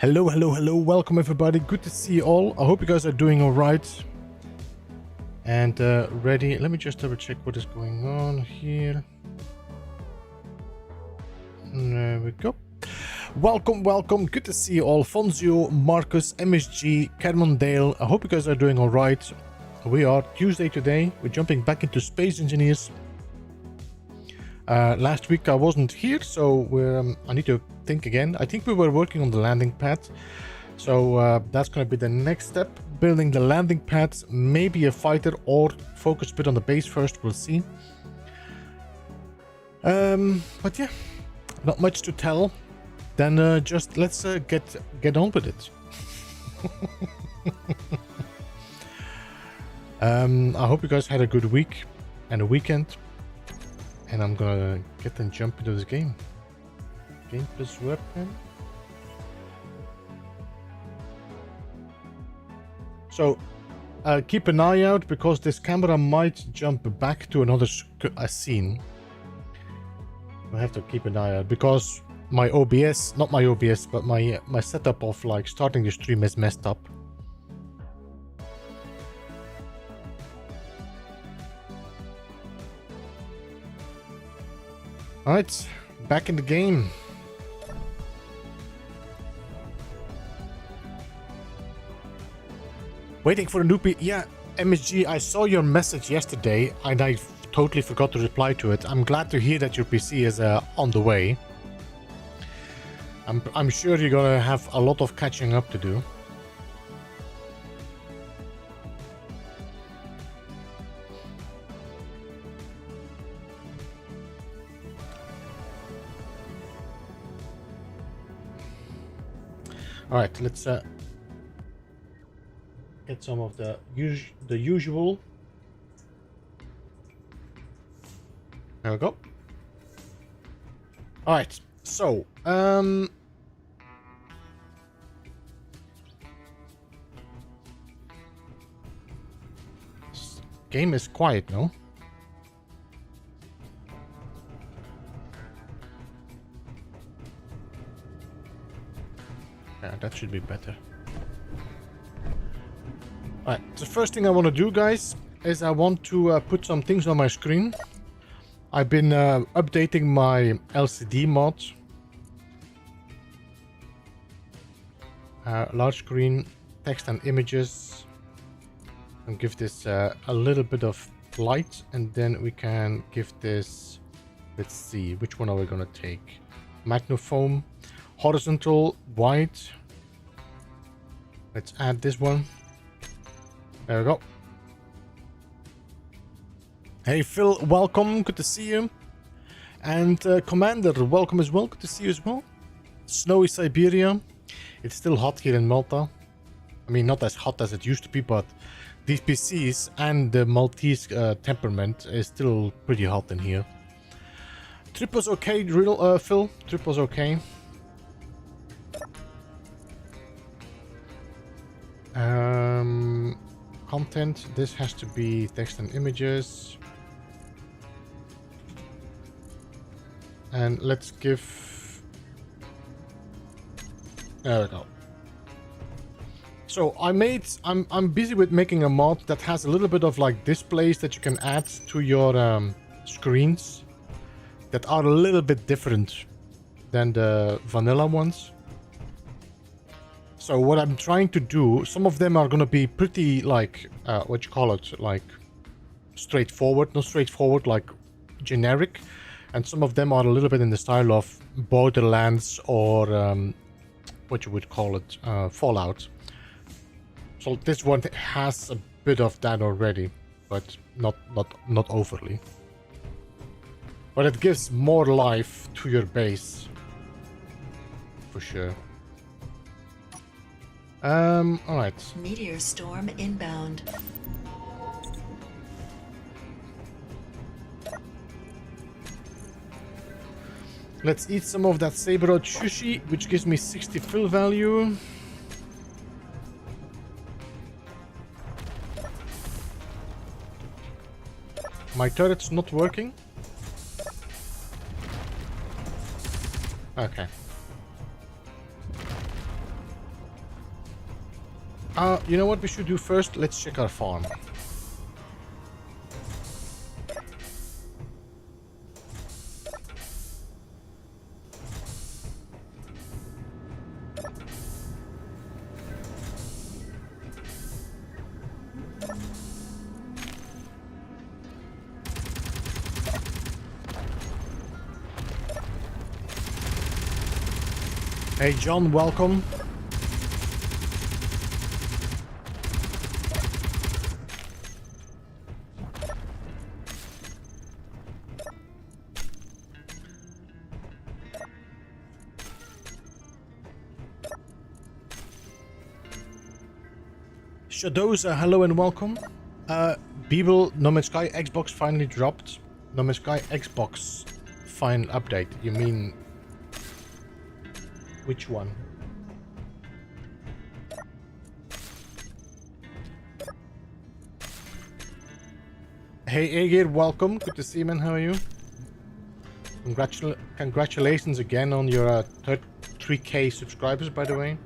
Hello, hello, hello. Welcome everybody. Good to see you all. I hope you guys are doing all right. And ready. Let me just double check what is going on here. There we go. Welcome, welcome. Good to see you all. Fonzio, Marcus, MSG, Kermondale. I hope you guys are doing all right. We are Tuesday today. We're jumping back into Space Engineers. Last week I wasn't here, so I need to think again. I think we were working on the landing pad, so that's going to be the next step, building the landing pad, maybe a fighter or focus a bit on the base first, we'll see. But yeah, not much to tell. Then just let's get on with it. I hope you guys had a good week and a weekend. And I'm gonna get and jump into this game. Game plus weapon. So keep an eye out because this camera might jump back to another scene. I have to keep an eye out because my OBS, not my OBS, but my setup of like starting the stream is messed up. Alright, back in the game. Waiting for a new yeah, MSG, I saw your message yesterday and I totally forgot to reply to it. I'm glad to hear that your PC is on the way. I'm sure you're gonna have a lot of catching up to do. All right, let's get some of the usual. There we go. All right, so this game is quiet now. Yeah, that should be better. Alright, the first thing I want to do, guys, is I want to put some things on my screen. I've been updating my LCD mod. Large screen, text and images. And give this a little bit of light, and then we can give this, let's see, which one are we going to take? Magnofoam. Horizontal, white. Let's add this one. There we go. Hey Phil, welcome. Good to see you. And Commander, welcome as well. Good to see you as well. Snowy Siberia. It's still hot here in Malta. I mean, not as hot as it used to be, but these PCs and the Maltese temperament is still pretty hot in here. Trip was okay, Phil. Trip was okay. Content, this has to be text and images. And let's give... There we go. So I'm busy with making a mod that has a little bit of like displays that you can add to your screens that are a little bit different than the vanilla ones. So what I'm trying to do, some of them are going to be pretty like, what you call it, like straightforward, not straightforward, like generic. And some of them are a little bit in the style of Borderlands or what you would call it, Fallout. So this one has a bit of that already, but not overly. But it gives more life to your base, for sure. All right. Meteor storm inbound. Let's eat some of that Saberot sushi, which gives me 60 fill value. My turret's not working. Okay. You know what we should do first? Let's check our farm. Hey John, welcome. Shadows, hello and welcome. Beeble, No Man's Sky Xbox finally dropped. No Man's Sky Xbox final update. You mean which one? Hey Aegir, welcome. Good to see you, man. How are you? Congratulations again on your 3K subscribers, by the way.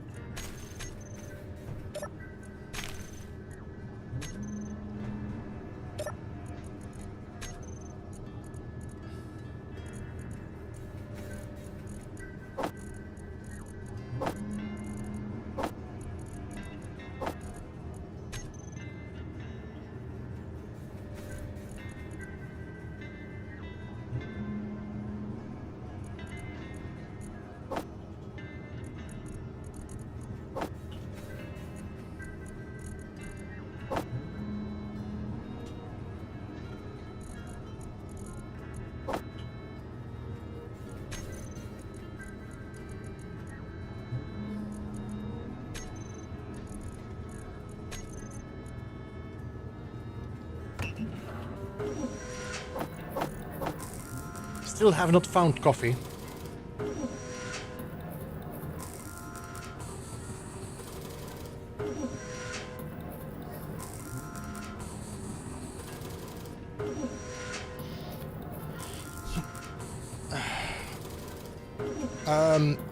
Still have not found coffee.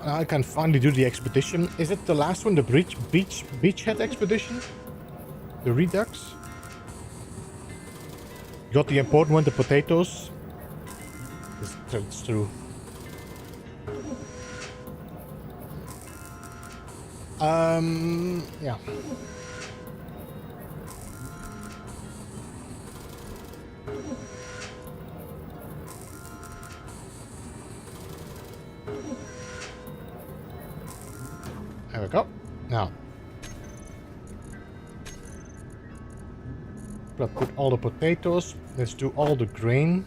I can finally do the expedition. Is it the last one, the beachhead expedition? The Redux? Got the important one, the potatoes. It's true. Yeah. There we go. Now. Let's put all the potatoes. Let's do all the grain.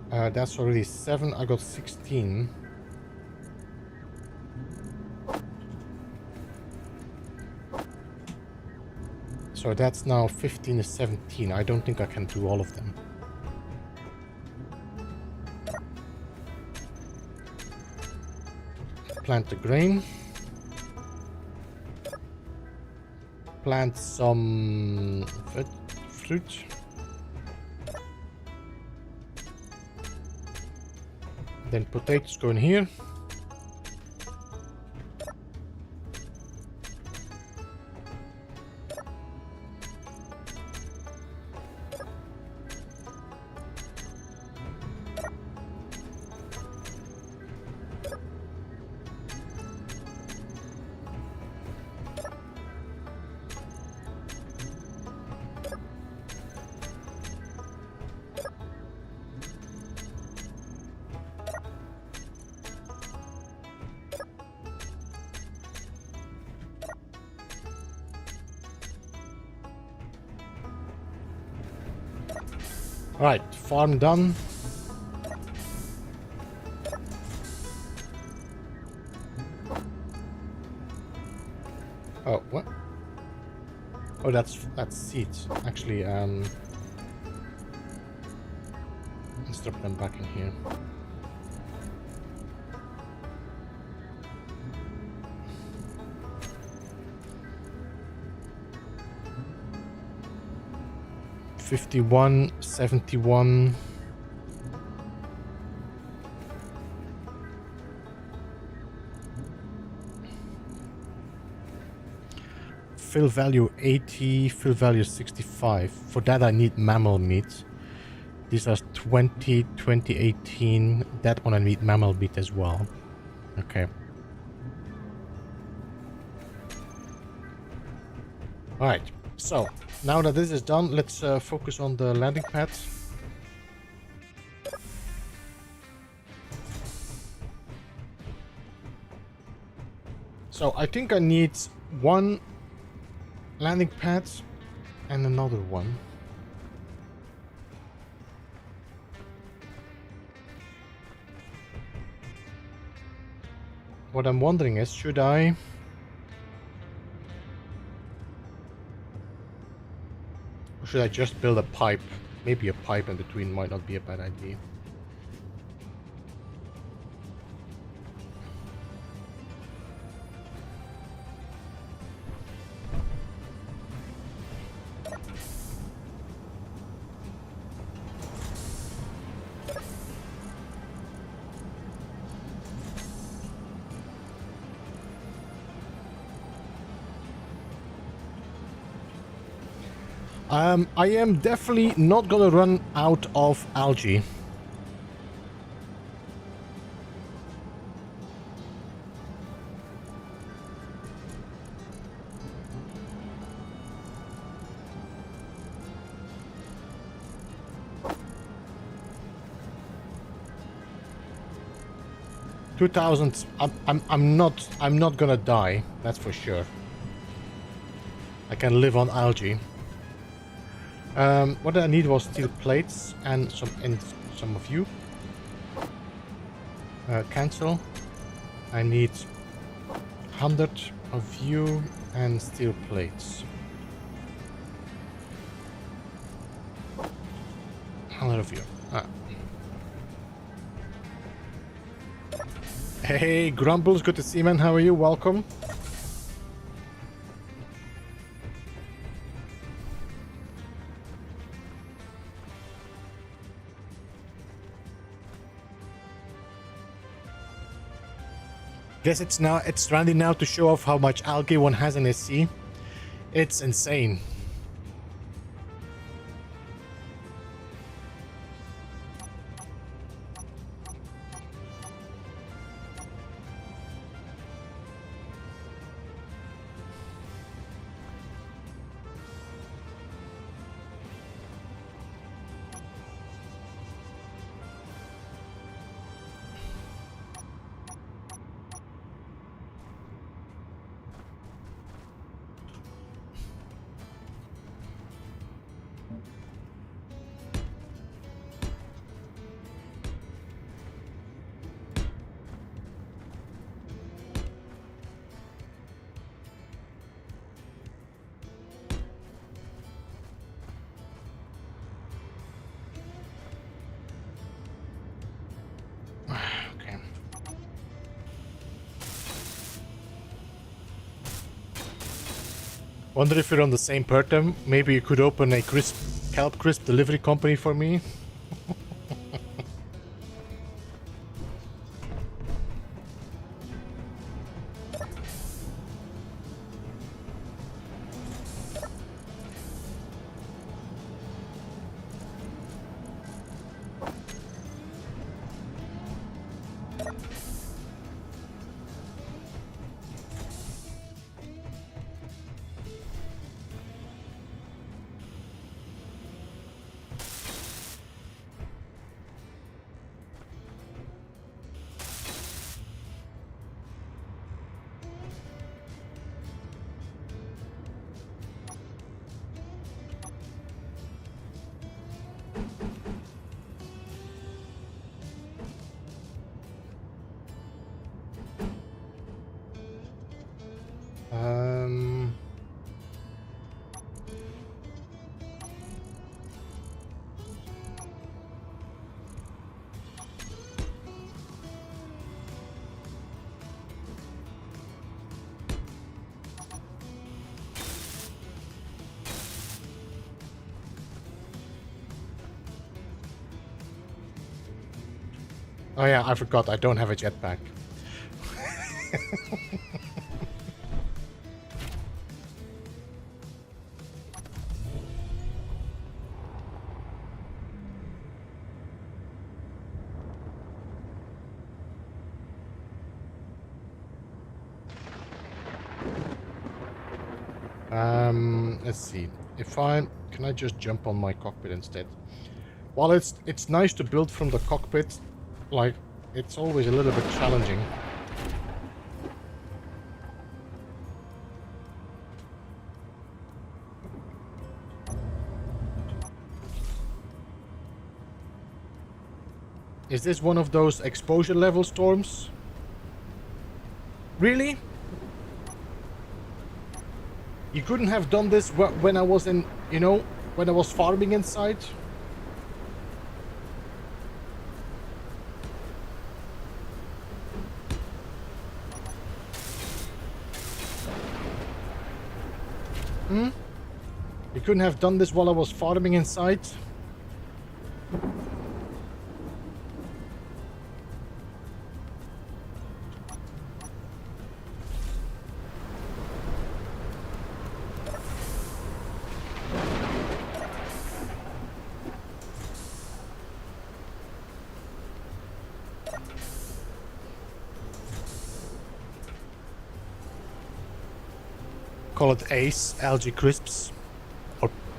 That's already 7. I got 16. So that's now 15 to 17. I don't think I can do all of them. Plant the grain. Plant some fruit. Then potatoes go in here. Right, farm done. Oh, what? Oh, that's seeds. Actually, let's drop them back in here. $51, $71. fill value 80, fill value 65. For that I need mammal meat. These are 20, 2018. That one I need mammal meat as well. Okay. Alright, so now that this is done, let's focus on the landing pad. So I think I need one landing pad and another one. What I'm wondering is, should I... Or should I just build a pipe? Maybe a pipe in between might not be a bad idea. I am definitely not gonna run out of algae. I'm not gonna die, that's for sure. I can live on algae. What I need was steel plates and some of you. Cancel. I need 100 of you and steel plates. 100 of you. Hey, Grumbles, good to see you, man. How are you? Welcome. Guess it's Randy now to show off how much algae one has in his sea. It's insane. Wonder if you're on the same pertem. Maybe you could open a kelp crisp delivery company for me. Oh yeah, I forgot. I don't have a jetpack. Let's see. Can I just jump on my cockpit instead? While it's nice to build from the cockpit, like, it's always a little bit challenging. Is this one of those exposure level storms? Really? You couldn't have done this when I was in, you know, when I was farming inside? Hmm? You couldn't have done this while I was farming inside? Call it Ace, algae crisps,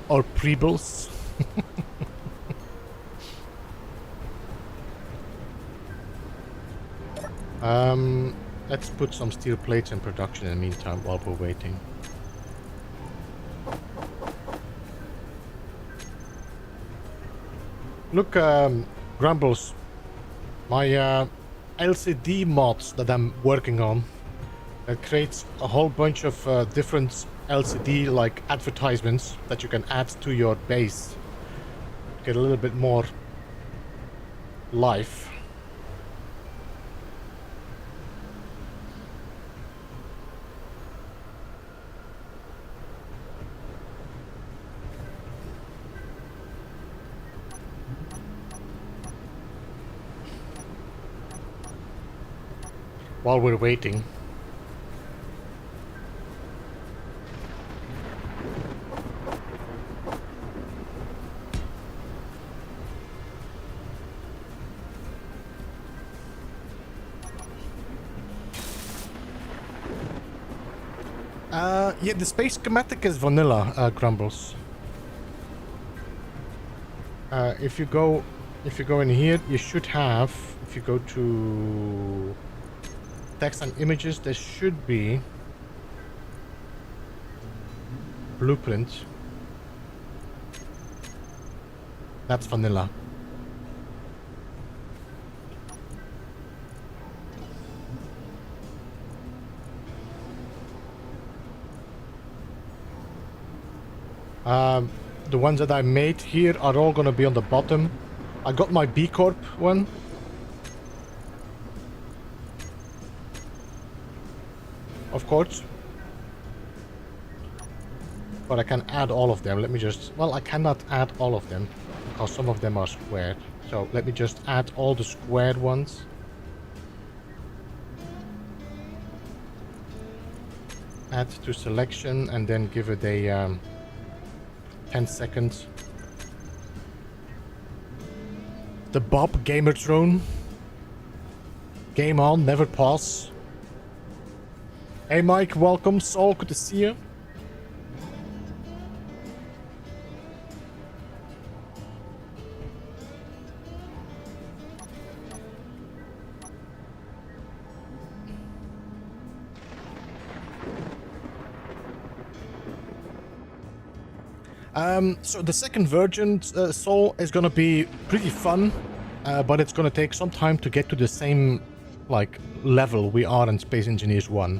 or Prebles. Let's put some steel plates in production in the meantime while we're waiting. Look, Grumbles, my LCD mods that I'm working on. It creates a whole bunch of different LCD like advertisements that you can add to your base. Get a little bit more life. While we're waiting. Yeah, the space schematic is vanilla, Grumbles. If you go in here, you should have, if you go to text and images, there should be blueprint. That's vanilla. The ones that I made here are all gonna be on the bottom. I got my B Corp one. Of course. But I can add all of them. Let me just... Well, I cannot add all of them because some of them are squared. So let me just add all the squared ones. Add to selection and then give it a 10 seconds. The Bob Gamertron. Game on, never pause. Hey Mike, welcome. Saul, good to see you. So the second version, Soul, is gonna be pretty fun, but it's gonna take some time to get to the same, like, level we are in Space Engineers 1.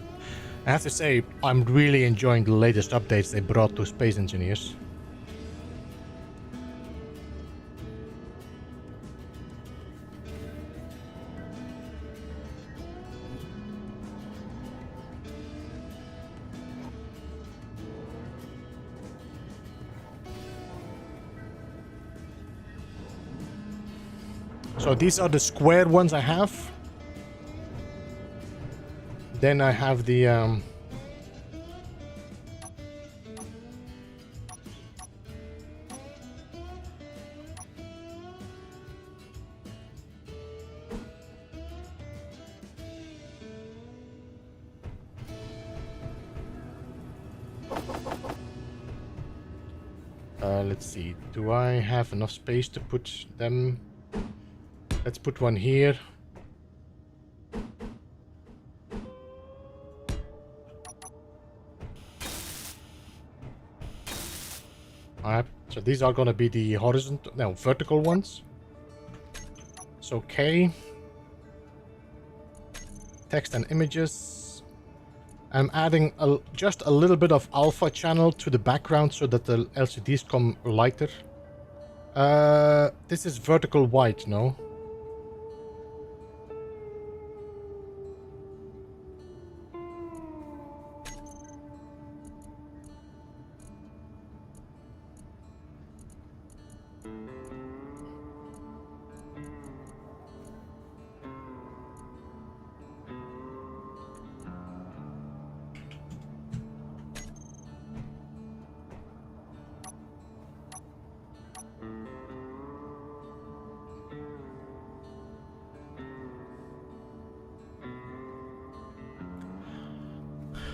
I have to say, I'm really enjoying the latest updates they brought to Space Engineers. So these are the square ones I have. Then I have the Let's see. Do I have enough space to put them? Let's put one here. Alright, so these are gonna be the horizontal, no, vertical ones. So K. Text and images. I'm adding just a little bit of alpha channel to the background so that the LCDs come lighter. This is vertical white, no?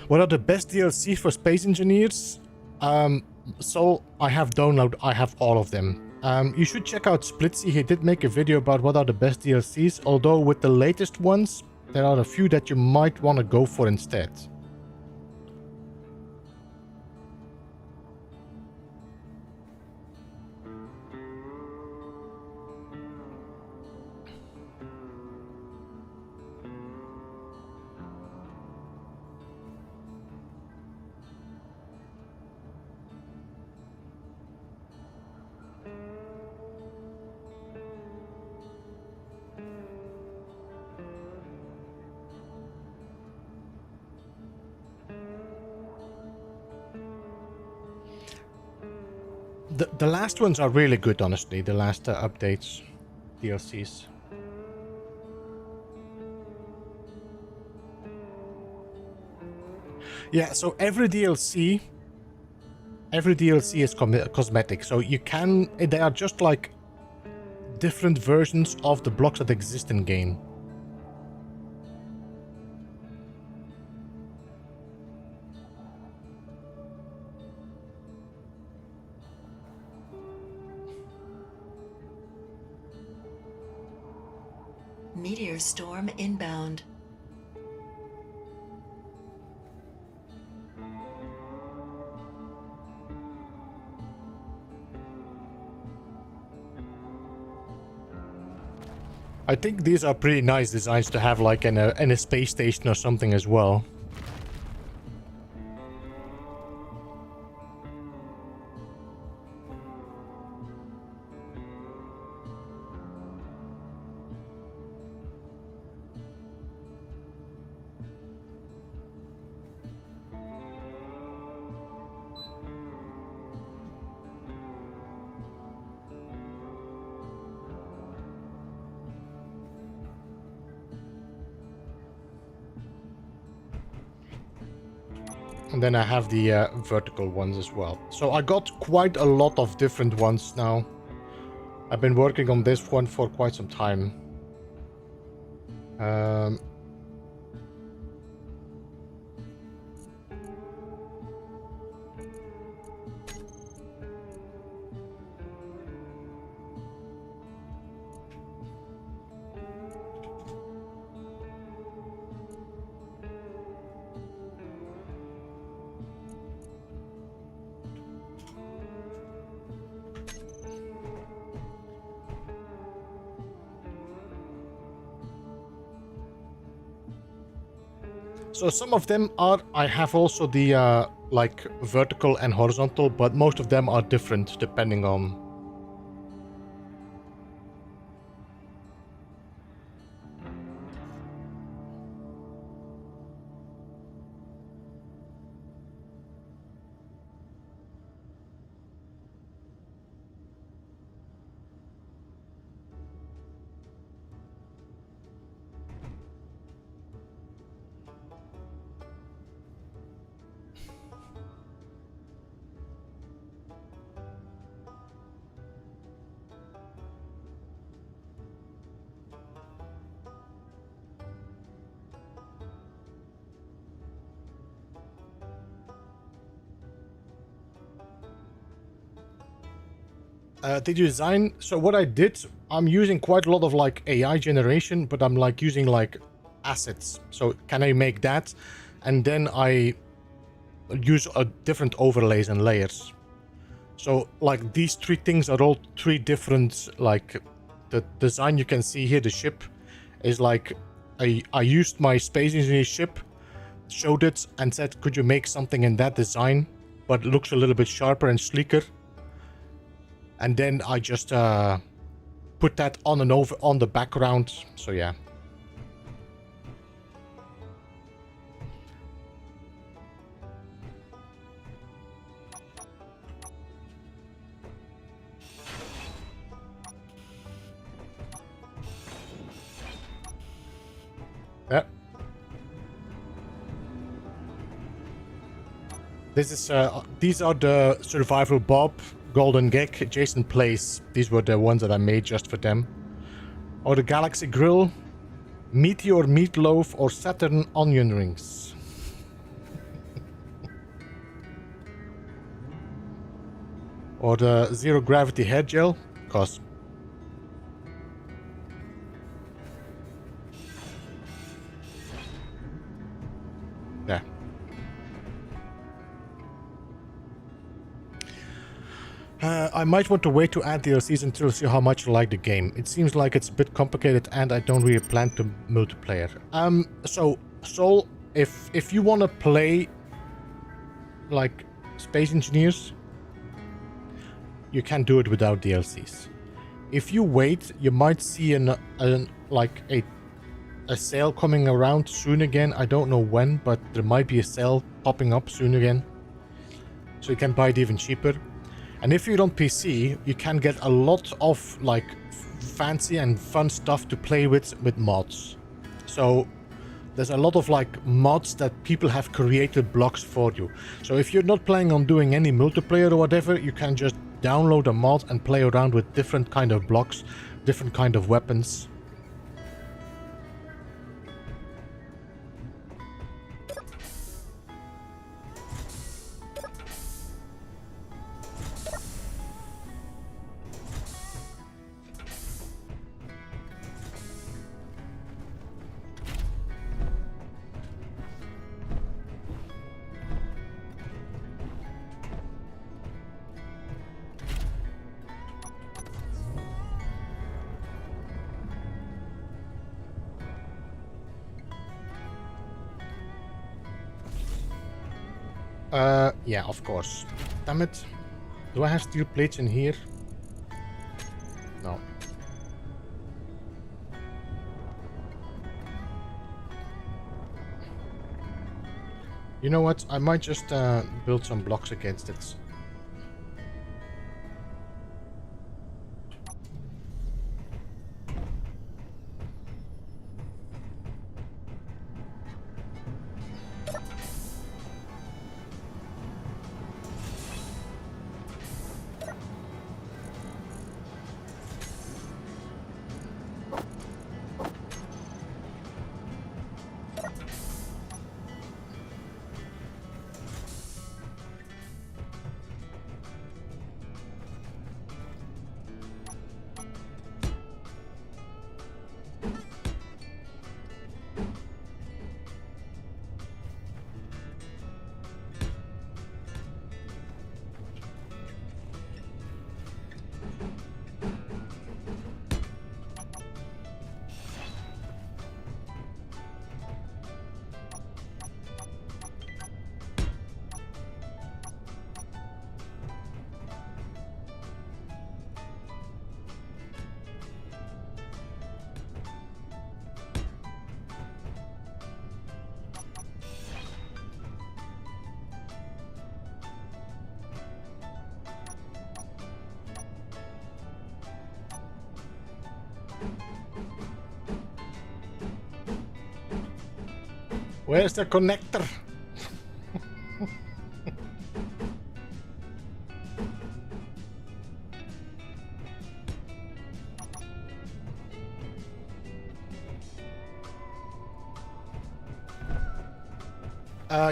What are the best DLC for space engineers? So I have all of them. You should check out Splitsy. He did make a video about what are the best DLCs, although with the latest ones, there are a few that you might want to go for instead. The last ones are really good, honestly. The last updates, DLCs. Yeah, so every DLC is cosmetic. So you can, they are just like different versions of the blocks that exist in game. Meteor storm inbound. I think these are pretty nice designs to have like in a space station or something as well. And then I have the vertical ones as well. So I got quite a lot of different ones now. I've been working on this one for quite some time. So some of them are, I have also the like vertical and horizontal, but most of them are different depending on. The design, so what I did, I'm using quite a lot of like AI generation, but I'm like using like assets. So can I make that? And then I use different overlays and layers. So like these three things are all three different, like the design you can see here, the ship is like, I used my Space Engineer ship, showed it and said, could you make something in that design, but it looks a little bit sharper and sleeker. And then I just put that on and over on the background. So yeah. Yeah. This is these are the Survival Bob, Golden Gek, Jason Place. These were the ones that I made just for them. Or the Galaxy Grill, Meteor Meatloaf, or Saturn Onion Rings. Or the Zero Gravity Hair Gel, cause yeah. I might want to wait to add DLCs until see how much I like the game. It seems like it's a bit complicated and I don't really plan to multiplayer. So Soul, if you want to play like Space Engineers, you can do it without DLCs. If you wait, you might see a sale coming around soon again. I don't know when, but there might be a sale popping up soon again. So you can buy it even cheaper. And if you're on PC, you can get a lot of like fancy and fun stuff to play with mods. So there's a lot of like mods that people have created blocks for you. So if you're not planning on doing any multiplayer or whatever, you can just download a mod and play around with different kind of blocks, different kind of weapons. Yeah, of course. Damn it. Do I have steel plates in here? No. You know what? I might just build some blocks against it. Where's the connector?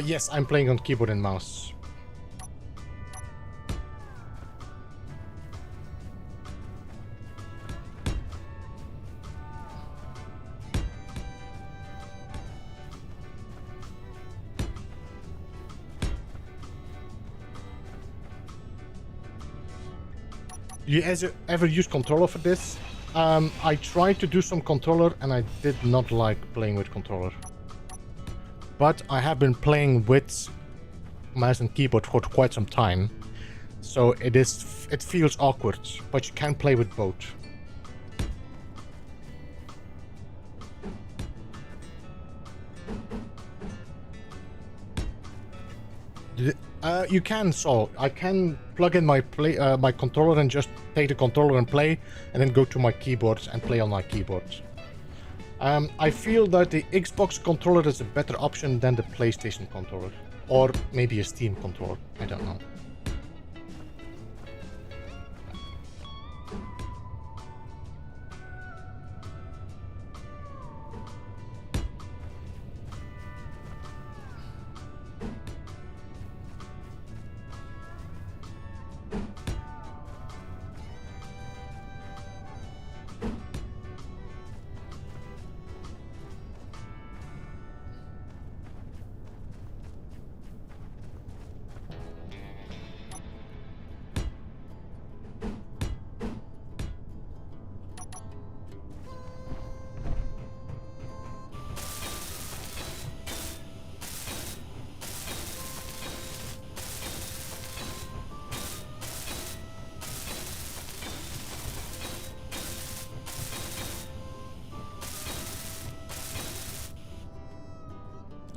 Yes, I'm playing on keyboard and mouse. You ever use controller for this? I tried to do some controller and I did not like playing with controller. But I have been playing with mouse and keyboard for quite some time. So it feels awkward, but you can play with both. You can, so I can plug in my my controller and just take the controller and play, and then go to my keyboard and play on my keyboard. I feel that the Xbox controller is a better option than the PlayStation controller, or maybe a Steam controller, I don't know.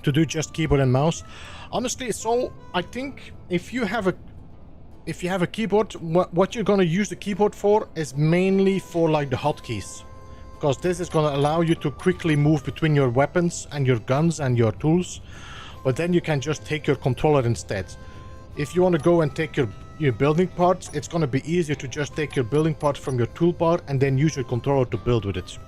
To do just keyboard and mouse, honestly, so I think if you have a keyboard, what you're gonna use the keyboard for is mainly for like the hotkeys, because this is gonna allow you to quickly move between your weapons and your guns and your tools. But then you can just take your controller instead. If you want to go and take your building parts, it's gonna be easier to just take your building parts from your toolbar and then use your controller to build with it.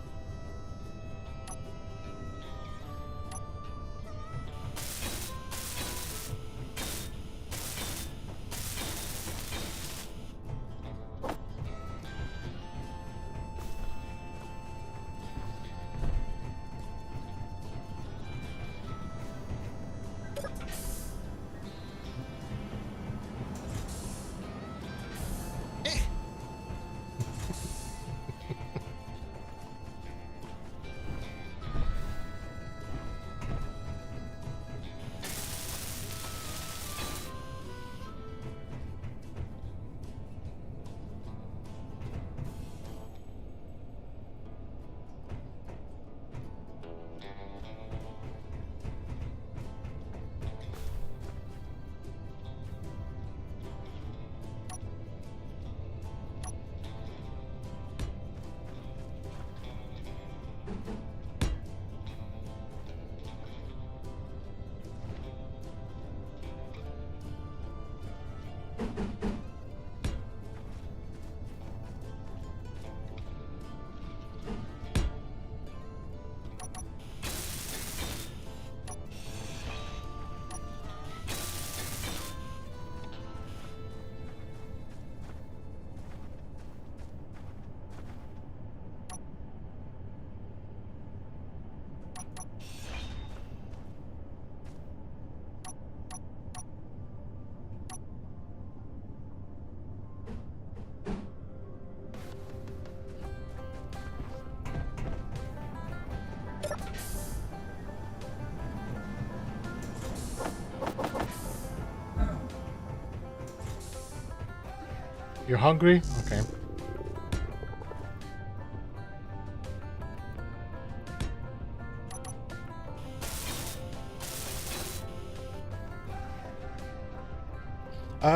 You're hungry? Okay.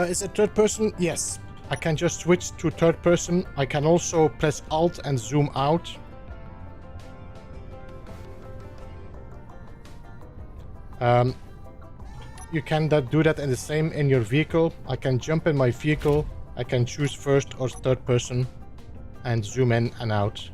Is it third person? Yes. I can just switch to third person. I can also press Alt and zoom out. You can do that in the same in your vehicle. I can jump in my vehicle. I can choose first or third person and zoom in and out.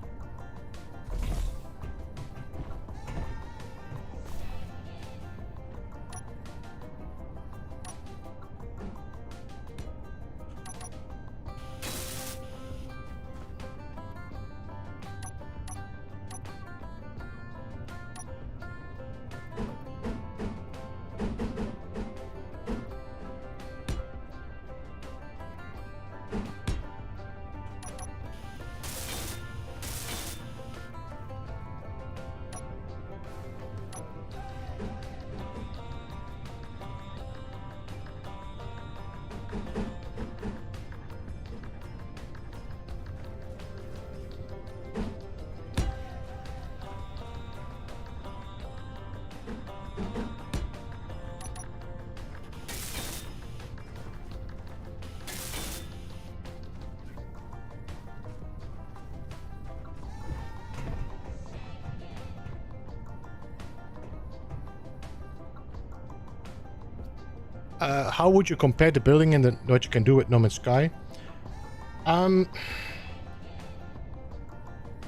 How would you compare the building and what you can do with No Man's Sky?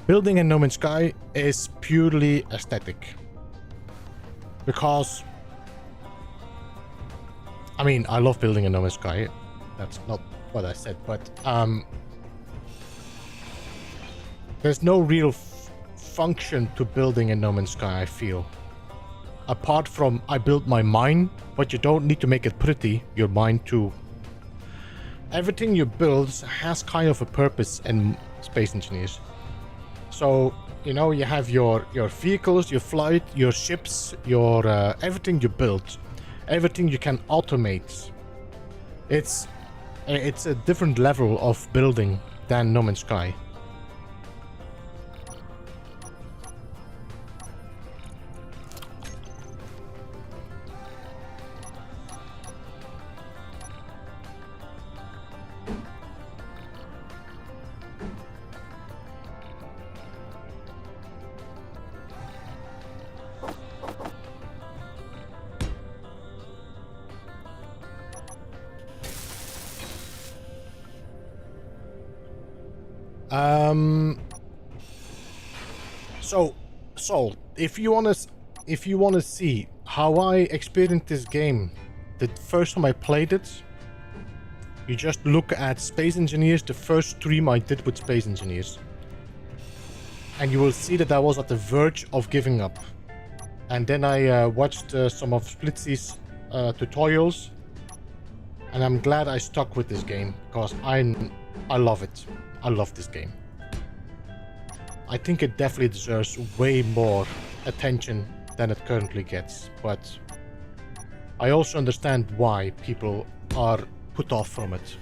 Building in No Man's Sky is purely aesthetic. Because, I mean, I love building in No Man's Sky. That's not what I said, but there's no real function to building in No Man's Sky, I feel. Apart from I built my mine, but you don't need to make it pretty, your mine too. Everything you build has kind of a purpose in Space Engineers. So, you know, you have your vehicles, your flight, your ships, your everything you build, everything you can automate. It's a different level of building than No Man's Sky. So if you wanna see how I experienced this game the first time I played it, you just look at Space Engineers, the first stream I did with Space Engineers, and you will see that I was at the verge of giving up. And then I watched some of Splitsy's tutorials, and I'm glad I stuck with this game because I love it. I love this game. I think it definitely deserves way more attention than it currently gets, but I also understand why people are put off from it.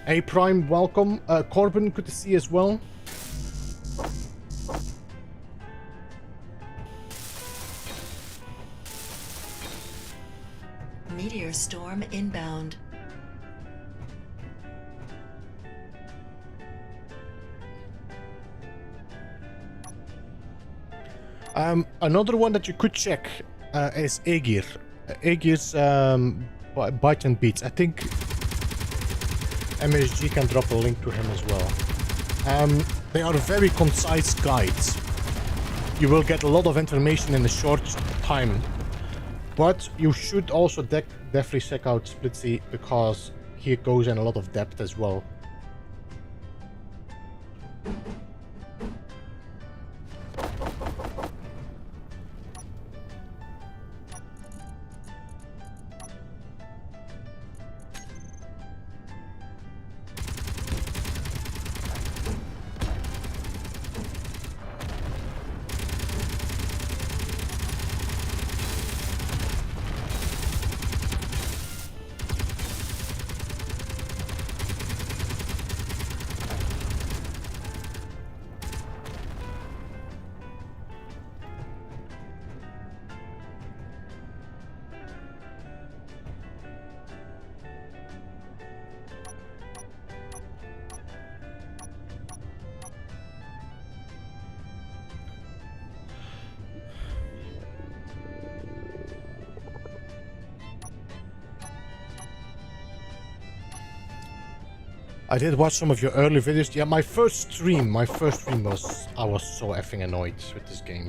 Hey Prime, welcome. Corbin, good to see you as well. Meteor storm inbound. Another one that you could check is Aegir. Aegir's Bytes and Beats. I think MSG can drop a link to him as well. They are very concise guides. You will get a lot of information in a short time, but you should also definitely check out Splitsy because he goes in a lot of depth as well. I did watch some of your early videos. Yeah, my first stream was, I was so effing annoyed with this game.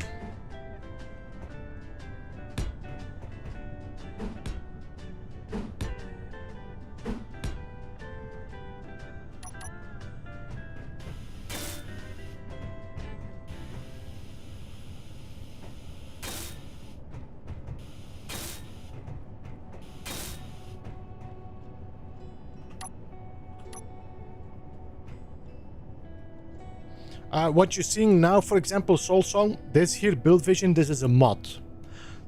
What you're seeing now, for example, Soul Song, this here Build Vision, this is a mod.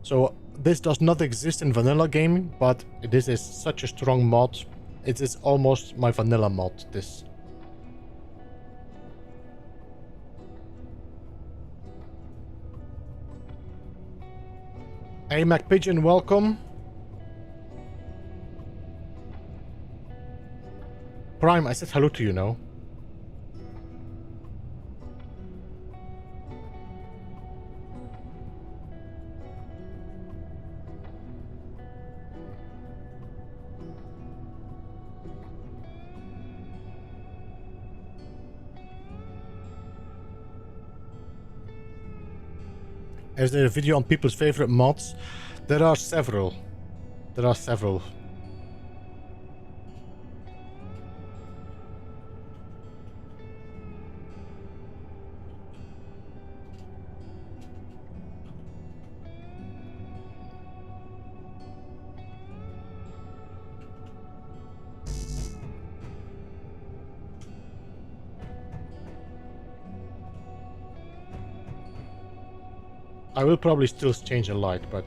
So this does not exist in vanilla gaming, but this is such a strong mod. It is almost my vanilla mod, this. Hey MacPigeon, welcome. Prime, I said hello to you now. Is there a video on people's favorite mods? There are several. There are several. I will probably still change a light, but...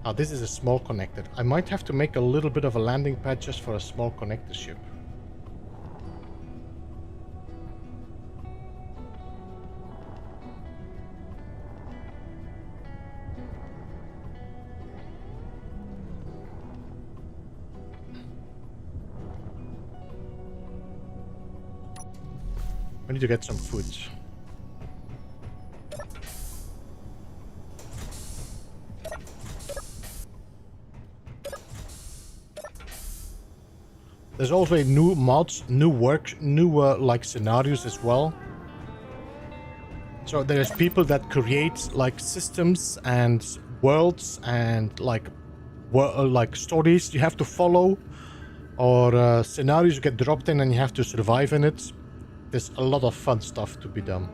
Ah, this is a small connector. I might have to make a little bit of a landing pad just for a small connector ship. I need to get some food. There's also new mods, new like scenarios as well. So there's people that create like systems and worlds and like stories you have to follow, or scenarios you get dropped in and you have to survive in it. There's a lot of fun stuff to be done.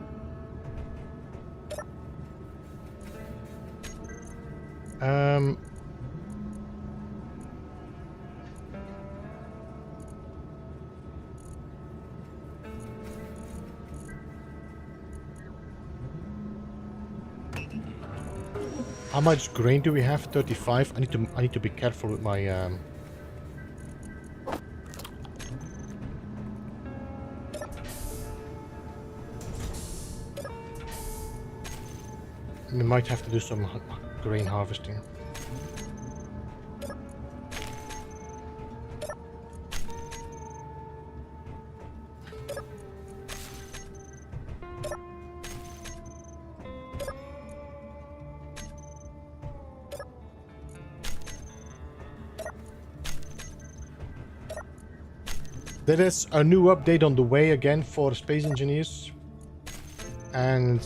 How much grain do we have? 35. I need to be careful with my We might have to do some grain harvesting. There is a new update on the way again for space engineers, and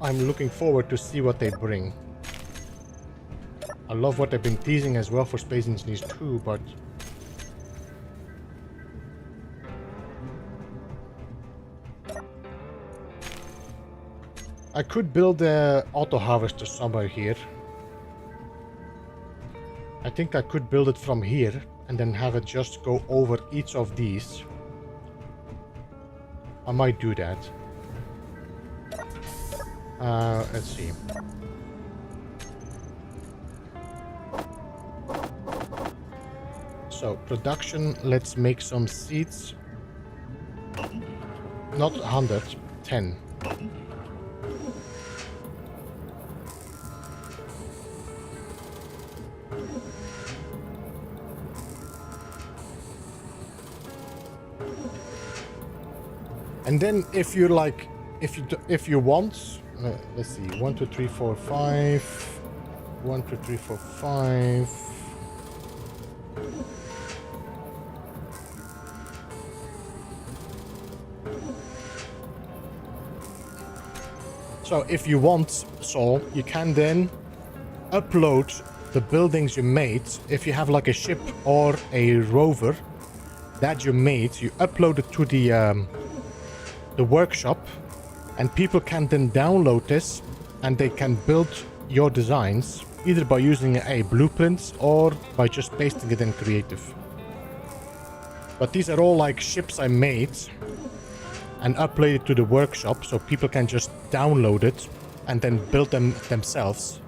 I'm looking forward to see what they bring. I love what they've been teasing as well for space engineers too, but I could build a auto harvester somewhere here. I think I could build it from here and then have it just go over each of these. I might do that. Let's see. So, production, let's make some seeds. Not 100, 10. And then if you like, if you want, let's see, 1, 2, 3, 4, 5, 1, 2, 3, 4, 5. So if you want, Saul, you can then upload the buildings you made. If you have like a ship or a rover that you made, you upload it to the workshop, and people can then download this and they can build your designs either by using a blueprint or by just pasting it in creative. But these are all like ships I made and uploaded to the workshop, so people can just download it and then build them themselves.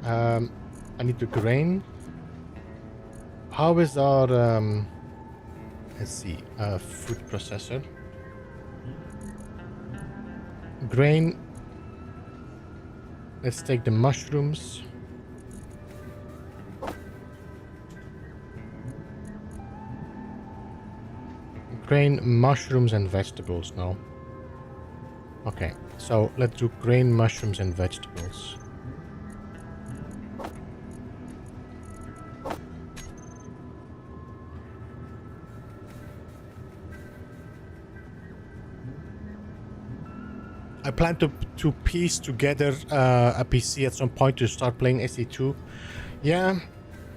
I need the grain. How is our let's see, food processor? Grain. Let's take the mushrooms. grain, mushrooms, and vegetables now. Okay, so let's do grain, mushrooms, and vegetables. I plan to piece together a PC at some point to start playing SE2. Yeah,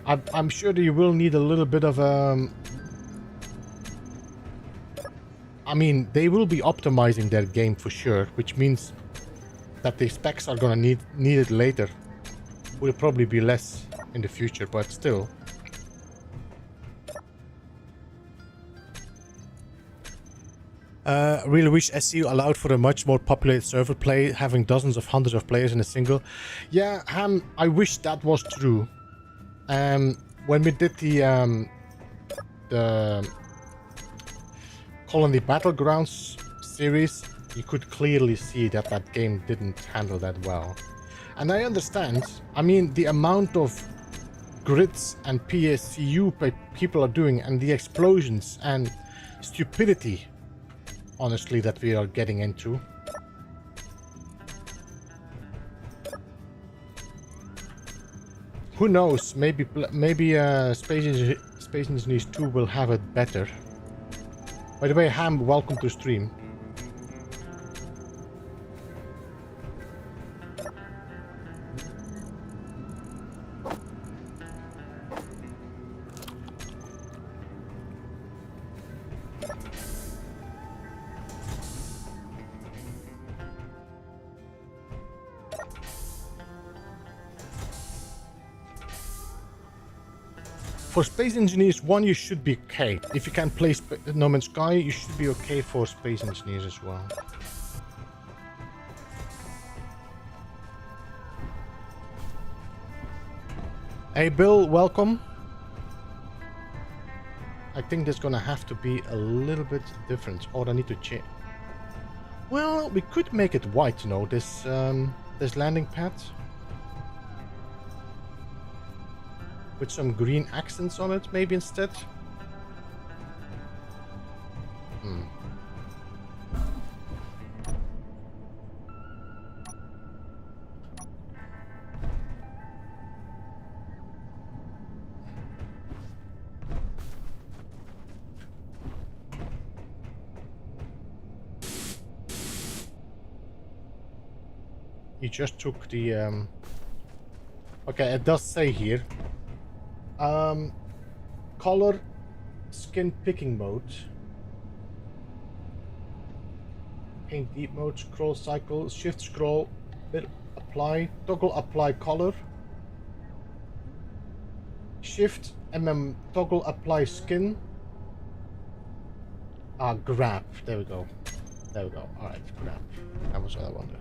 I'm sure that you will need a little bit of I mean, they will be optimizing their game for sure, which means that the specs are gonna need it later. Will probably be less in the future, but still. Really wish SEU allowed for a much more populated server play, having dozens of hundreds of players in a single. Yeah, I wish that was true. When we did the Colony Battlegrounds series, you could clearly see that that game didn't handle that well. And I understand. I mean, the amount of grids and PSCU people are doing, and the explosions and stupidity, honestly, that we are getting into. Who knows? Maybe Space Engineers 2 will have it better. By the way, Ham, welcome to stream. For Space Engineers 1, you should be okay. If you can play No Man's Sky, you should be okay for Space Engineers as well. Hey Bill, welcome. I think there's gonna have to be a little bit different, or I need to change. Well, we could make it white, you know, this landing pad. With some green accents on it, maybe instead. He just took the okay, it does say here color skin picking mode, paint deep mode, scroll cycle, shift scroll, apply, toggle apply color, shift toggle apply skin, grab, there we go, alright, grab, that was what I wanted.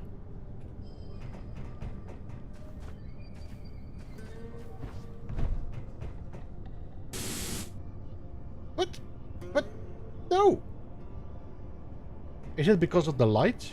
What? No! Is it because of the light?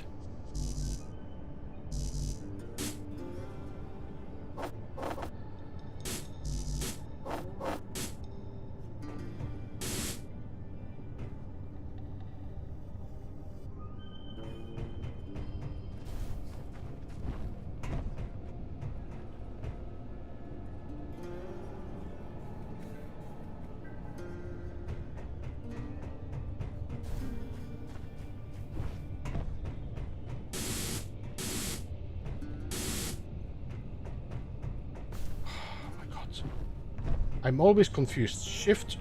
I'm always confused. Shift.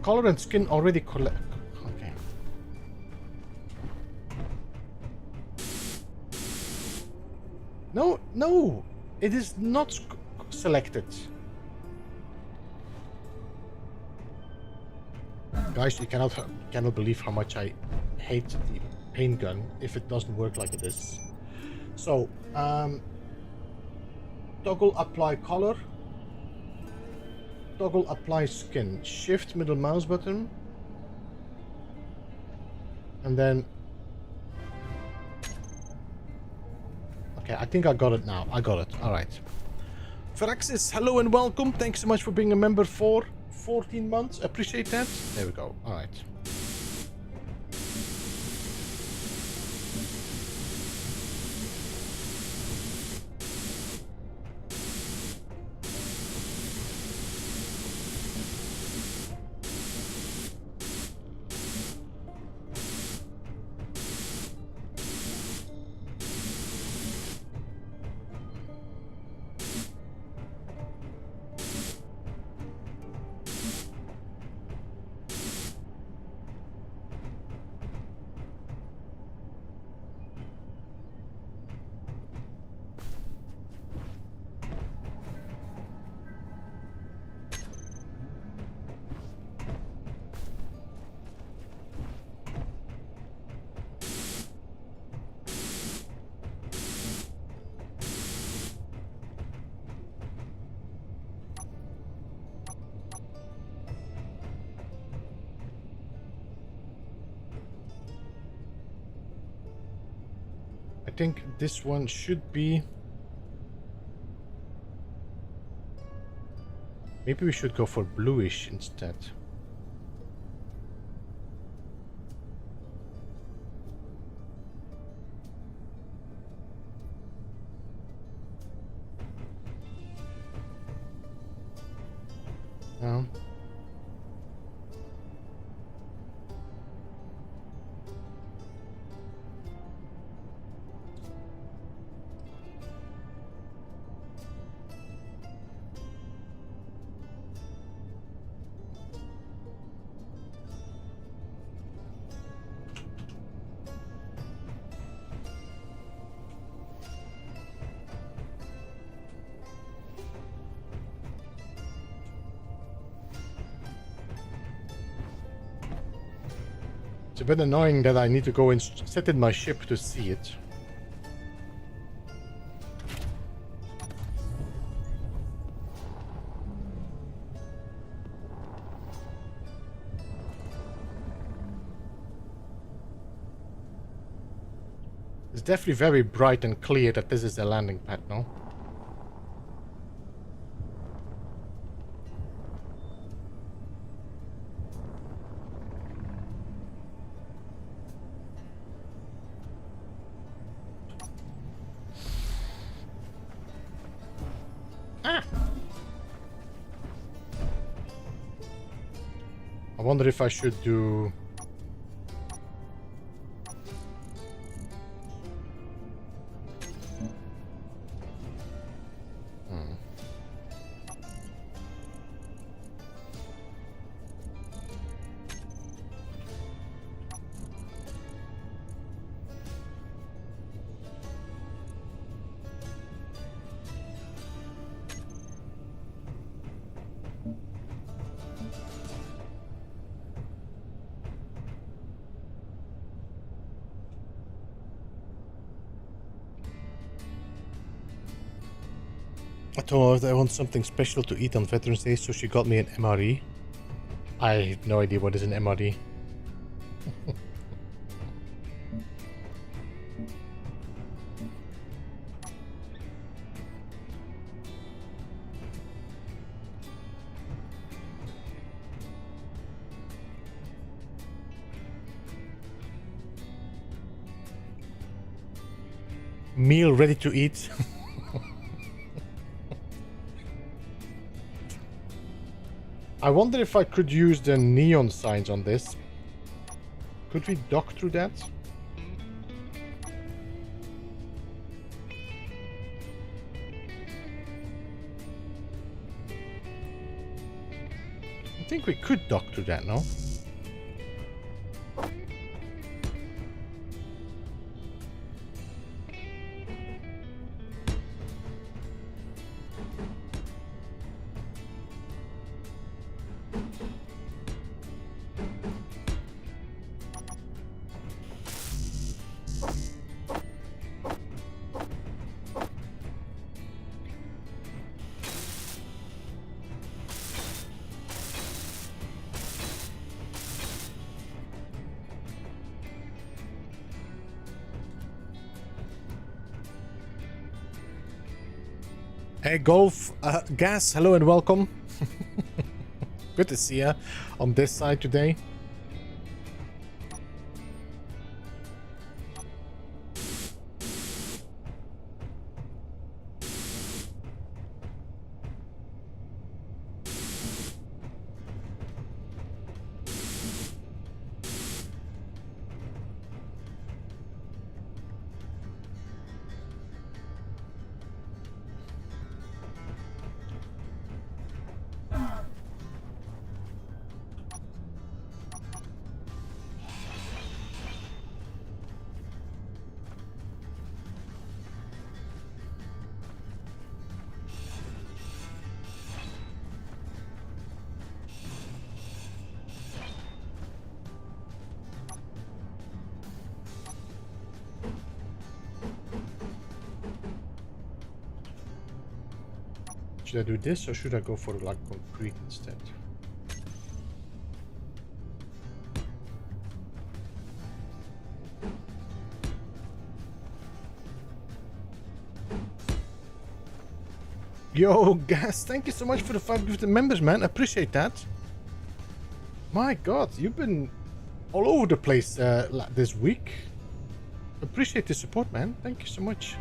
Color and skin already collect. Okay. No, it is not selected. Guys, you cannot believe how much I hate the paint gun if it doesn't work like it is. So, toggle apply color, toggle apply skin, shift middle mouse button, And then... Okay, I think I got it now. I got it. Alright. Feraxis, hello and welcome. Thanks so much for being a member for 14 months. Appreciate that. There we go. Alright. I think this one should be... Maybe we should go for bluish instead. No. It's a bit annoying that I need to go and set in my ship to see it. It's definitely very bright and clear that this is the landing pad now. I wonder if I should do... I told her I want something special to eat on Veterans Day, so she got me an MRE. I have no idea what is an MRE. Meal ready to eat. I wonder if I could use the neon signs on this. Could we dock through that? I think we could dock through that, no? Hey, Golf Gas, hello and welcome. Good to see you on this side today. Should I do this or should I go for like concrete instead? Yo, Gas, thank you so much for the 5 gifted members, man. I appreciate that. My God, you've been all over the place this week. Appreciate the support, man. Thank you so much.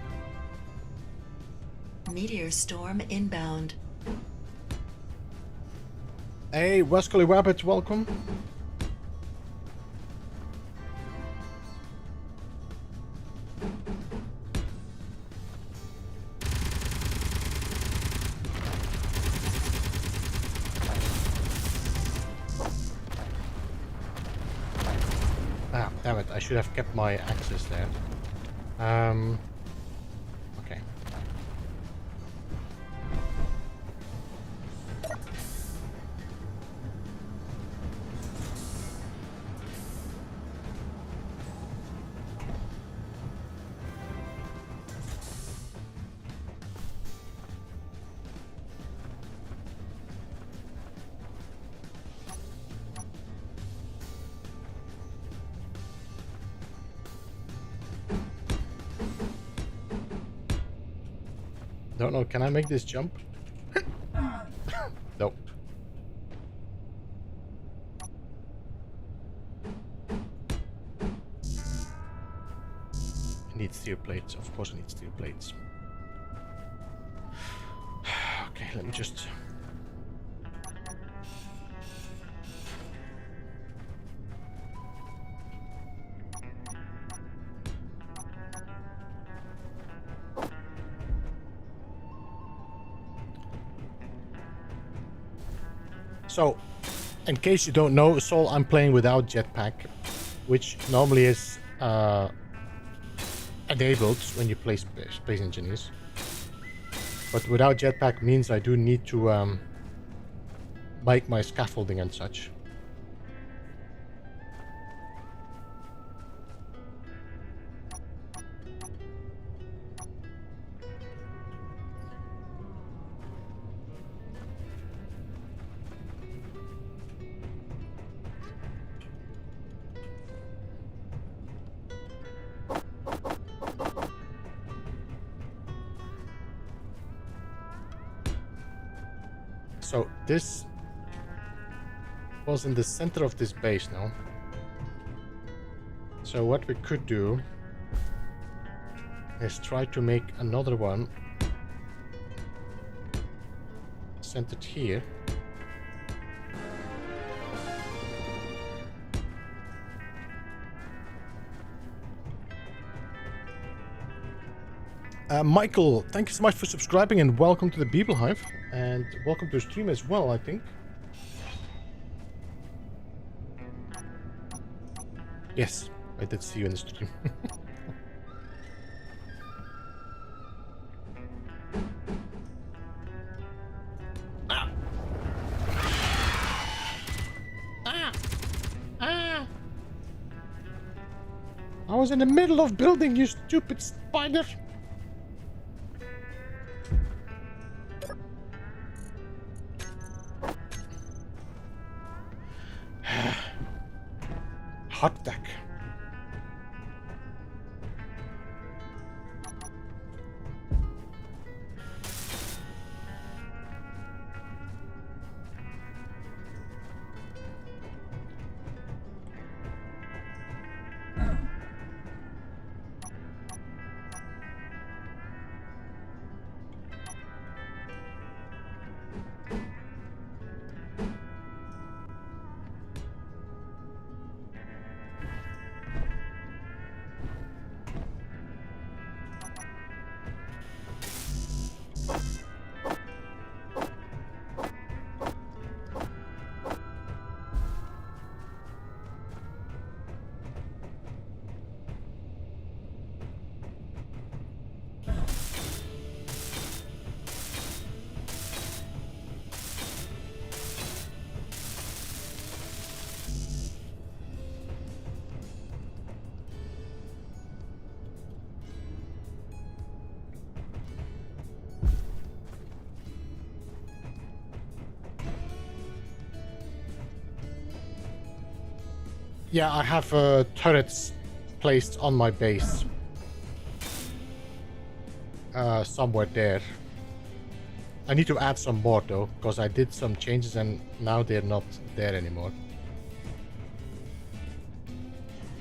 Meteor storm inbound. Hey, Wascally Wabbit, welcome. Ah, damn it, I should have kept my access there. Okay. Don't know, can I make this jump? Nope. I need steel plates, of course I need steel plates. Okay, let me just... So, in case you don't know, Sol, I'm playing without jetpack, which normally is enabled when you play Space Engineers. But without jetpack means I do need to bike my scaffolding and such. So this was in the center of this base now. So what we could do is try to make another one centered here. Michael, thank you so much for subscribing and welcome to the Beeble Hive. And welcome to the stream as well, I think. Yes, I did see you in the stream. Ah. Ah. Ah. I was in the middle of building, you stupid spider. Hot deck. Yeah, I have turrets placed on my base. Somewhere there. I need to add some more though, because I did some changes and now they're not there anymore.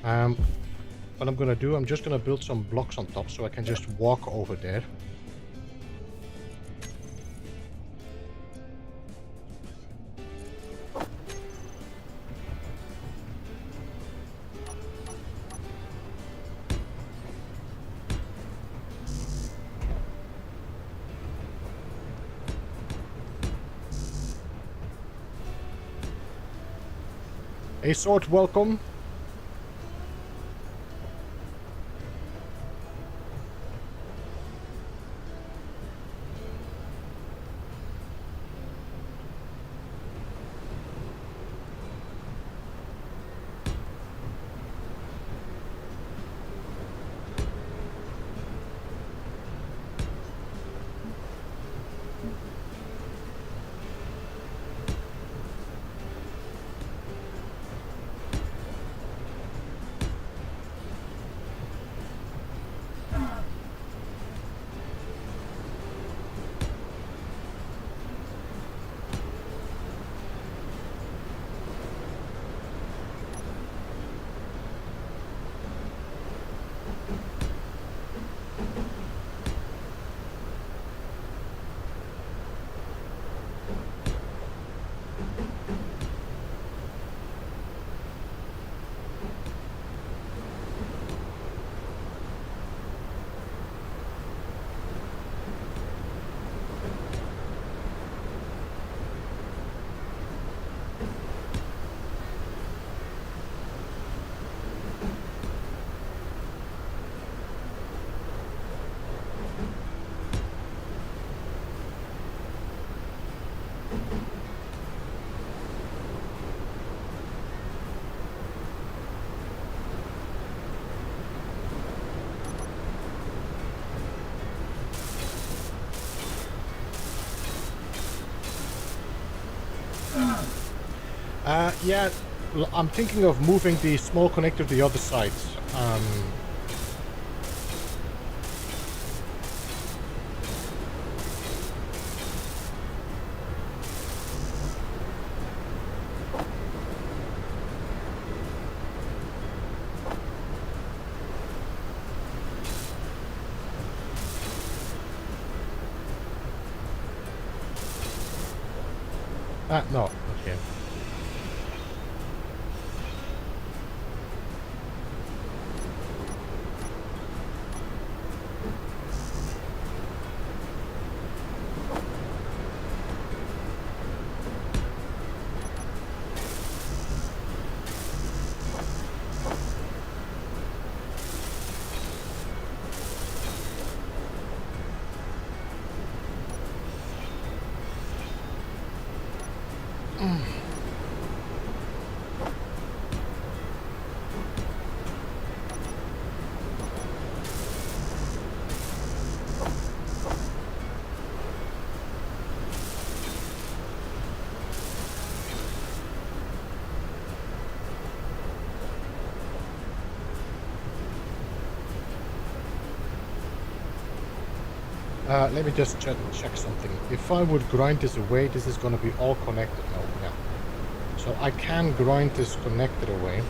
What I'm gonna do, I'm just gonna build some blocks on top so I can just walk over there. Hey Sword, welcome. Yeah, I'm thinking of moving the small connector to the other side. No, okay. Let me just check something. If I would grind this away, this is going to be all connected now. Yeah. So I can grind this connector away.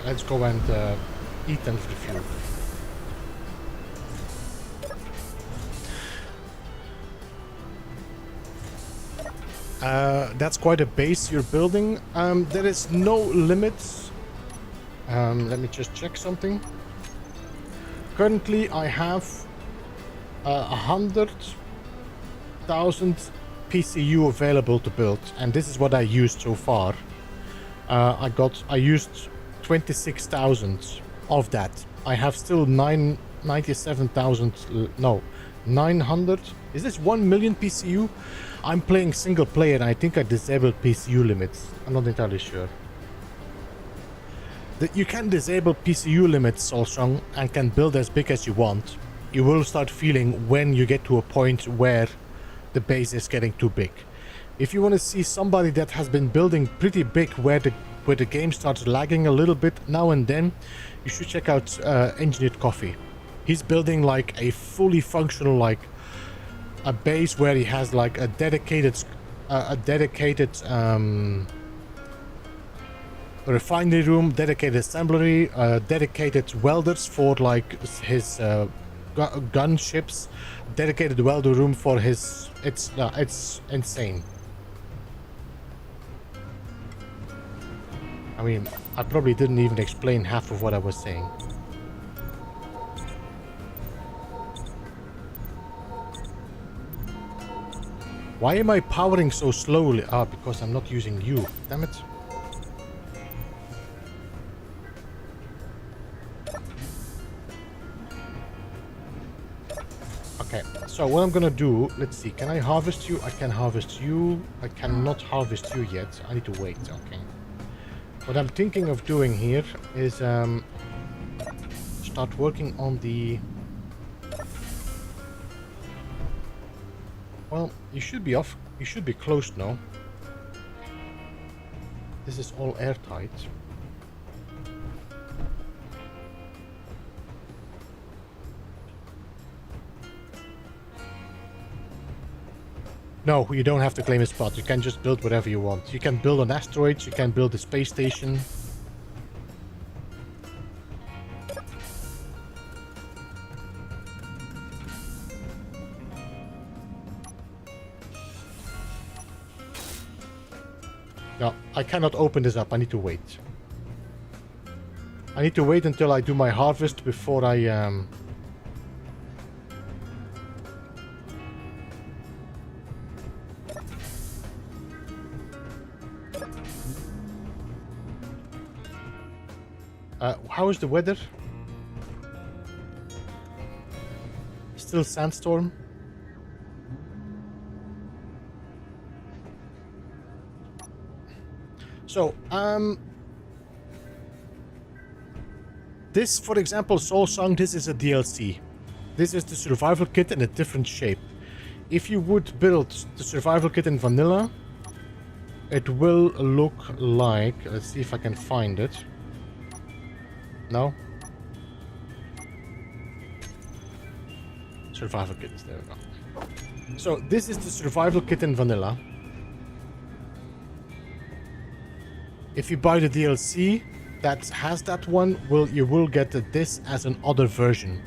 let's go and eat and refuel. That's quite a base you're building. There is no limits. Let me just check something. Currently, I have 100,000 PCU available to build, and this is what I used so far. I used 26,000 of that. I have still 97,000. No, 900. Is this 1 million PCU? I'm playing single player, and I think I disabled PCU limits. I'm not entirely sure. You can disable PCU limits also and can build as big as you want. You will start feeling when you get to a point where the base is getting too big. If you want to see somebody that has been building pretty big where the game starts lagging a little bit now and then, you should check out Engineered Coffee. He's building like a fully functional, like a base where he has like a dedicated refinery room, dedicated assembly, dedicated welders for like his gun ships, dedicated welder room for his. It's insane. I mean, I probably didn't even explain half of what I was saying. Why am I powering so slowly? Ah, because I'm not using you. Damn it. Okay, so what I'm gonna do, let's see, can I harvest you? I can harvest you. I cannot harvest you yet. I need to wait, okay. What I'm thinking of doing here is start working on the... Well, you should be off. You should be closed now. This is all airtight. No, you don't have to claim a spot. You can just build whatever you want. You can build on asteroids. You can build a space station. No, I cannot open this up. I need to wait. I need to wait until I do my harvest before I how is the weather? Still sandstorm? So, this, for example, Soul Song, this is a DLC. This is the survival kit in a different shape. If you would build the survival kit in vanilla, it will look like... Let's see if I can find it. No? Survival kit, there we go. So, this is the survival kit in vanilla. If you buy the DLC that has that one, you will get this as an other version.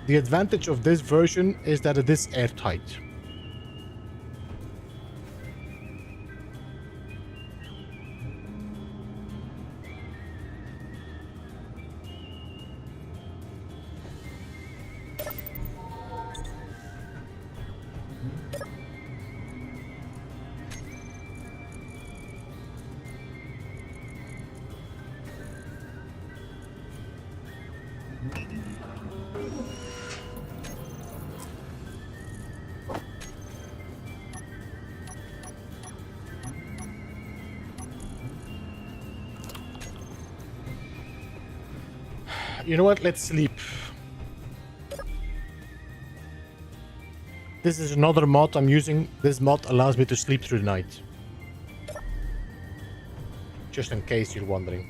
The advantage of this version is that it is airtight. You know what? Let's sleep. This is another mod I'm using. This mod allows me to sleep through the night. Just in case you're wondering.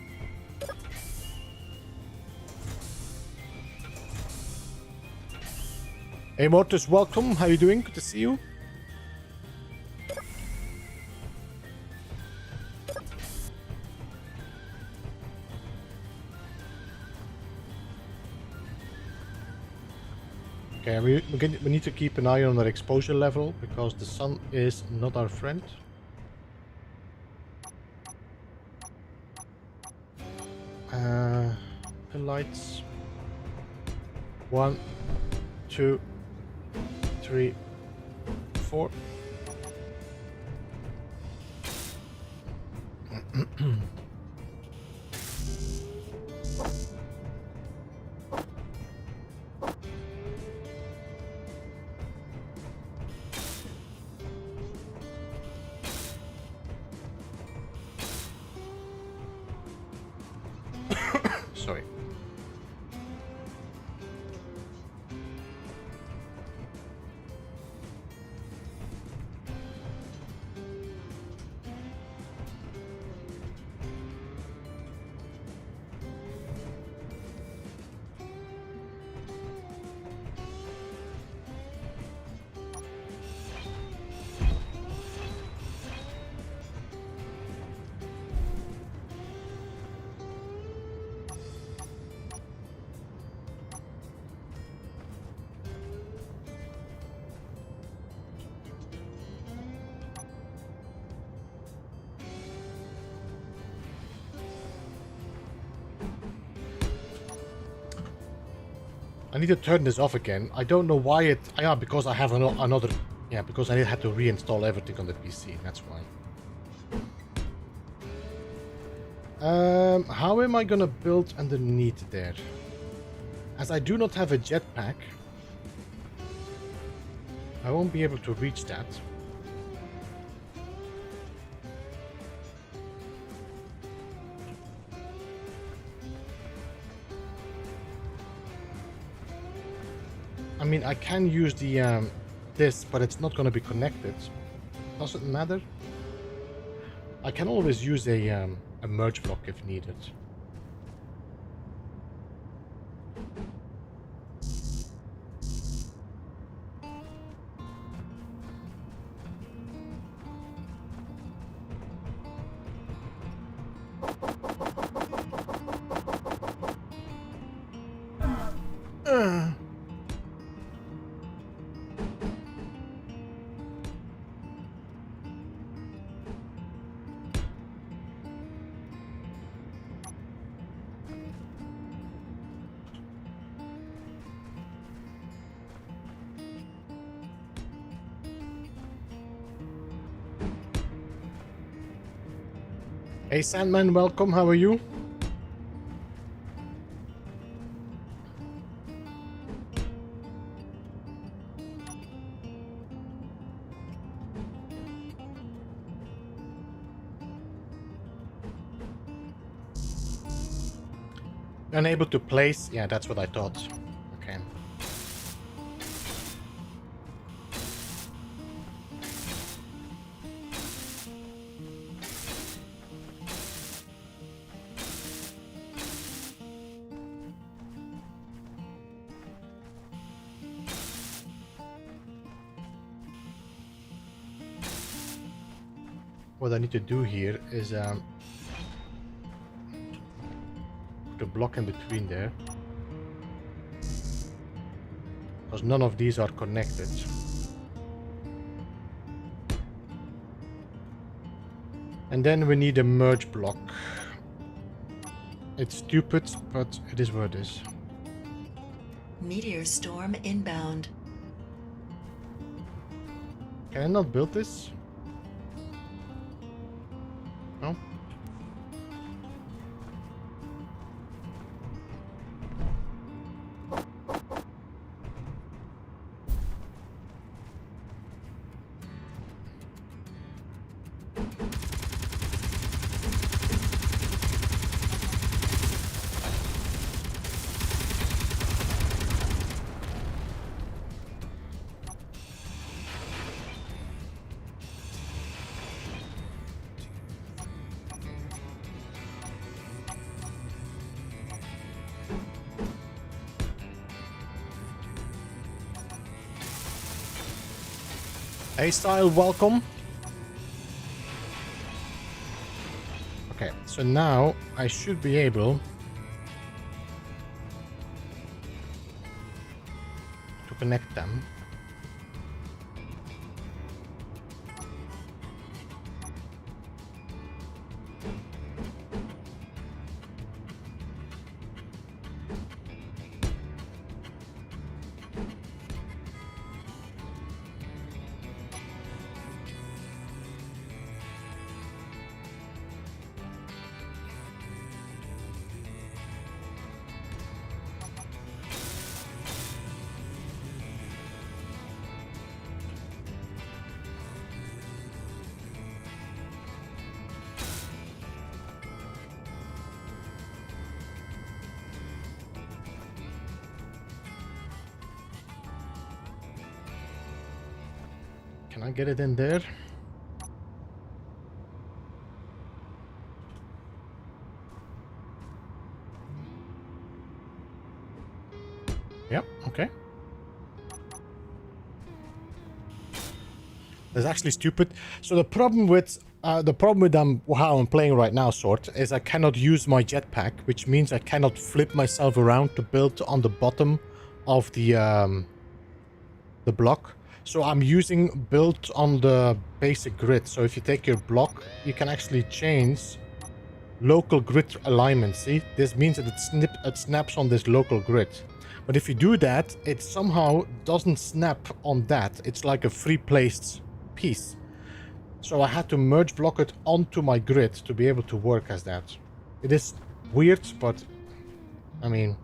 Hey Mortis, welcome. How you doing? Good to see you. Okay, we need to keep an eye on our exposure level because the sun is not our friend. The lights. 1, 2, 3, 4. Sorry. I need to turn this off again. I don't know why it... Yeah, because I have another... Yeah, because I had to reinstall everything on the PC. That's why. How am I gonna build underneath there? As I do not have a jetpack, I won't be able to reach that. I mean, I can use the this, but it's not going to be connected. Doesn't matter. I can always use a merge block if needed. Hey Sandman, welcome, how are you? Unable to place? Yeah, that's what I thought. Okay. What I need to do here is put a block in between there, because none of these are connected. And then we need a merge block. It's stupid, but it is what it is. Meteor storm inbound. Can I not build this? No? Hey Style, welcome. Okay, so now I should be able to connect them. Can I get it in there? Yep, okay. That's actually stupid. So the problem with how I'm playing right now, sort, is I cannot use my jetpack, which means I cannot flip myself around to build on the bottom of the block. So I'm using built on the basic grid. So if you take your block, you can actually change local grid alignment. See, this means that it snaps on this local grid. But if you do that, it somehow doesn't snap on that. It's like a free placed piece. So I had to merge block it onto my grid to be able to work as that. It is weird, but I mean,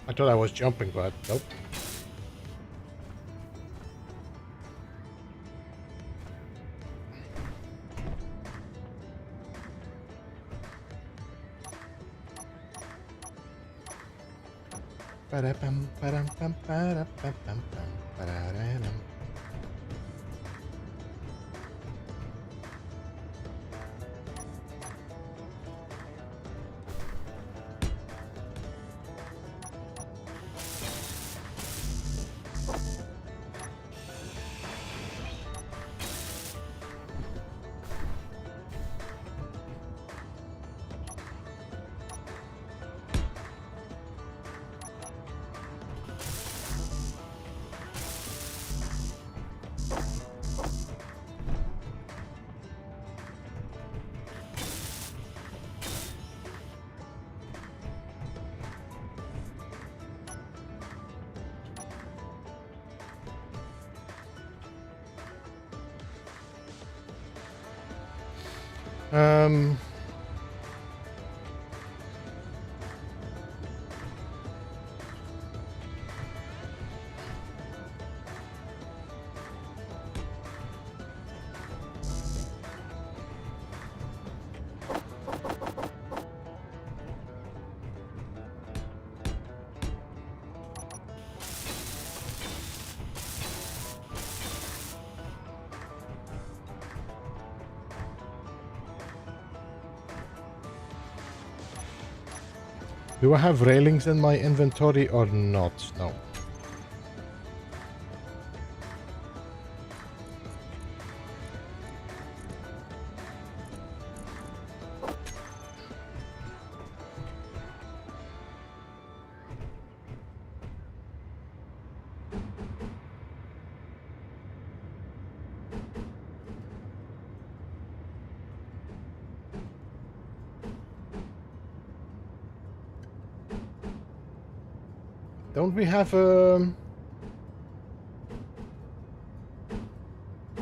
I thought I was jumping, but nope. Do I have railings in my inventory or not? No. don't we have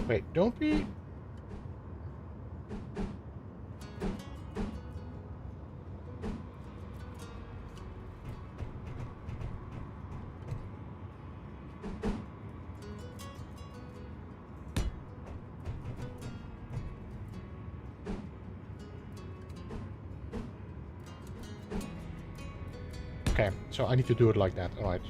wait, don't we? Okay, so I need to do it like that. All right.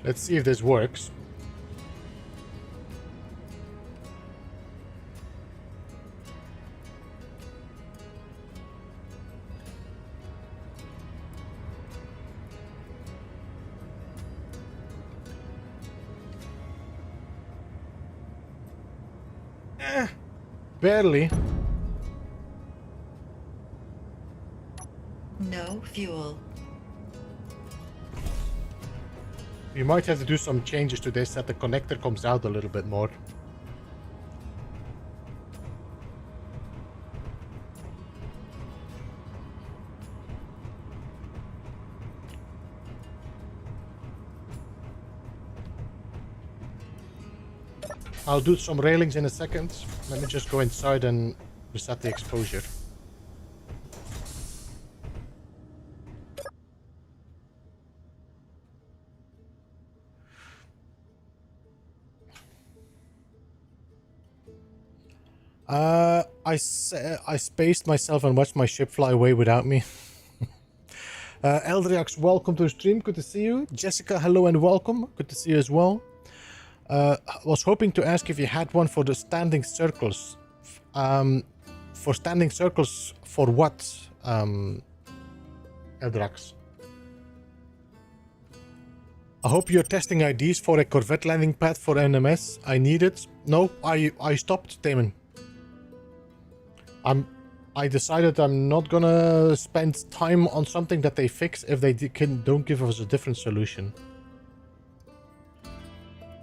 Let's see if this works. Barely. No fuel. You might have to do some changes to this, that the connector comes out a little bit more. I'll do some railings in a second. Let me just go inside and reset the exposure. I spaced myself and watched my ship fly away without me. Eldriax, welcome to the stream. Good to see you. Jessica, hello and welcome. Good to see you as well. I was hoping to ask if you had one for the standing circles. For standing circles, for what, Eldrax? I hope you're testing IDs for a Corvette landing pad for NMS. I need it. No, I stopped, Damon. I decided I'm not gonna spend time on something that they fix if they don't give us a different solution.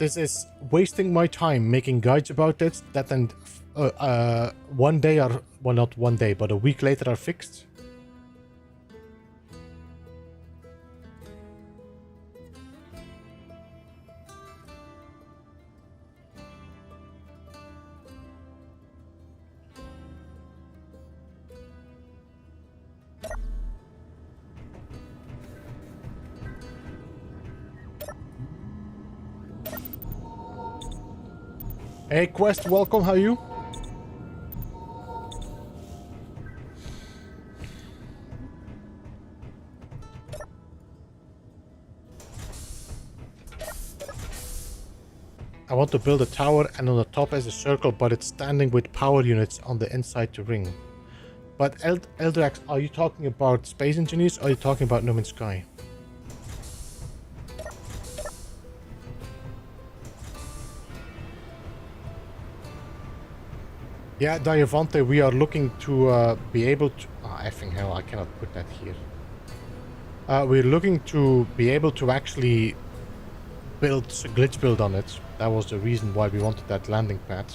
This is wasting my time making guides about it that then one day are, well, not one day, but a week later are fixed. Hey Quest, welcome, how are you? I want to build a tower and on the top is a circle, but it's standing with power units on the inside to ring. But Eldrax, are you talking about Space Engineers or are you talking about No Man's Sky? Yeah, Diavante, we are looking to be able to... Oh, effing hell, I cannot put that here. We're looking to be able to actually build a glitch build on it. That was the reason why we wanted that landing pad.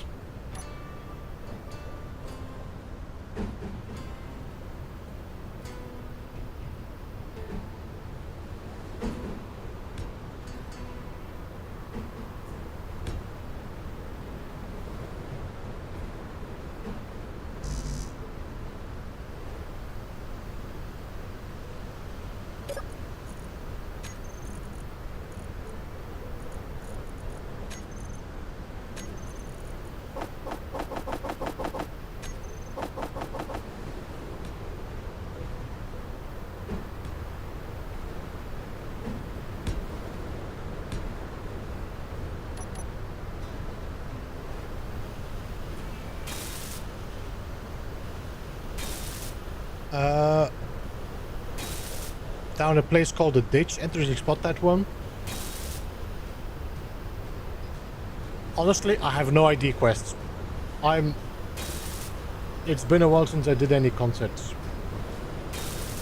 down a place called the Ditch. Interesting spot, that one. Honestly, I have no ID quests. It's been a while since I did any concerts.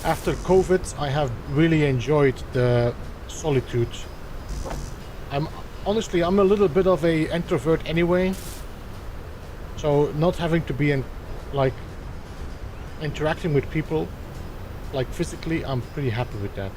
After COVID, I have really enjoyed the solitude. Honestly, I'm a little bit of a introvert anyway. So not having to be like interacting with people, like physically, I'm pretty happy with that.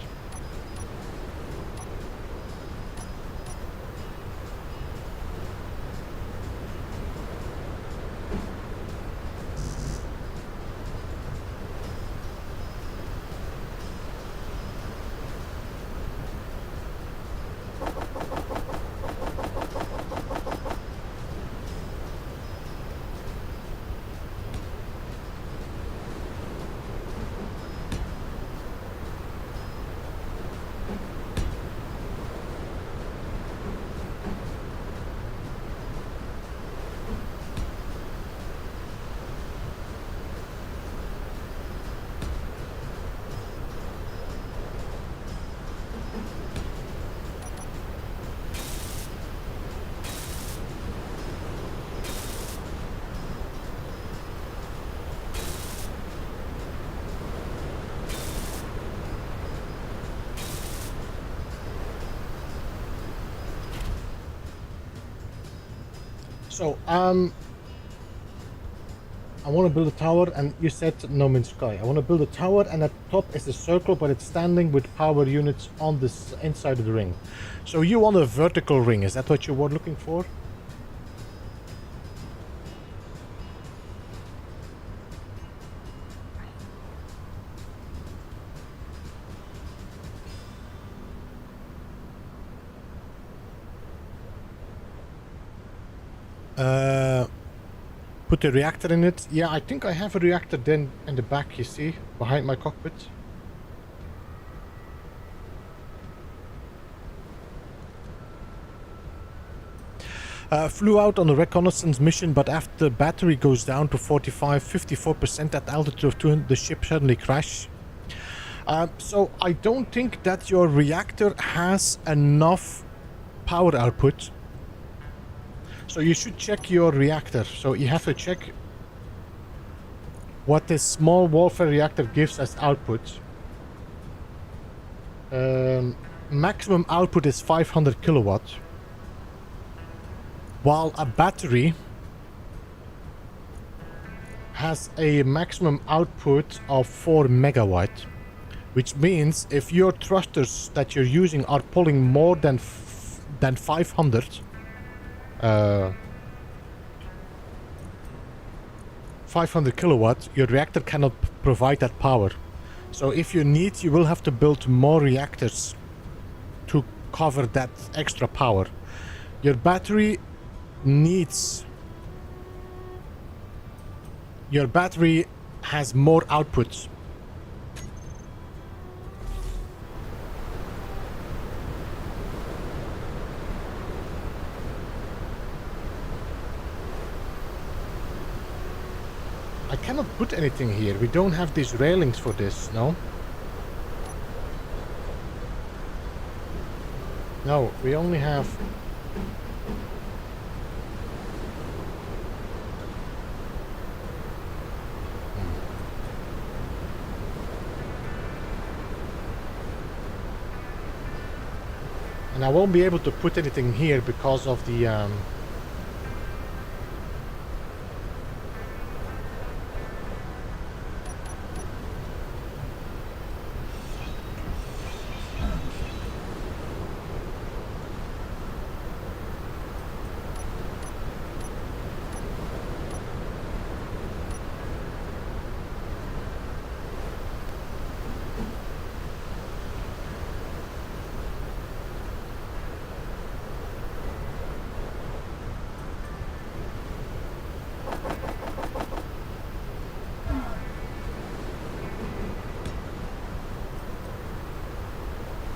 So, I want to build a tower, and you said no means sky. I want to build a tower, and at the top is a circle, but it's standing with power units on this inside of the ring. So you want a vertical ring, is that what you were looking for? Put a reactor in it. Yeah, I think I have a reactor then in the back, you see, behind my cockpit. Flew out on a reconnaissance mission, but after the battery goes down to 54% at altitude of 200, the ship suddenly crashed. So I don't think that your reactor has enough power output. So you should check your reactor. So you have to check what this small warfare reactor gives as output. Maximum output is 500 kilowatts. While a battery has a maximum output of 4 megawatt. Which means if your thrusters that you're using are pulling more than 500 500 kilowatts, your reactor cannot provide that power. So if you need, you will have to build more reactors to cover that extra power. Your battery has more outputs. I cannot put anything here. We don't have these railings for this, no? No, we only have... And I won't be able to put anything here because of the...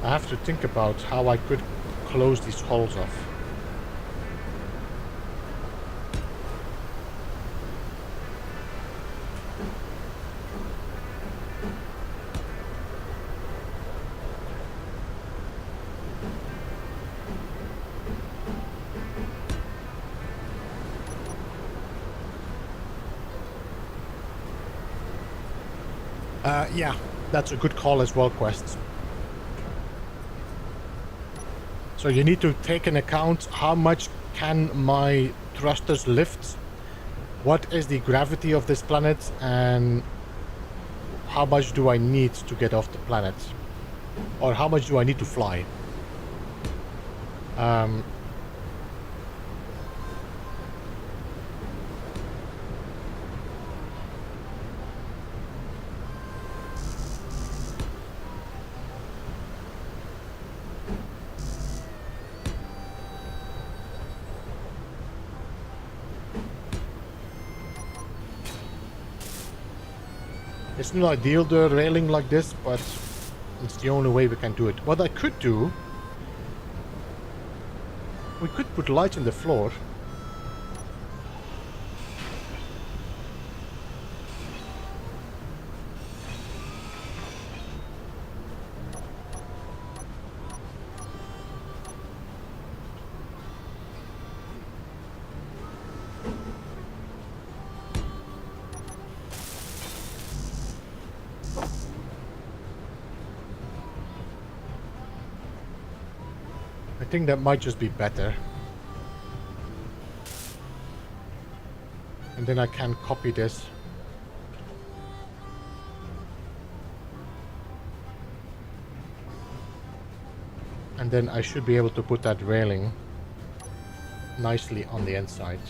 I have to think about how I could close these holes off. Yeah, that's a good call as well, Quest. So you need to take into account how much can my thrusters lift, what is the gravity of this planet, and how much do I need to get off the planet, or how much do I need to fly. It's not ideal, the railing like this, but it's the only way we can do it. What I could do, we could put lights in the floor. I think that might just be better. And then I can copy this. And then I should be able to put that railing nicely on the inside.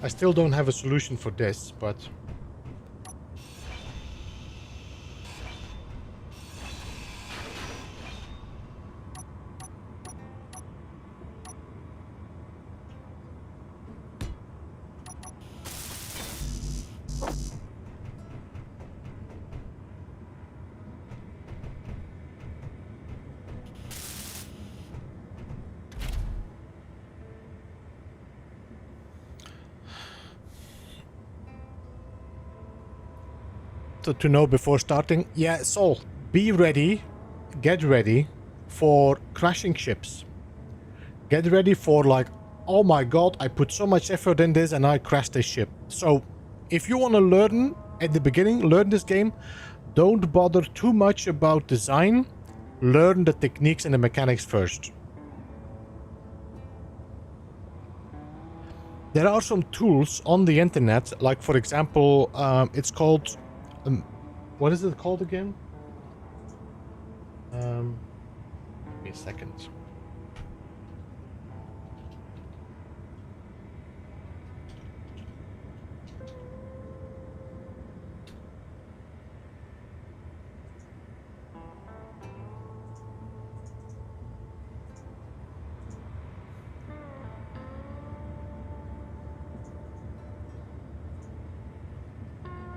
I still don't have a solution for this, but to know before starting. Yeah, so be ready, get ready for crashing ships. Get ready for like, oh my god, I put so much effort in this and I crashed this ship. So if you want to learn at the beginning, learn this game, don't bother too much about design. Learn the techniques and the mechanics first. There are some tools on the internet, like for example, it's called, what is it called again? Give me a second.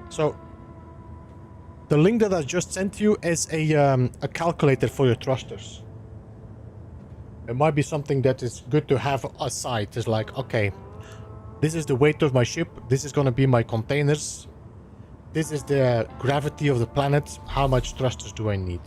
So the link that I just sent you is a calculator for your thrusters. It might be something that is good to have aside. It's like, okay, this is the weight of my ship. This is going to be my containers. This is the gravity of the planet. How much thrusters do I need?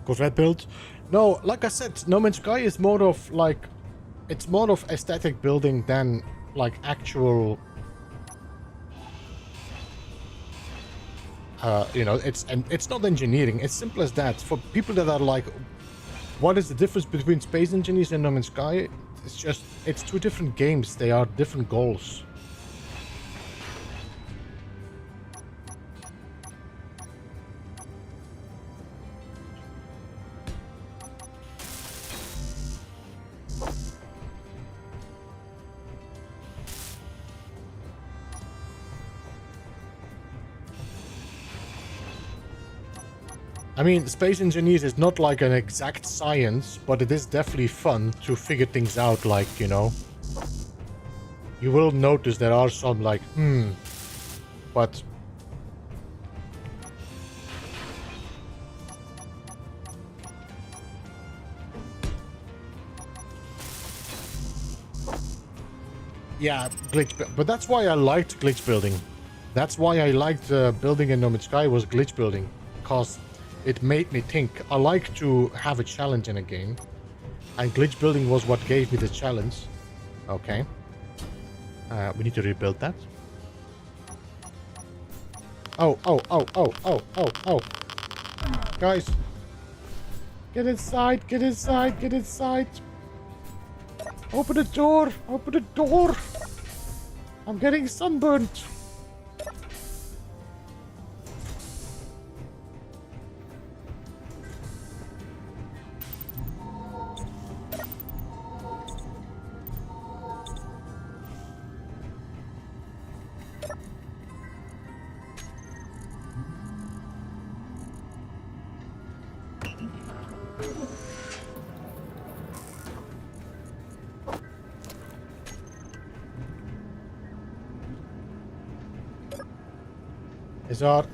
Corvette build. No, like I said, No Man's Sky is more of like, it's more of aesthetic building than like actual. You know, it's not engineering. It's simple as that. For people that are like, what is the difference between Space Engineers and No Man's Sky? It's just, it's two different games. They are different goals. I mean, Space Engineers is not like an exact science, but it is definitely fun to figure things out, like, you know. You will notice there are some, like, but... Yeah, but that's why I liked glitch building. That's why I liked building in No Man's Sky was glitch building, because it made me think. I like to have a challenge in a game, and glitch building was what gave me the challenge. Okay. We need to rebuild that. Oh. Guys. Get inside, get inside, get inside. Open the door, open the door. I'm getting sunburnt.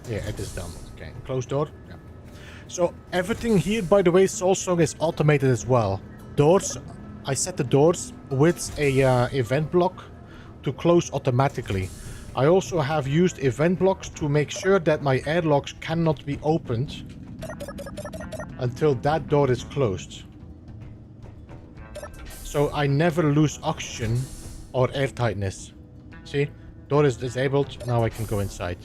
Yeah, it is done. Okay, closed door. Yeah. So everything here, by the way, Soulsong is automated as well. Doors, I set the doors with a event block to close automatically. I also have used event blocks to make sure that my airlocks cannot be opened until that door is closed. So I never lose oxygen or airtightness. See? Door is disabled. Now I can go inside.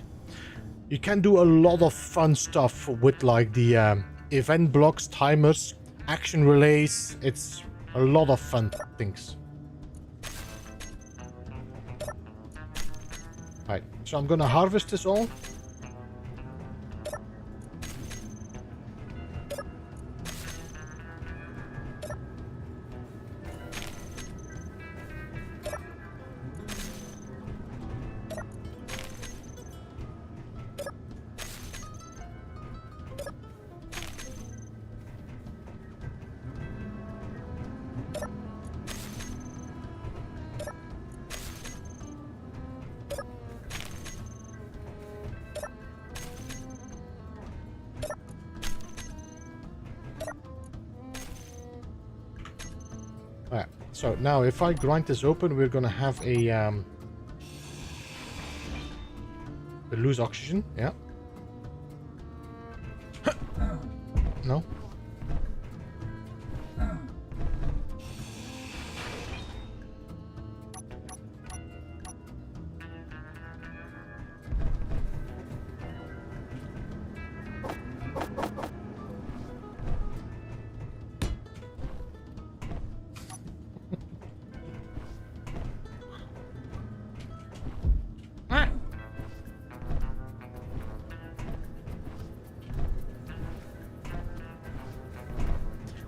You can do a lot of fun stuff with like the event blocks, timers, action relays. It's a lot of fun things. Right, so I'm gonna harvest this all. So now if I grind this open, we're gonna have a we lose oxygen, yeah. No.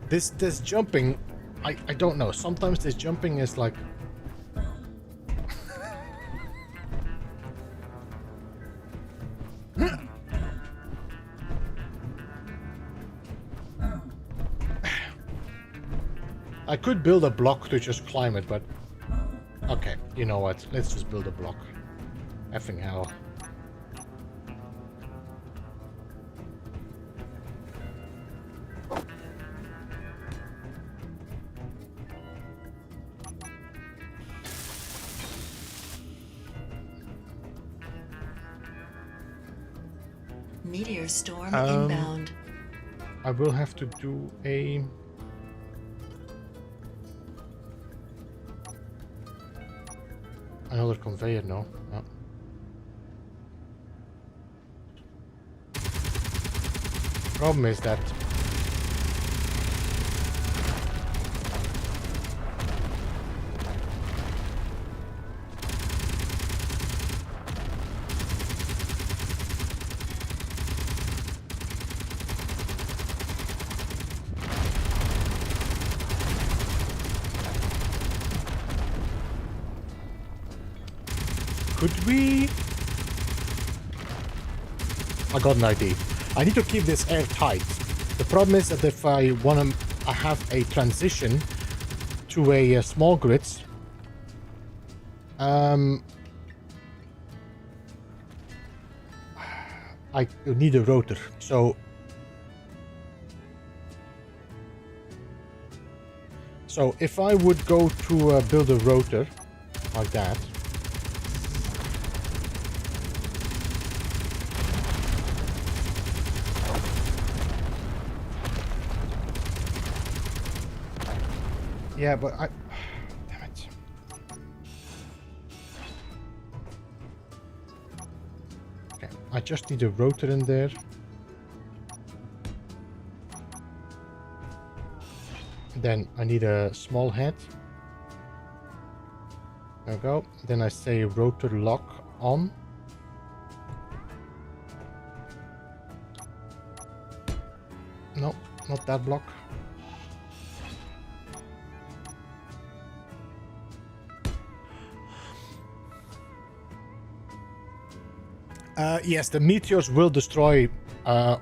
This jumping, I don't know. Sometimes this jumping is like... I could build a block to just climb it, but... Okay, you know what? Let's just build a block. Effing hell. Meteor storm inbound. I will have to do a... another conveyor, no. Problem is that could we... I got an idea. I need to keep this airtight. The problem is that if I want to have a transition to a small grid, I need a rotor. So if I would go to build a rotor like that, yeah, but I... damn it. Okay, I just need a rotor in there. Then I need a small head. There we go. Then I say rotor lock on. No, not that block. Yes, the meteors will destroy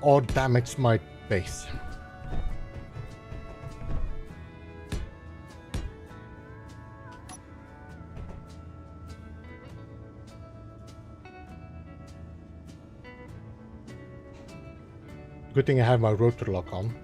or damage my base. Good thing I have my rotor lock on.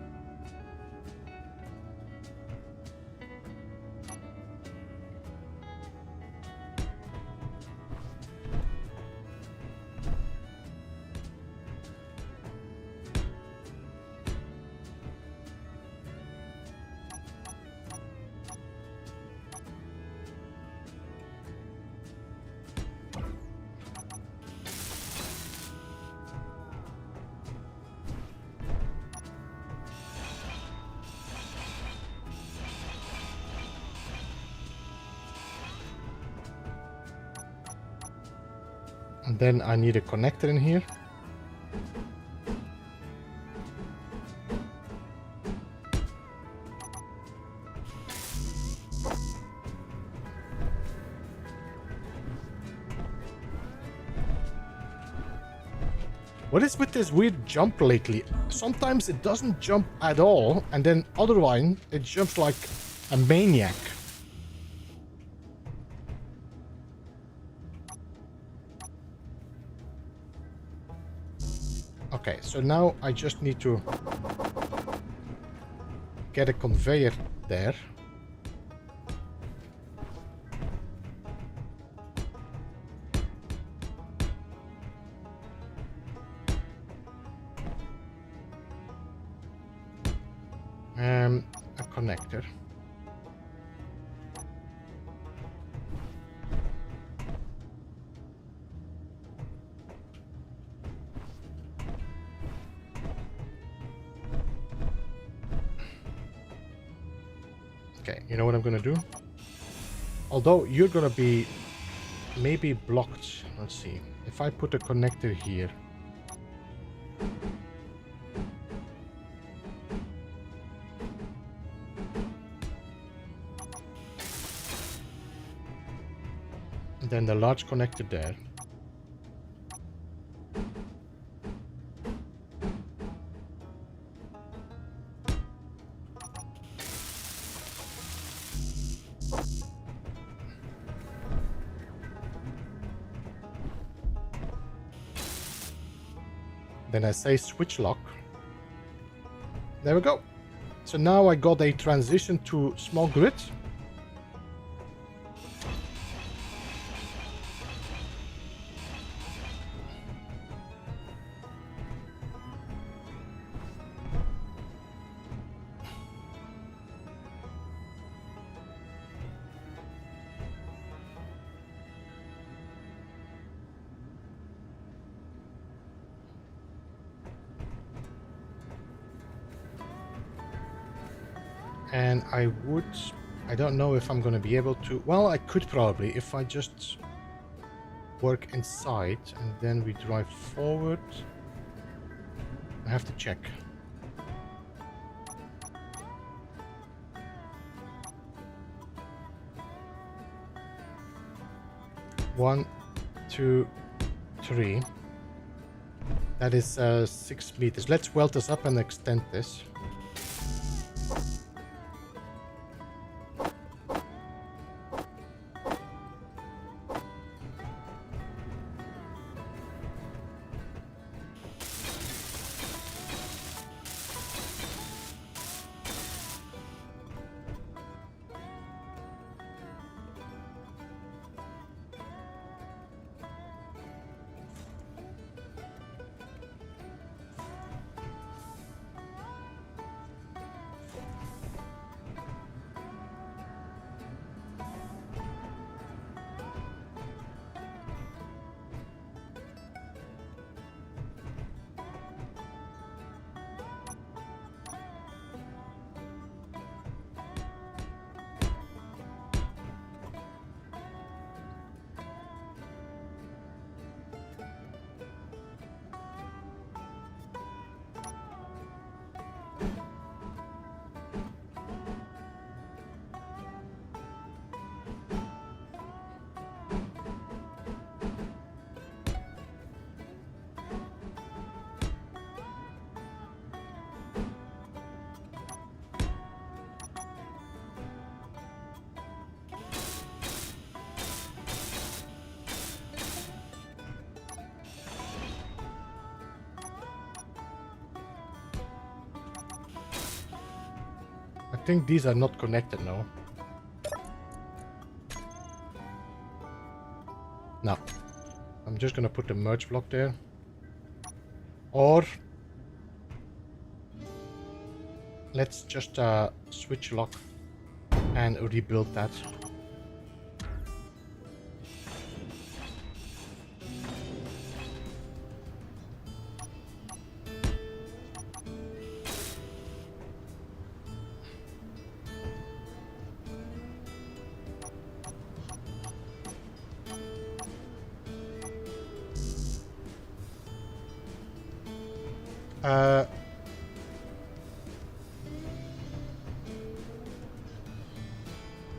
And then I need a connector in here. What is with this weird jump lately? Sometimes it doesn't jump at all, and then otherwise it jumps like a maniac. Okay, so now I just need to get a conveyor there. A connector. Okay, you know what I'm gonna do? Although you're gonna be maybe blocked. Let's see. If I put a connector here. And then the large connector there. Then I say switch lock. There we go. So now I got a transition to small grid. And I don't know if I'm going to be able to, well, I could probably, if I just work inside and then we drive forward. I have to check. One, two, three. That is 6 meters. Let's weld this up and extend this. I think these are not connected now. No. I'm just gonna put the merge block there. Or let's just switch lock and rebuild that.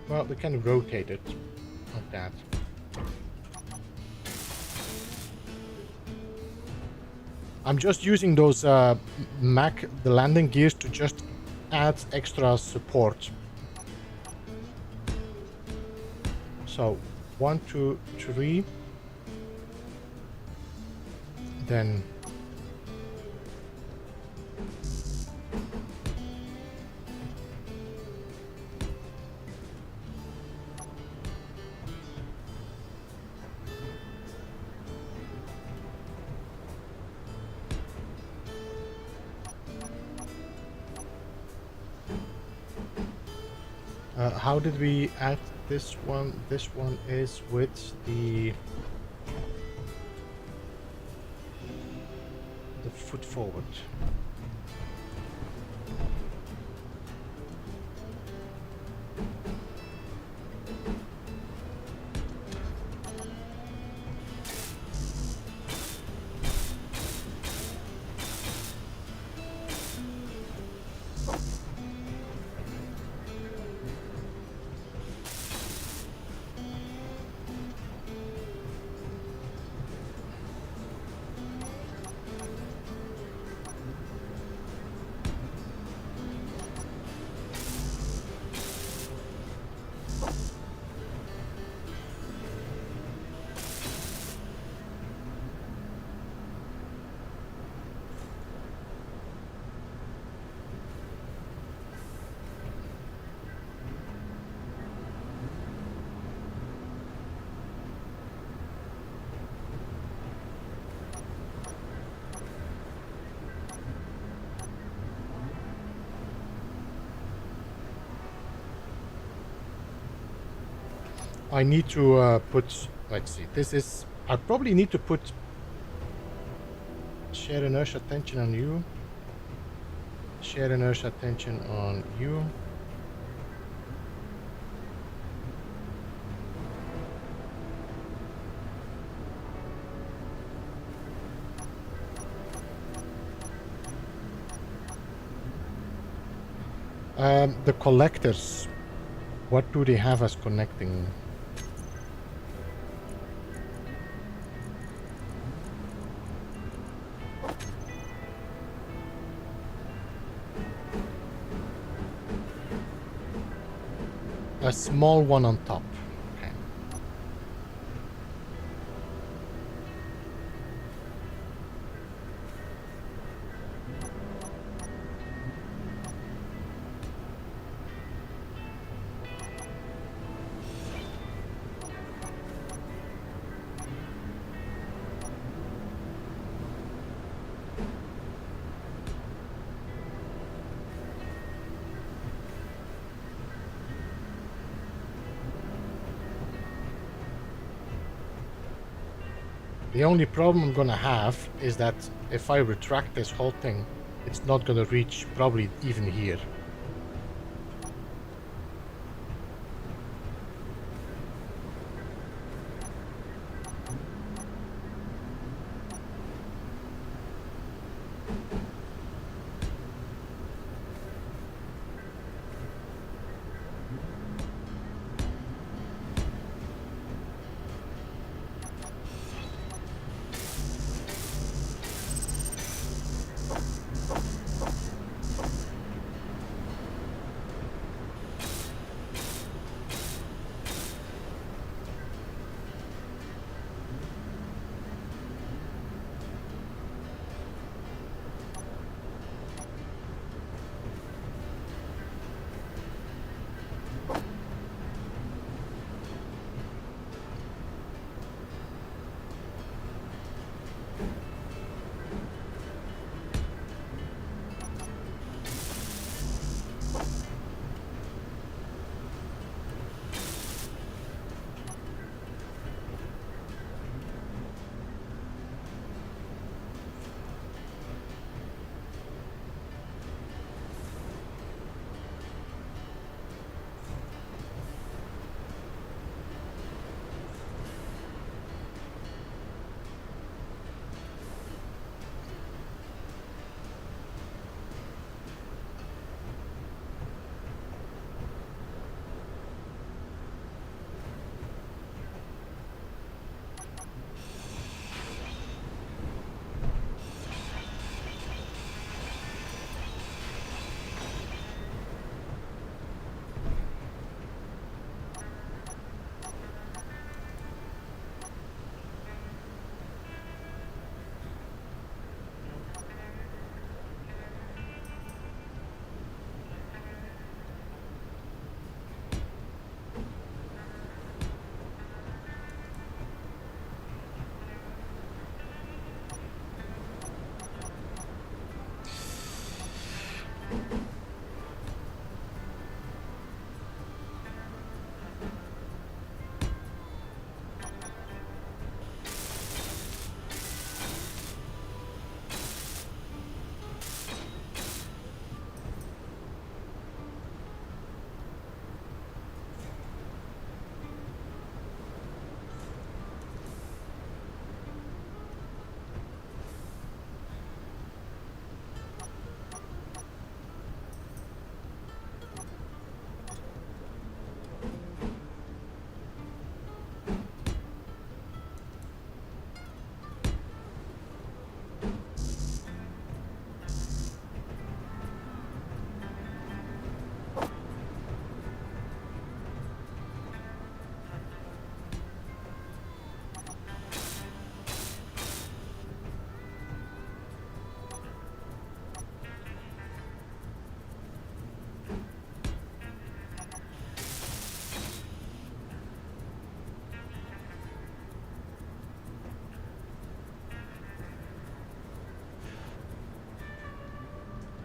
Well, we can rotate it like that. I'm just using those the landing gears to just add extra support. So 1, 2, 3, then how did we add this one? This one is with the foot forward. I need to put, let's see, this is, I probably need to put share inertia tension on you, share inertia tension on you, The collectors, what do they have as connecting? A small one on top. Okay. The only problem I'm gonna have is that if I retract this whole thing, it's not gonna reach probably even here.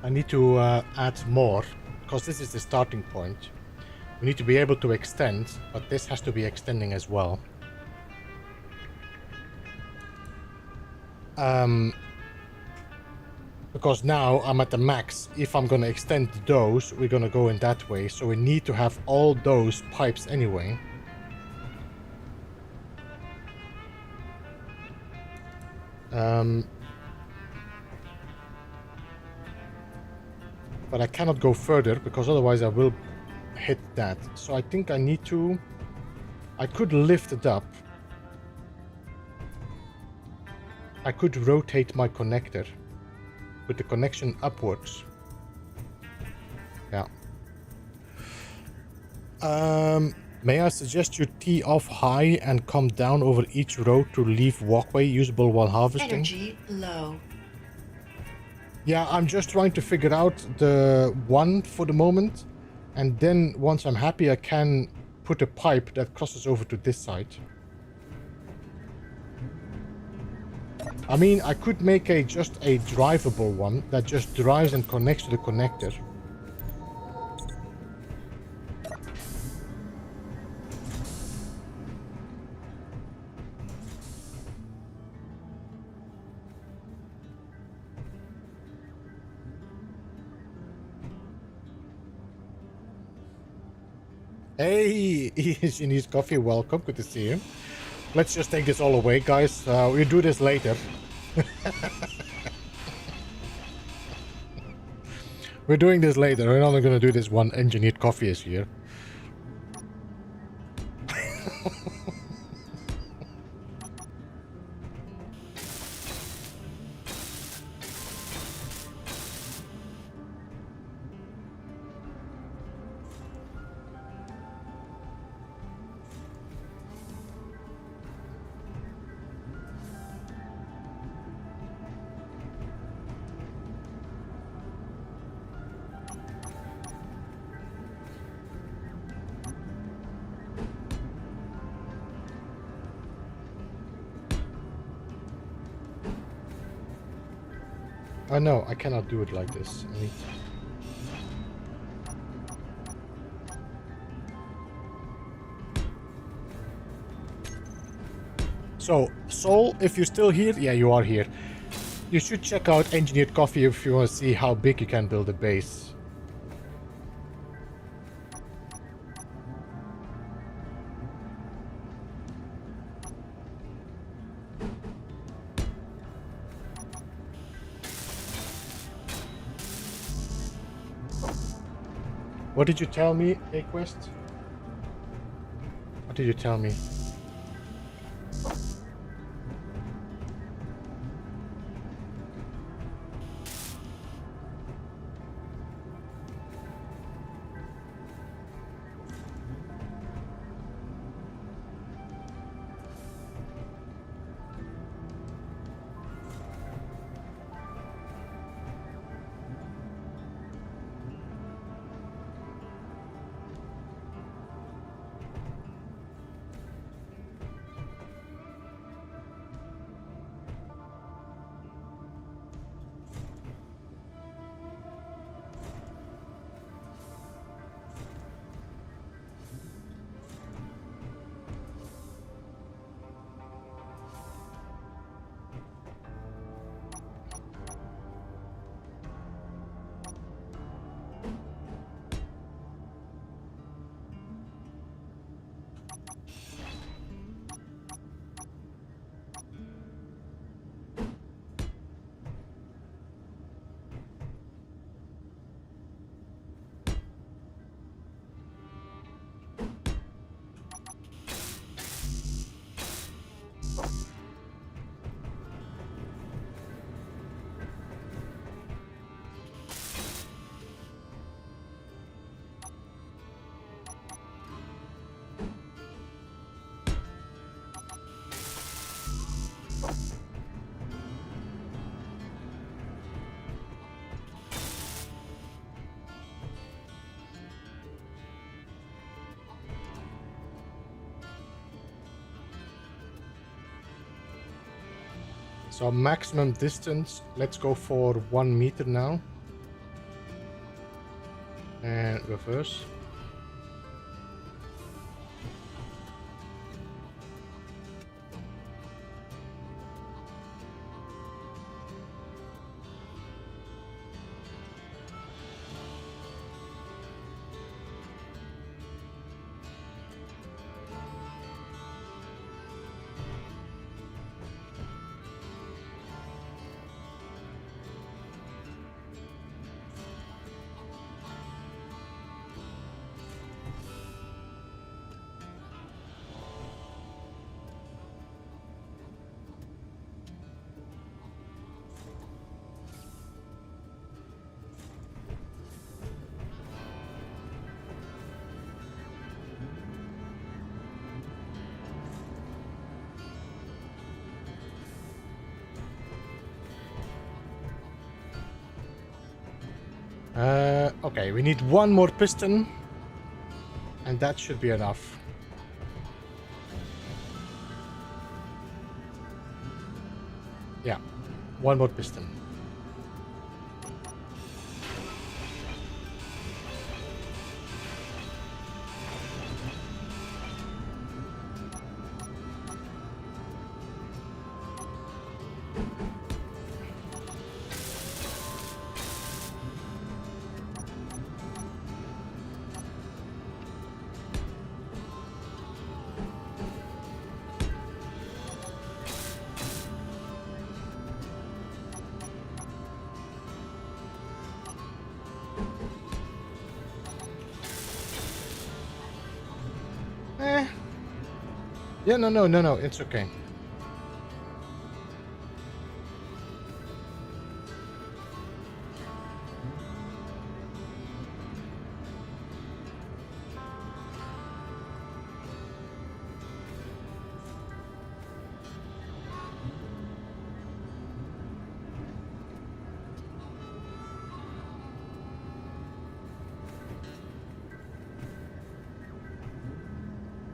I need to add more, because this is the starting point. We need to be able to extend, but this has to be extending as well. Because now I'm at the max. If I'm gonna extend those, we're gonna go in that way. So we need to have all those pipes anyway. But I cannot go further because otherwise I will hit that. So I think I need to... I could lift it up. I could rotate my connector with the connection upwards. Yeah. May I suggest you tee off high and come down over each road to leave walkway usable while harvesting? Energy low. Yeah, I'm just trying to figure out the one for the moment. And then once I'm happy, I can put a pipe that crosses over to this side. I mean, I could make just a drivable one that just drives and connects to the connector. Hey, she needs coffee. Welcome. Good to see you. Let's just take this all away, guys. We'll do this later. We're doing this later. We're not going to do this one. Engineered coffee is here. Oh no, I cannot do it like this. I need... So, Sol, if you're still here, yeah, you are here. You should check out Engineered Coffee if you want to see how big you can build a base. What did you tell me, A-Quest? What did you tell me? So maximum distance, let's go for 1 meter now. And reverse. Okay, we need one more piston. And that should be enough. Yeah, one more piston. Yeah, no, it's okay.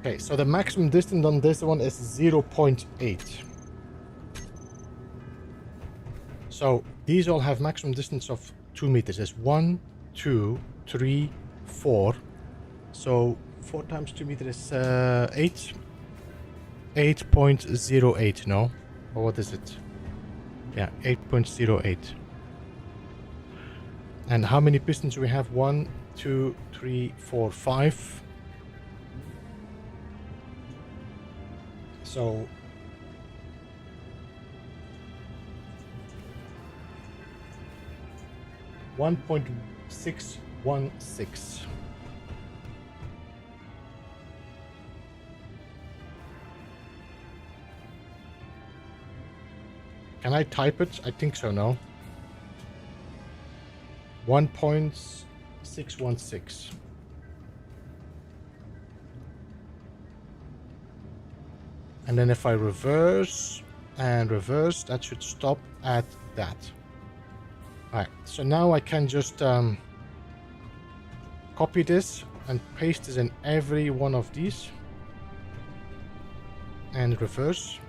Okay, so the maximum distance on this one is 0.8. So these all have maximum distance of 2 meters. There's 1, 2, 3, 4. So 4 times 2 meters is 8. 8.08, no? Or what is it? Yeah, 8.08. And how many pistons do we have? 1, 2, 3, 4, 5. So $1.616. Can I type it? I think so, no? 1.616. And then if I reverse and reverse, that should stop at that. Alright, so now I can just copy this and paste this in every one of these. And reverse.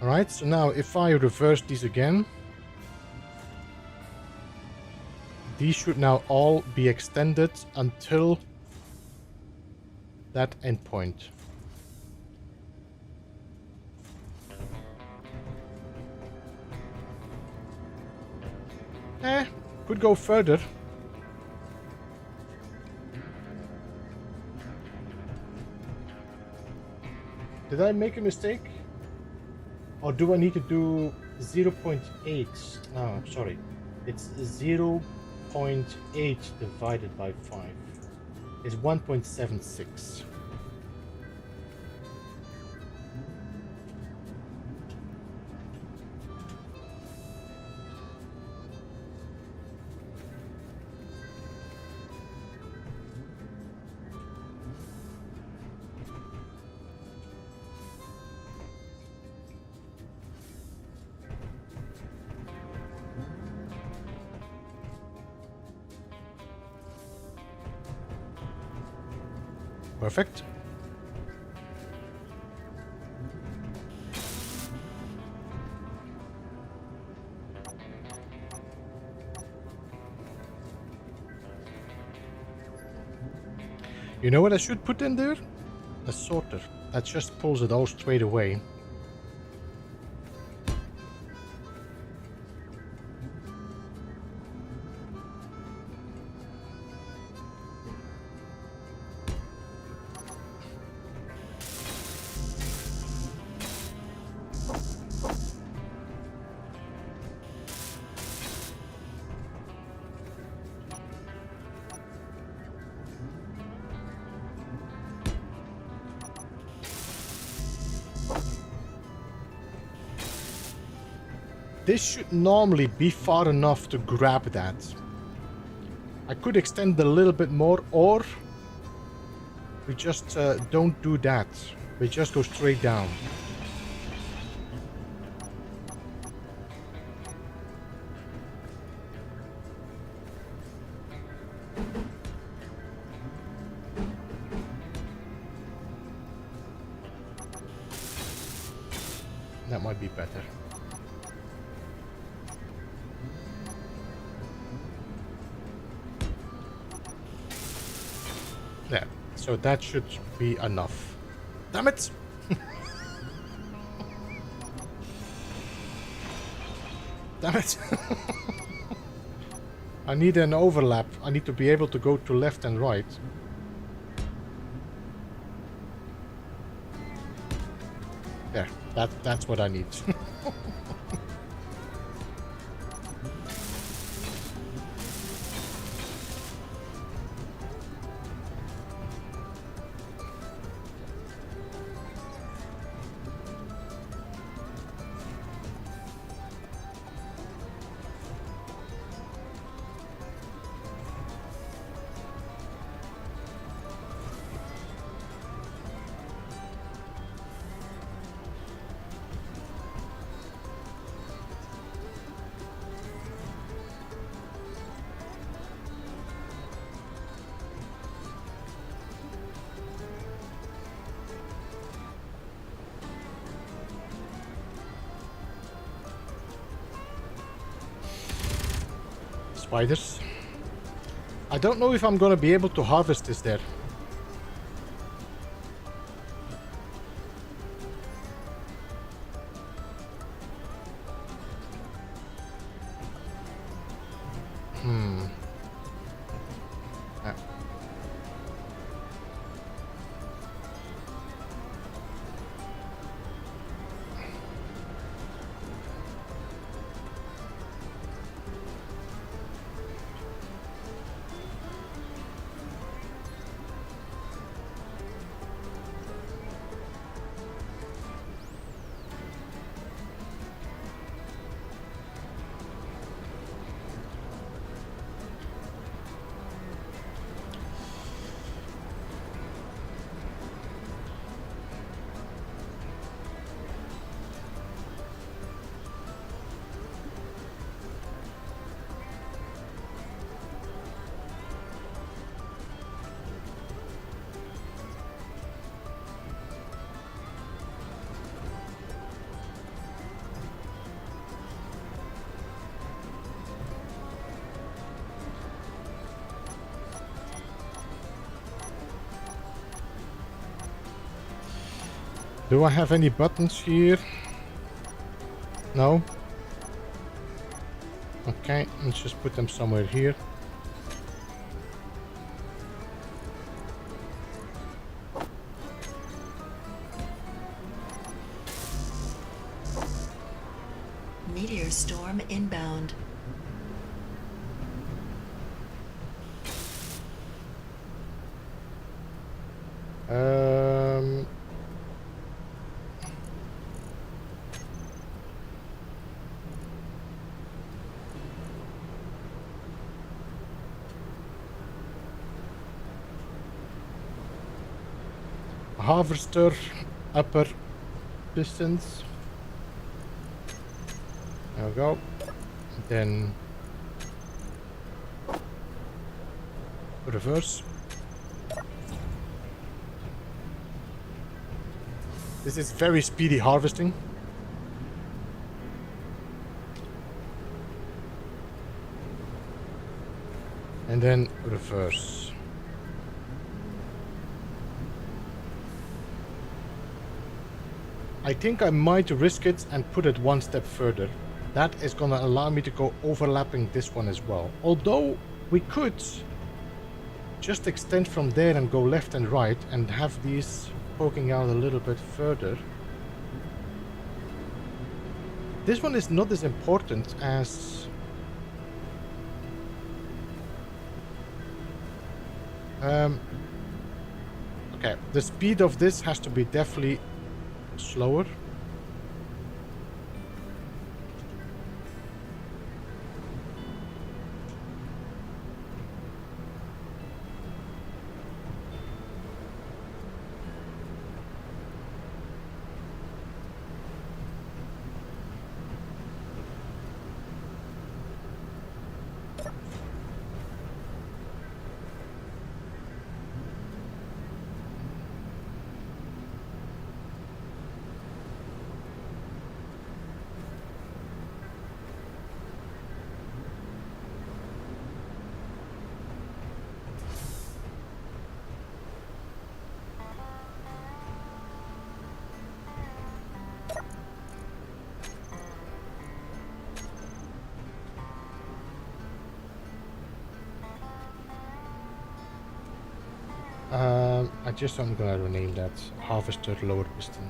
Alright, so now if I reverse these again, these should now all be extended until that endpoint. Could go further. Did I make a mistake? Or do I need to do 0.8? No, sorry. It's 0.8 divided by 5. It's 1.76. Perfect. You know what I should put in there? A sorter. That just pulls it all straight away. This should normally be far enough to grab that. I could extend a little bit more, or we just don't do that. We just go straight down. That might be better. There. So that should be enough. Damn it! Damn it! I need an overlap. I need to be able to go to left and right. There. That's what I need. Spiders. I don't know if I'm gonna be able to harvest this there. Ah. Do I have any buttons here? No? Okay, let's just put them somewhere here. Meteor storm inbound. Harvester upper distance. There we go. Then reverse. This is very speedy harvesting. And then reverse. I think I might risk it and put it one step further. That is gonna allow me to go overlapping this one as well. Although we could just extend from there and go left and right and have these poking out a little bit further. This one is not as important as okay, the speed of this has to be definitely slower. I'm gonna rename that harvester lower piston.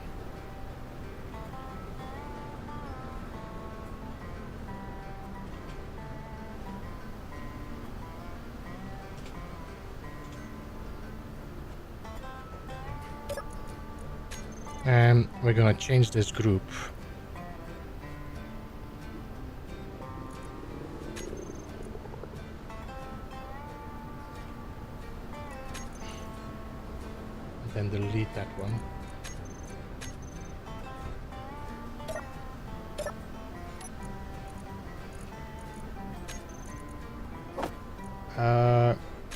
And we're gonna change this group. And then delete that one.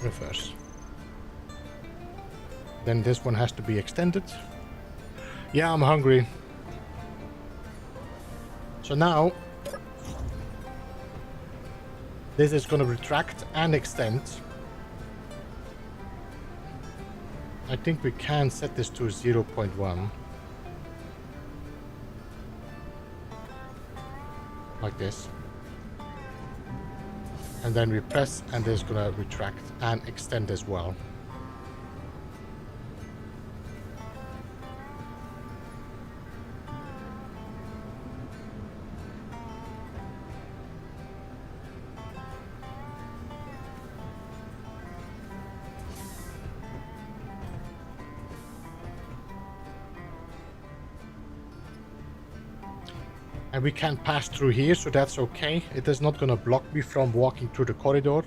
Reverse. Then this one has to be extended. Yeah, I'm hungry. So now this is going to retract and extend. I think we can set this to 0.1. Like this. And then we press and this is going to retract and extend as well. And we can pass through here, so that's okay. It is not going to block me from walking through the corridor.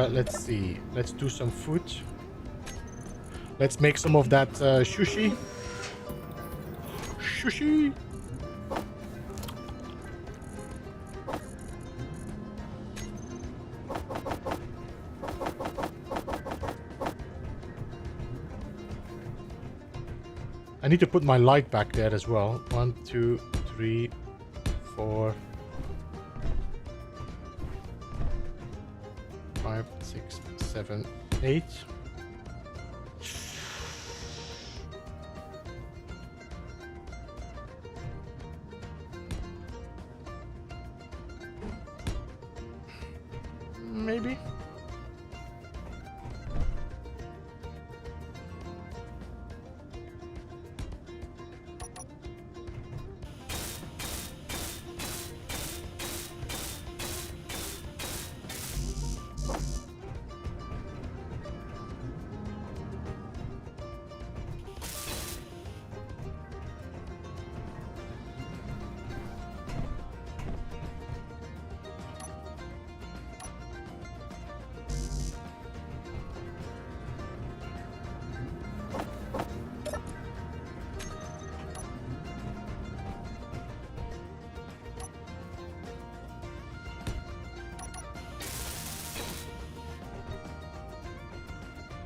Let's see. Let's do some food. Let's make some of that sushi. Sushi! I need to put my light back there as well. 1, 2, 3, 4, 5, 6, 7, 8. Maybe.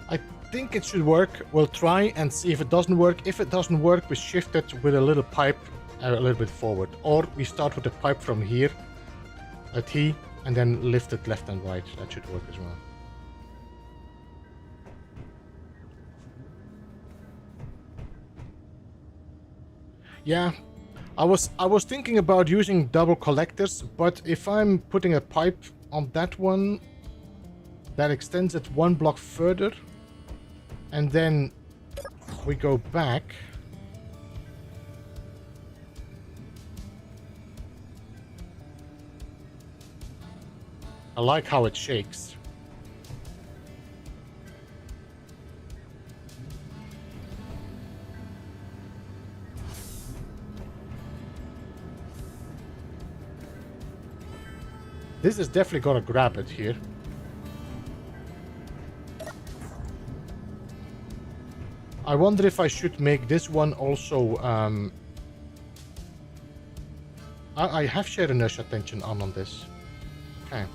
I think it should work. We'll try and see if it doesn't work. If it doesn't work, we shift it with a little pipe a little bit forward. Or we start with the pipe from here, a T, and then lift it left and right. That should work as well. Yeah, I was thinking about using double collectors, but if I'm putting a pipe on that one, that extends it one block further, and then we go back. I like how it shakes. This is definitely gonna grab it here. I wonder if I should make this one also, I have shared inertia tension on this. Okay.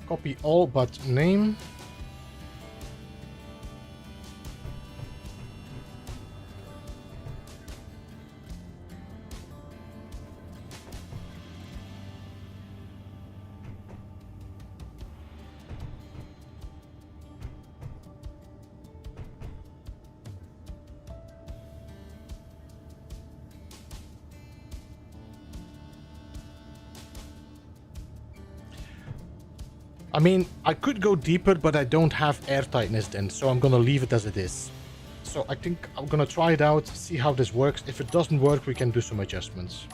Copy all but name. I mean, I could go deeper, but I don't have airtightness then, so I'm gonna leave it as it is. So I think I'm gonna try it out, see how this works. If it doesn't work, we can do some adjustments.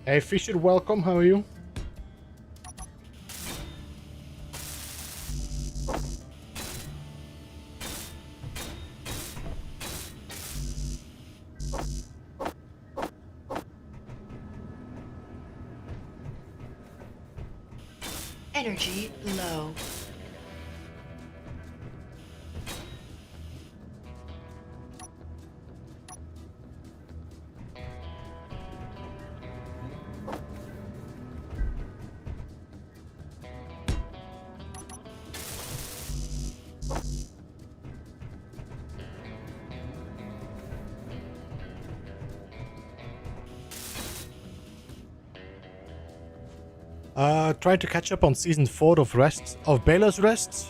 Hey Fisher, welcome, how are you? Energy low. Trying to catch up on season 4 of Bela's Rest.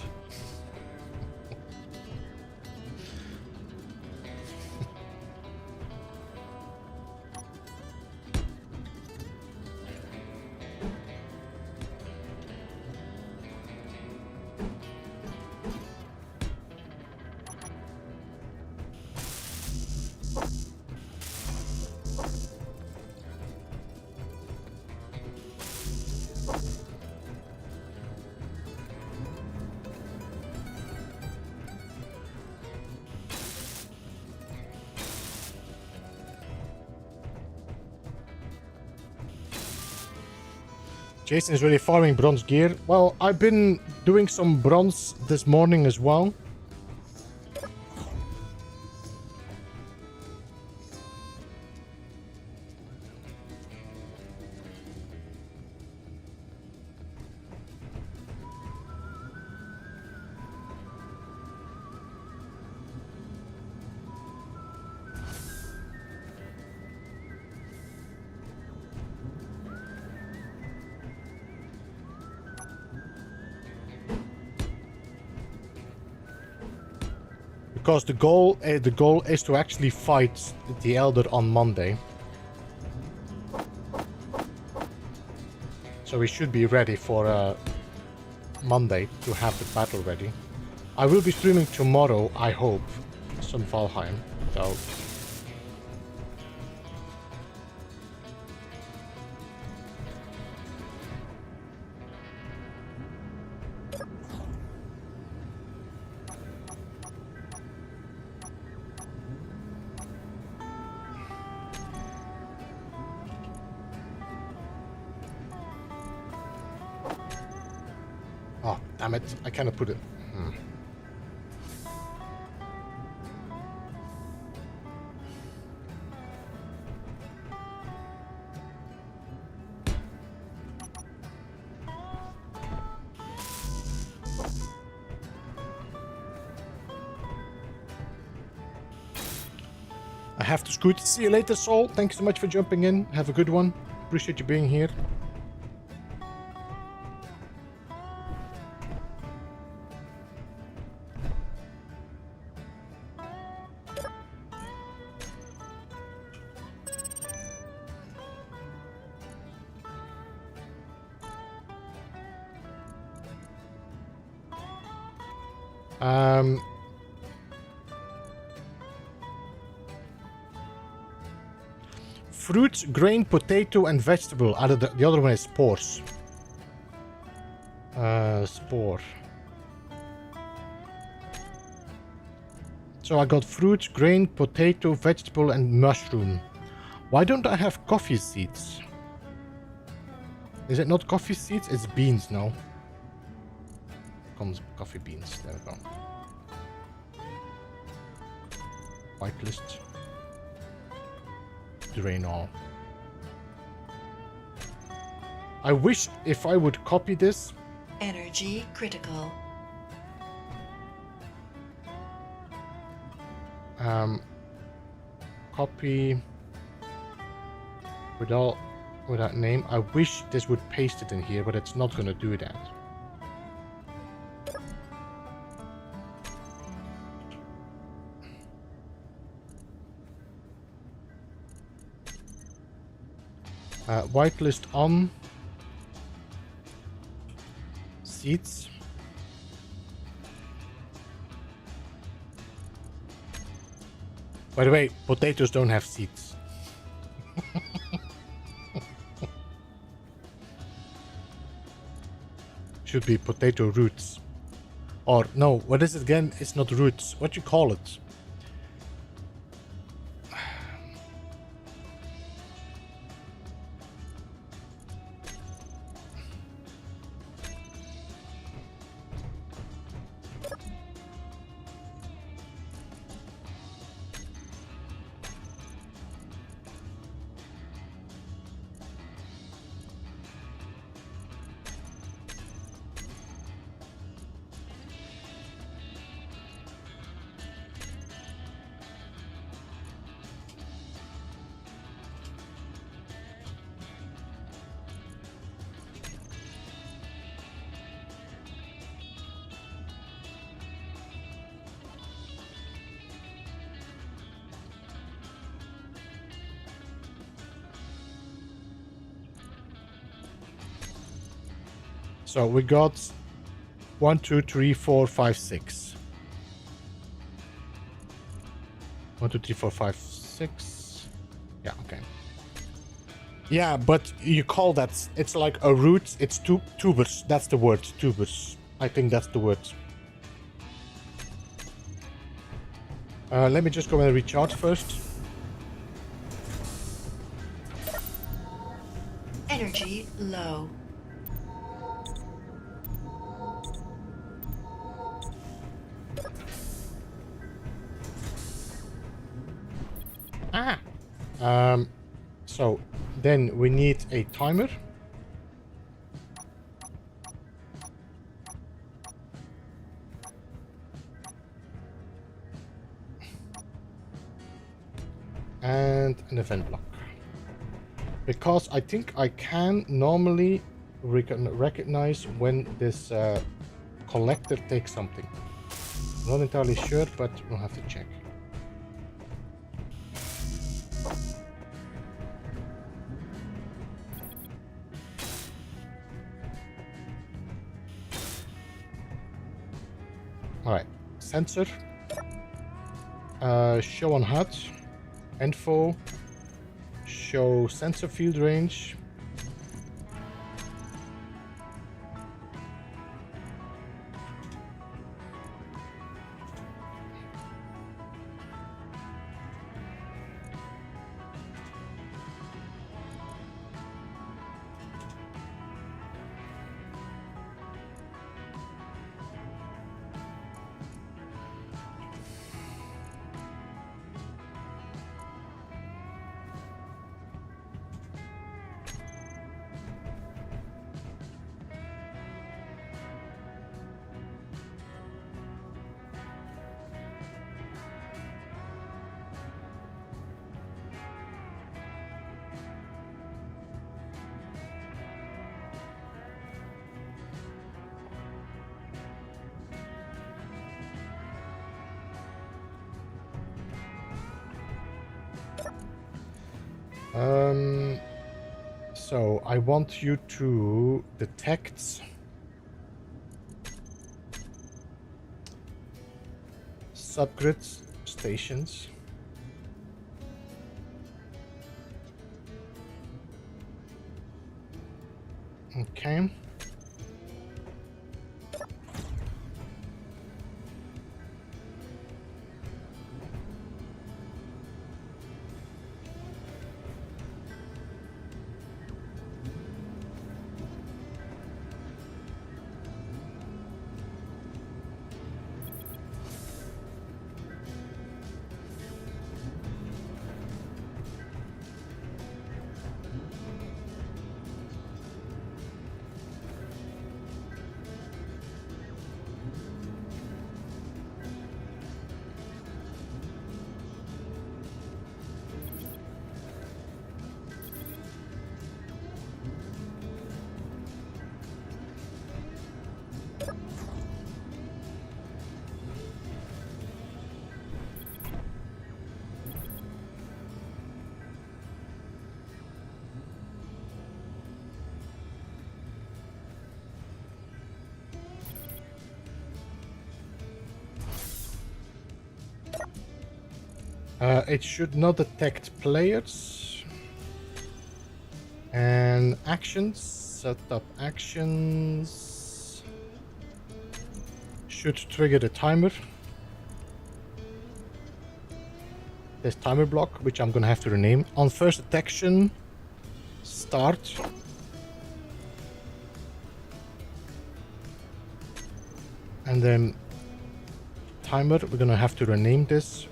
Jason is really farming bronze gear. Well, I've been doing some bronze this morning as well. Because the goal is to actually fight the Elder on Monday. So we should be ready for Monday to have the battle ready. I will be streaming tomorrow, I hope, some Valheim, though. Oh, damn it. I cannot put it. I have to scoot. See you later, Saul. Thanks so much for jumping in. Have a good one. Appreciate you being here. Fruit, grain, potato, and vegetable. The other one is spores. Spore. So I got fruit, grain, potato, vegetable, and mushroom. Why don't I have coffee seeds? Is it not coffee seeds? It's beans now. Comes coffee beans. There we go. Whitelist. Drain all. I wish if I would copy this. Energy critical. Copy without name. I wish this would paste it in here, but it's not gonna do that. Whitelist on seeds. By the way, potatoes don't have seeds. Should be potato roots. Or no, what is it again? It's not roots. What do you call it? So we got 1, 2, 3, 4, 5, 6. 1, 2, 3, 4, 5, 6. Yeah, okay. Yeah, but you call that, it's like a root, it's tubers. That's the word, tubers. I think that's the word. Let me just go and recharge first. Energy low. So then we need a timer. And an event block. Because I think I can normally recognize when this collector takes something. Not entirely sure, but we'll have to check. Alright, sensor, show on HUD, info, show sensor field range, so I want you to detect subgrid stations. Okay. It should not detect players. And actions, set up actions. Should trigger the timer. This timer block, which I'm gonna have to rename. On first detection, start. And then timer, we're gonna have to rename this.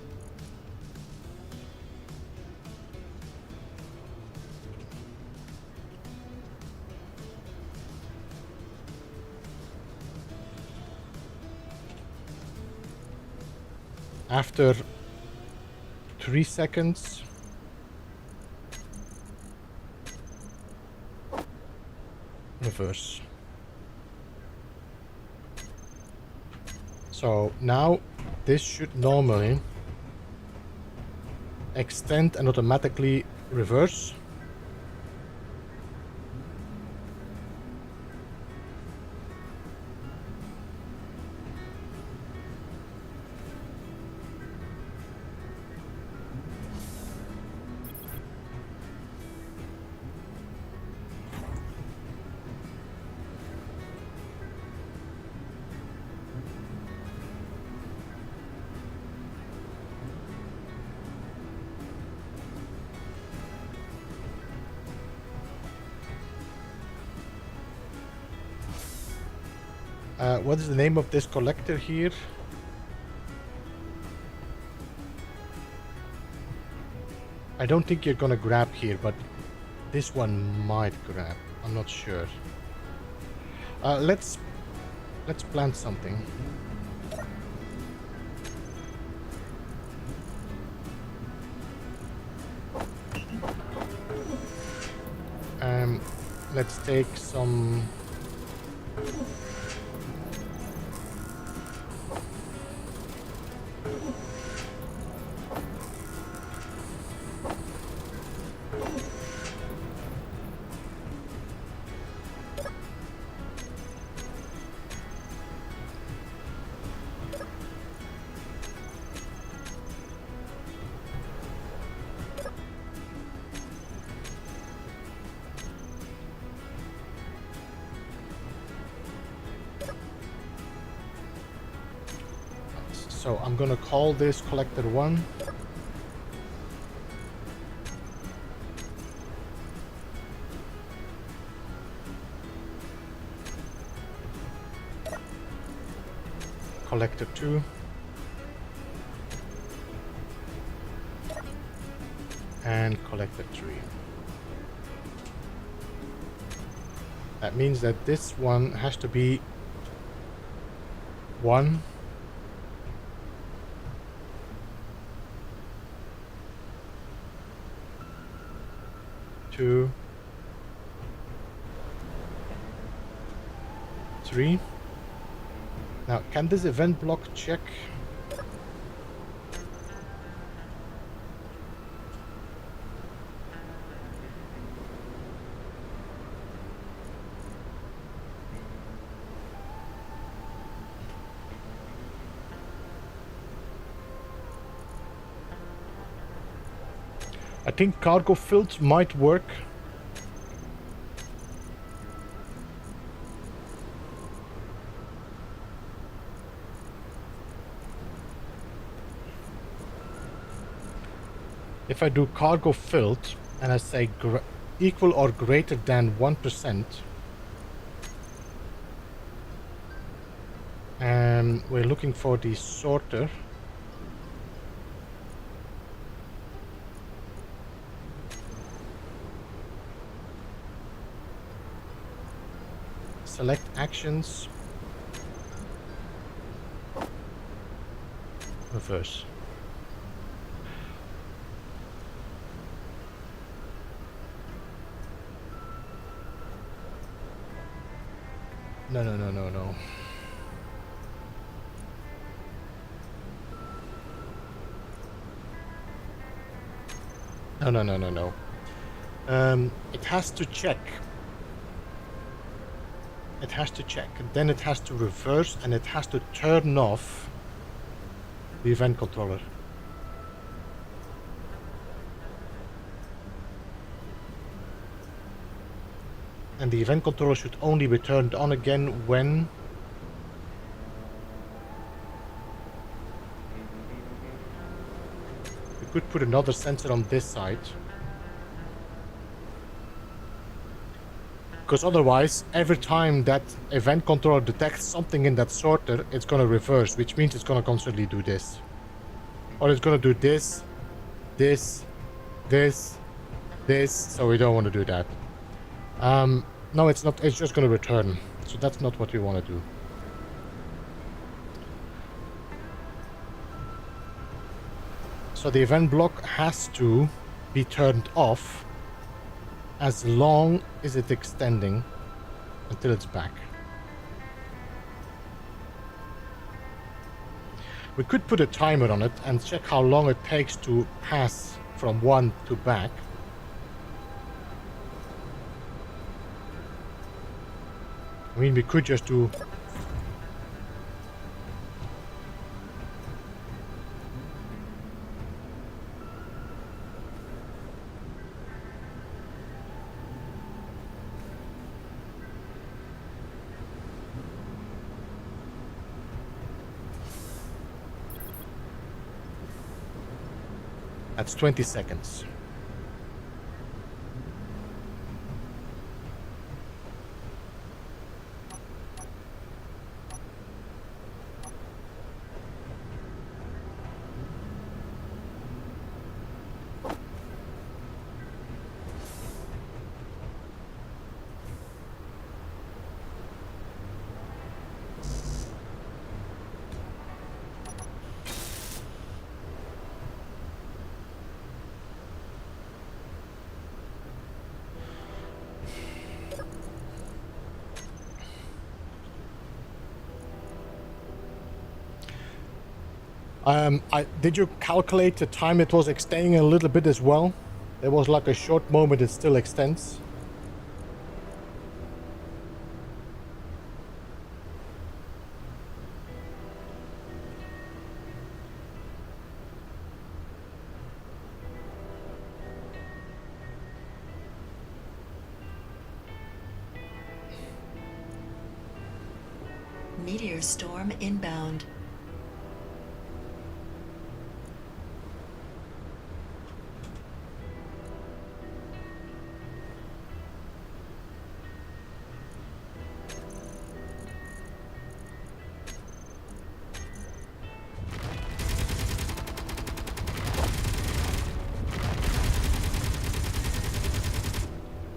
After 3 seconds, reverse. So now this should normally extend and automatically reverse. What is the name of this collector here? I don't think you're gonna grab here, but this one might grab. I'm not sure. Let's plant something. Let's take some. So I'm gonna call this collector 1. Collector 2. And collector 3. That means that this one has to be 1. 2, 3. Now, can this event block check? I think cargo fills might work. If I do cargo filled and I say equal or greater than 1%, and we're looking for the sorter. Select actions. Reverse. No. No. It has to check. It has to check, and then it has to reverse, and it has to turn off the event controller. and the event controller should only be turned on again when we could put another sensor on this side, because otherwise every time that event controller detects something in that sorter, it's going to reverse, which means it's going to constantly do this, or it's going to do this, this, so we don't want to do that. No, it's not. It's just going to return. So that's not what we want to do. So the event block has to be turned off as long as it's extending until it's back. We could put a timer on it and check how long it takes to pass from one to back. I mean, we could just do... That's 20 seconds. Did you calculate the time it was extending a little bit as well? There was like a short moment it still extends. Meteor storm inbound.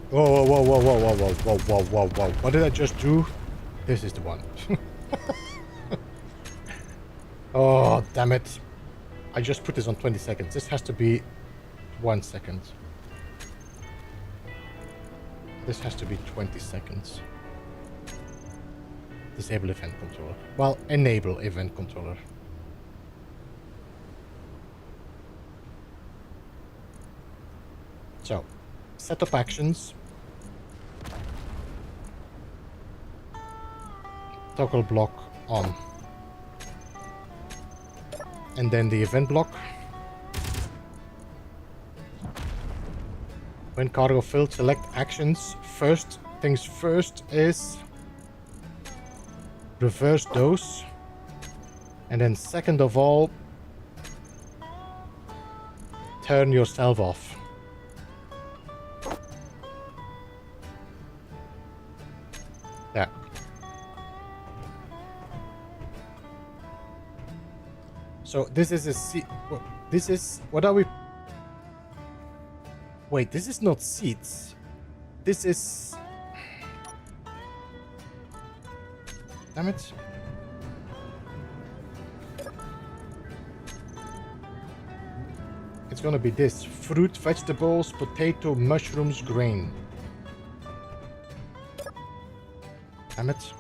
Whoa, whoa, whoa, whoa, whoa, whoa, whoa, whoa, whoa, whoa. What did I just do? This is the one. Oh, damn it. I just put this on 20 seconds. This has to be 1 second. This has to be 20 seconds. Disable event controller. Well, enable event controller. So, setup actions. Toggle block on. And then the event block. When cargo filled, select actions. First things first is reverse those. And then second of all, turn yourself off. There. So this is a this is, what are we? Wait, this is not seats. This is... Damn it. It's gonna be this. Fruit, vegetables, potato, mushrooms, grain. Damn it.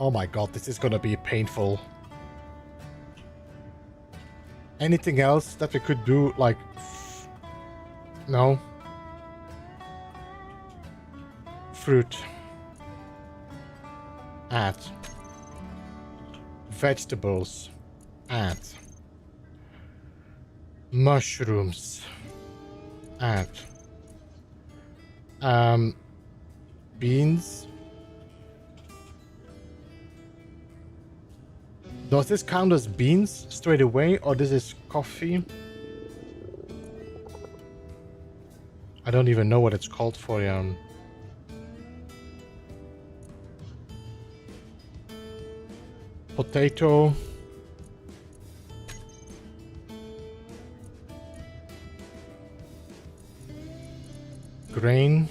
Oh my god, this is gonna be painful. Anything else that we could do, like... No. Fruit. Add. Vegetables. Add. Mushrooms. Add. Beans. Does this count as beans straight away, or this is coffee? I don't even know what it's called for potato. Grain.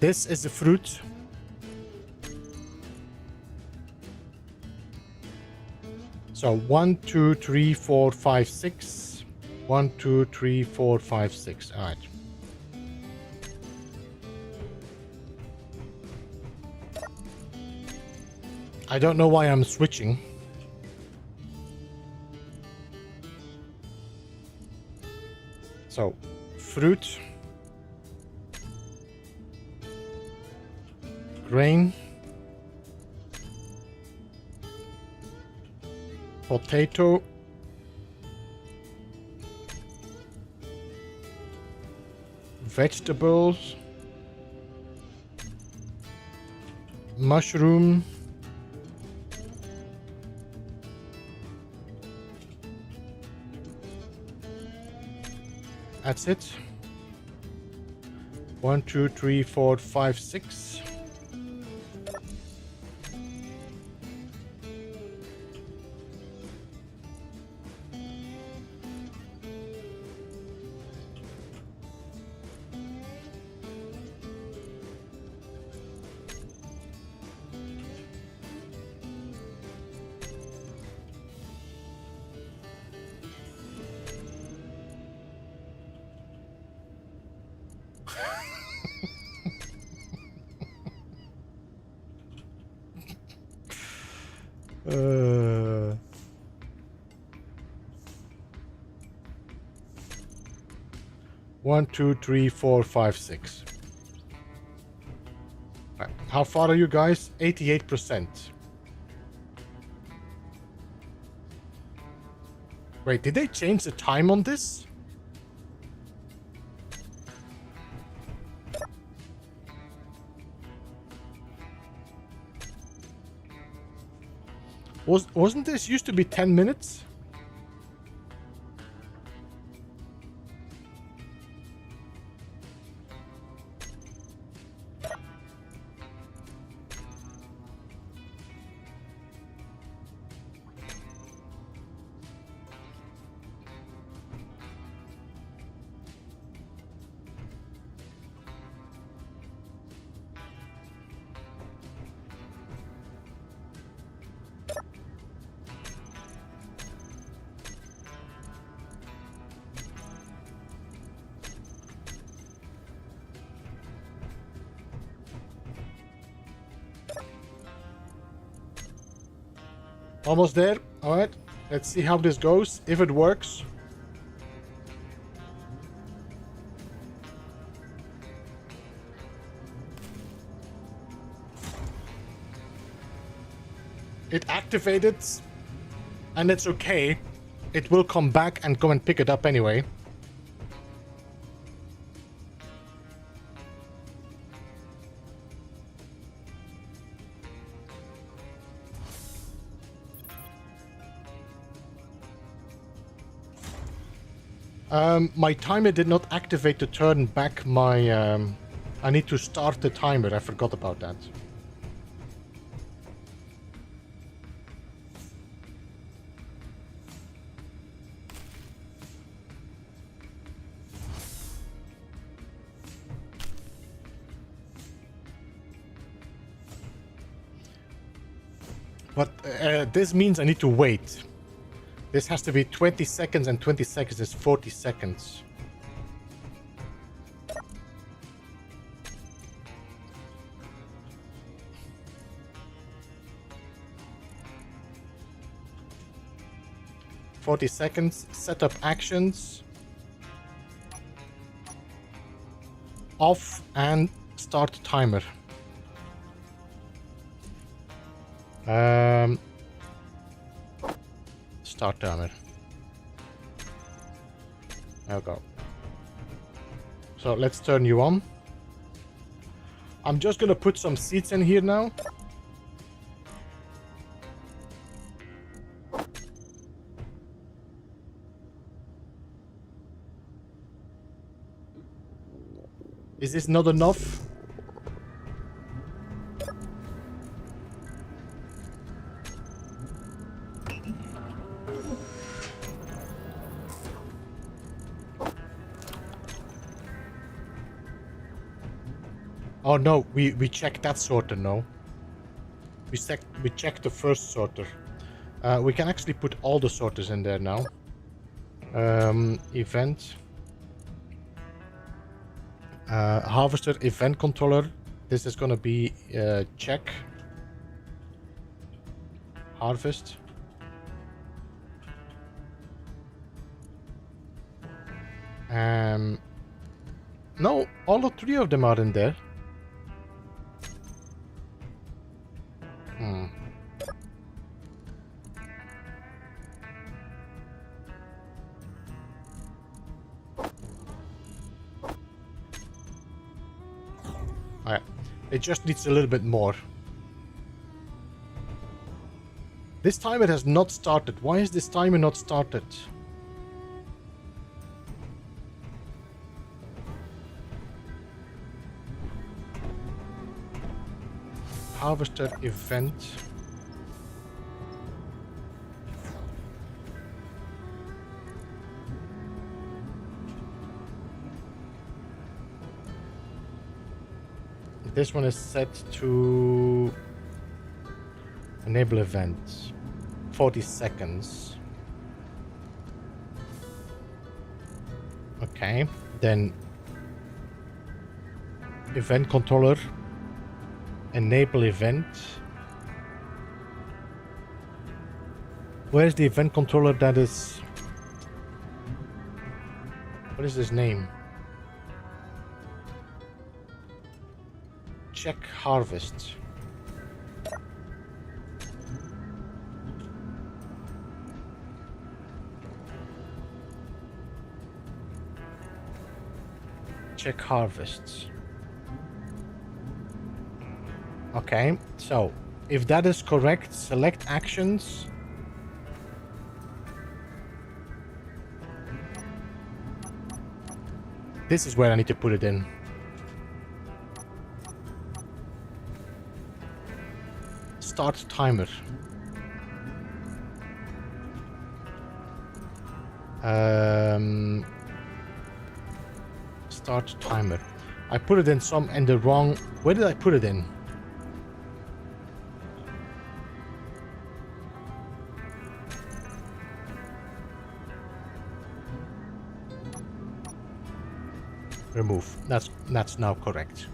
This is the fruit. So 1, 2, 3, 4, 5, 6. 1, 2, 3, 4, 5, 6. All right. I don't know why I'm switching. So, fruit. Grain. Potato. Vegetables. Mushroom. That's it. 1, 2, 3, 4, 5, 6. One, 2, 3, 4, 5, 6. Right. How far are you guys? 88%. Wait, did they change the time on this? Wasn't this used to be 10 minutes? Almost there. All right. Let's see how this goes. If it works. It activated, and it's okay. It will come back and go and pick it up anyway. My timer did not activate to turn back my... I need to start the timer. I forgot about that. But this means I need to wait. This has to be 20 seconds, and 20 seconds is 40 seconds. Setup actions. Off and start timer. Start timer. There we go. So let's turn you on. I'm just gonna put some seeds in here now. Is this not enough? Oh no, we checked that sorter, no. We checked the first sorter. We can actually put all the sorters in there now. Event. Harvester event controller. This is gonna be check. Harvest. No, all the three of them are in there. Alright. It just needs a little bit more. This timer has not started. Why is this timer not started? Harvester event. This one is set to enable event. 40 seconds. Okay, then event controller. Enable event. Where's the event controller that is... What is his name? Check harvest. Check harvests. Okay, so if that is correct, select actions. This is where I need to put it in. Start timer. Start timer. I put it in the wrong... Where did I put it in? Remove. That's now correct.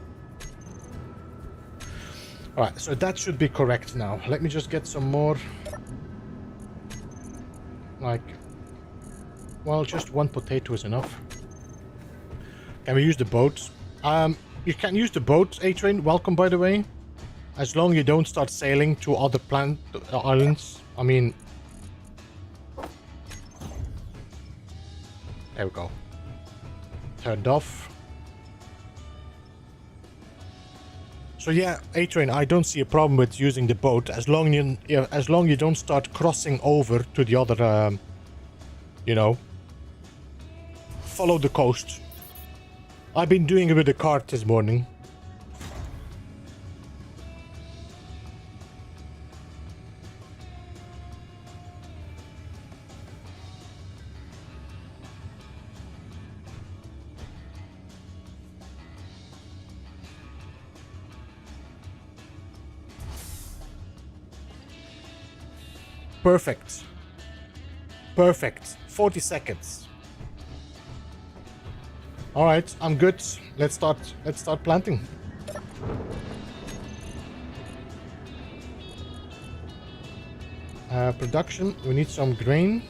Alright, so that should be correct now. Let me just get some more. Like... Well, just one potato is enough. Can we use the boat? You can use the boat, A-Train. Welcome, by the way. As long as you don't start sailing to other islands. I mean... There we go. Turned off. So yeah, A-Train, I don't see a problem with using the boat as long you don't start crossing over to the other, you know, follow the coast. I've been doing it with the cart this morning. Perfect. Perfect. 40 seconds. All right, I'm good. Let's start planting. Production, we need some grain.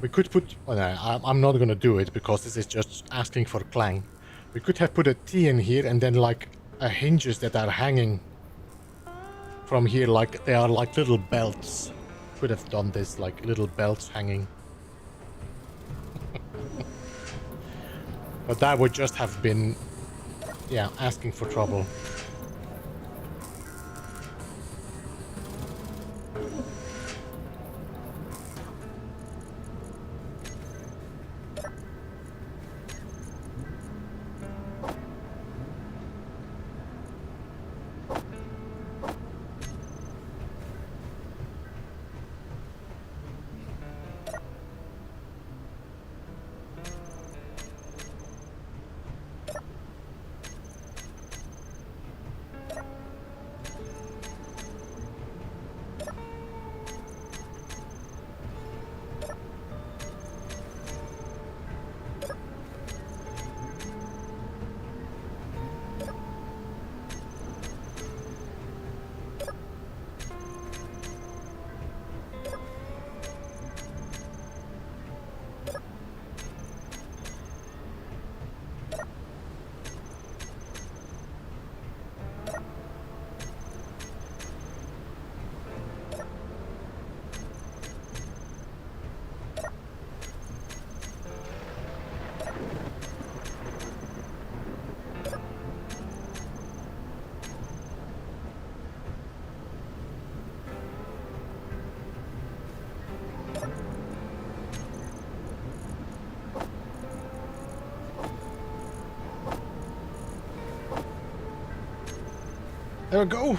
We could put... Oh, no, I'm not gonna do it because this is just asking for clang. We could have put a T in here and then like hinges that are hanging from here, like they are like little belts. Could have done this, like little belts hanging. But that would just have been, yeah, asking for trouble. There we go.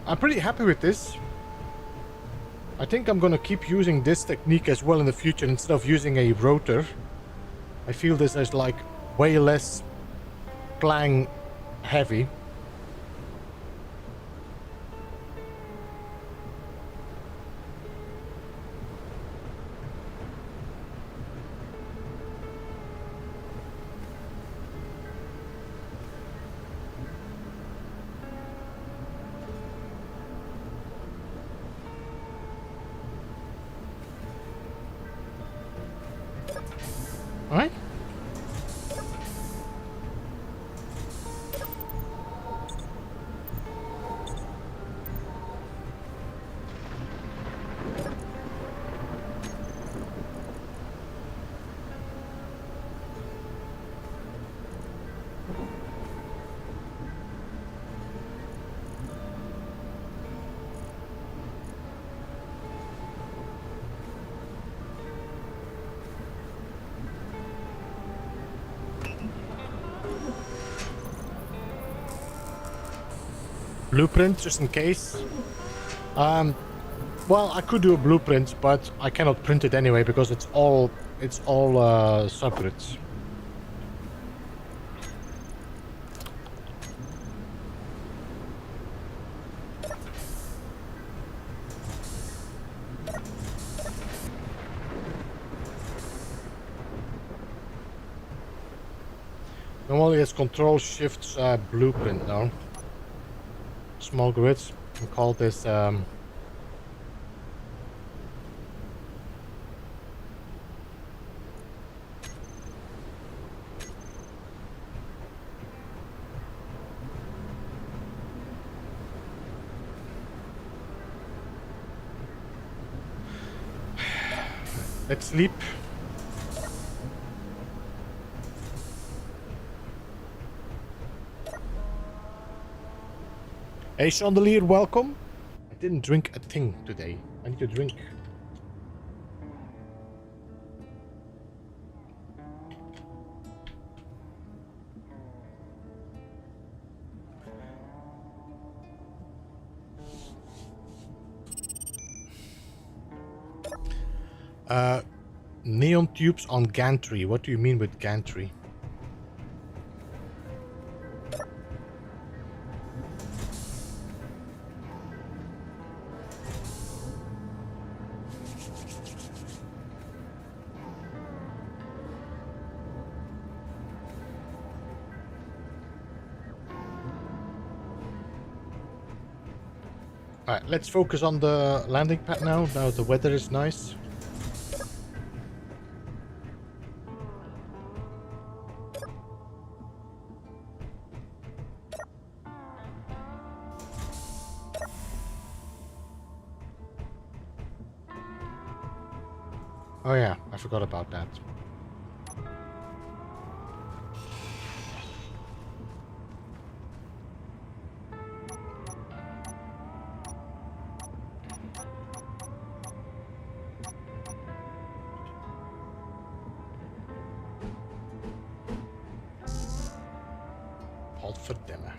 I'm pretty happy with this. I think I'm gonna keep using this technique as well in the future instead of using a rotor. I feel this is like way less clang heavy. Alright. Blueprint just in case. Well, I could do a blueprint, but I cannot print it anyway because it's all separate. Normally it's Control Shift blueprint now. Small grids. We call this let's sleep. Hey Chandelier, welcome. I didn't drink a thing today. I need to drink. Neon tubes on gantry. What do you mean with gantry? Alright, let's focus on the landing pad now. Now the weather is nice. Oh yeah, I forgot about that. Godverdamme.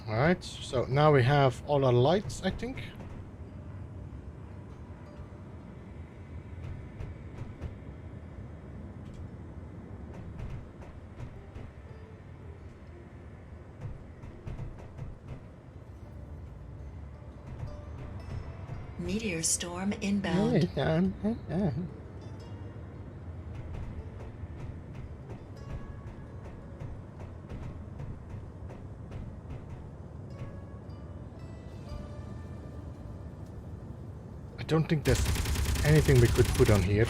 Alright, so now we have all our lights, I think. Meteor storm inbound. I don't think there's anything we could put on here.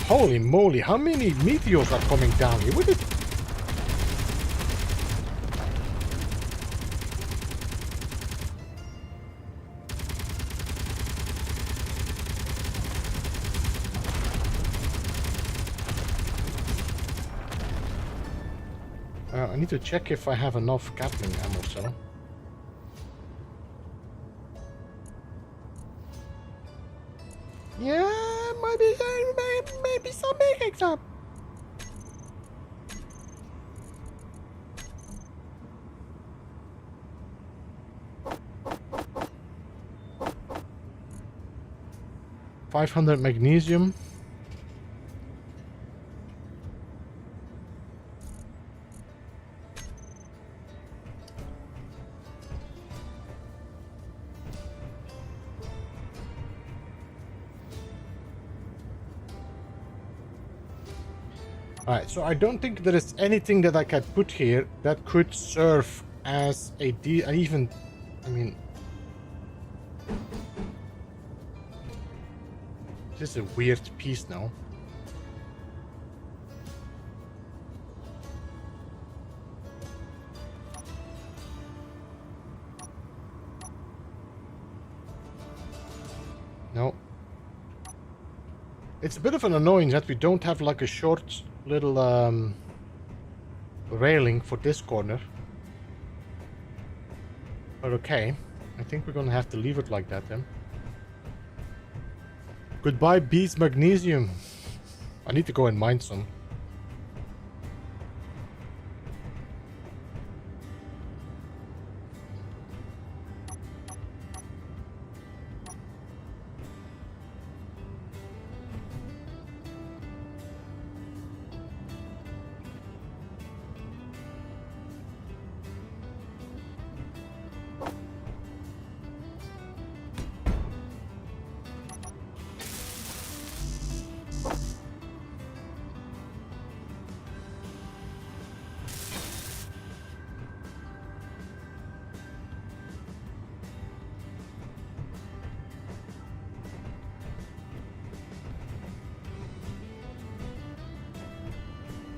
Holy moly, how many meteors are coming down here? What is... I need to check if I have enough Gatling ammo, so... Yeah, maybe some making some. $500 magnesium. Alright, so I don't think there is anything that I can put here that could serve as a even, I mean... This is a weird piece now. No. It's a bit of an annoyance that we don't have like a short little railing for this corner. But okay, I think we're gonna have to leave it like that then. Goodbye, bees magnesium. I need to go and mine some.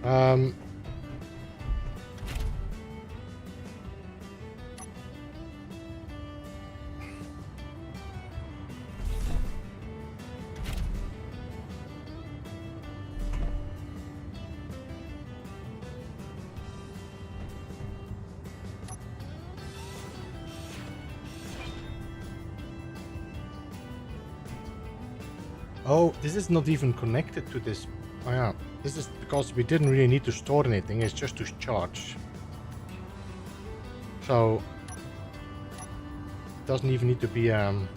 Um, Oh, this is not even connected to this. Oh yeah, this is because we didn't really need to store anything, it's just to charge. So, it doesn't even need to be, you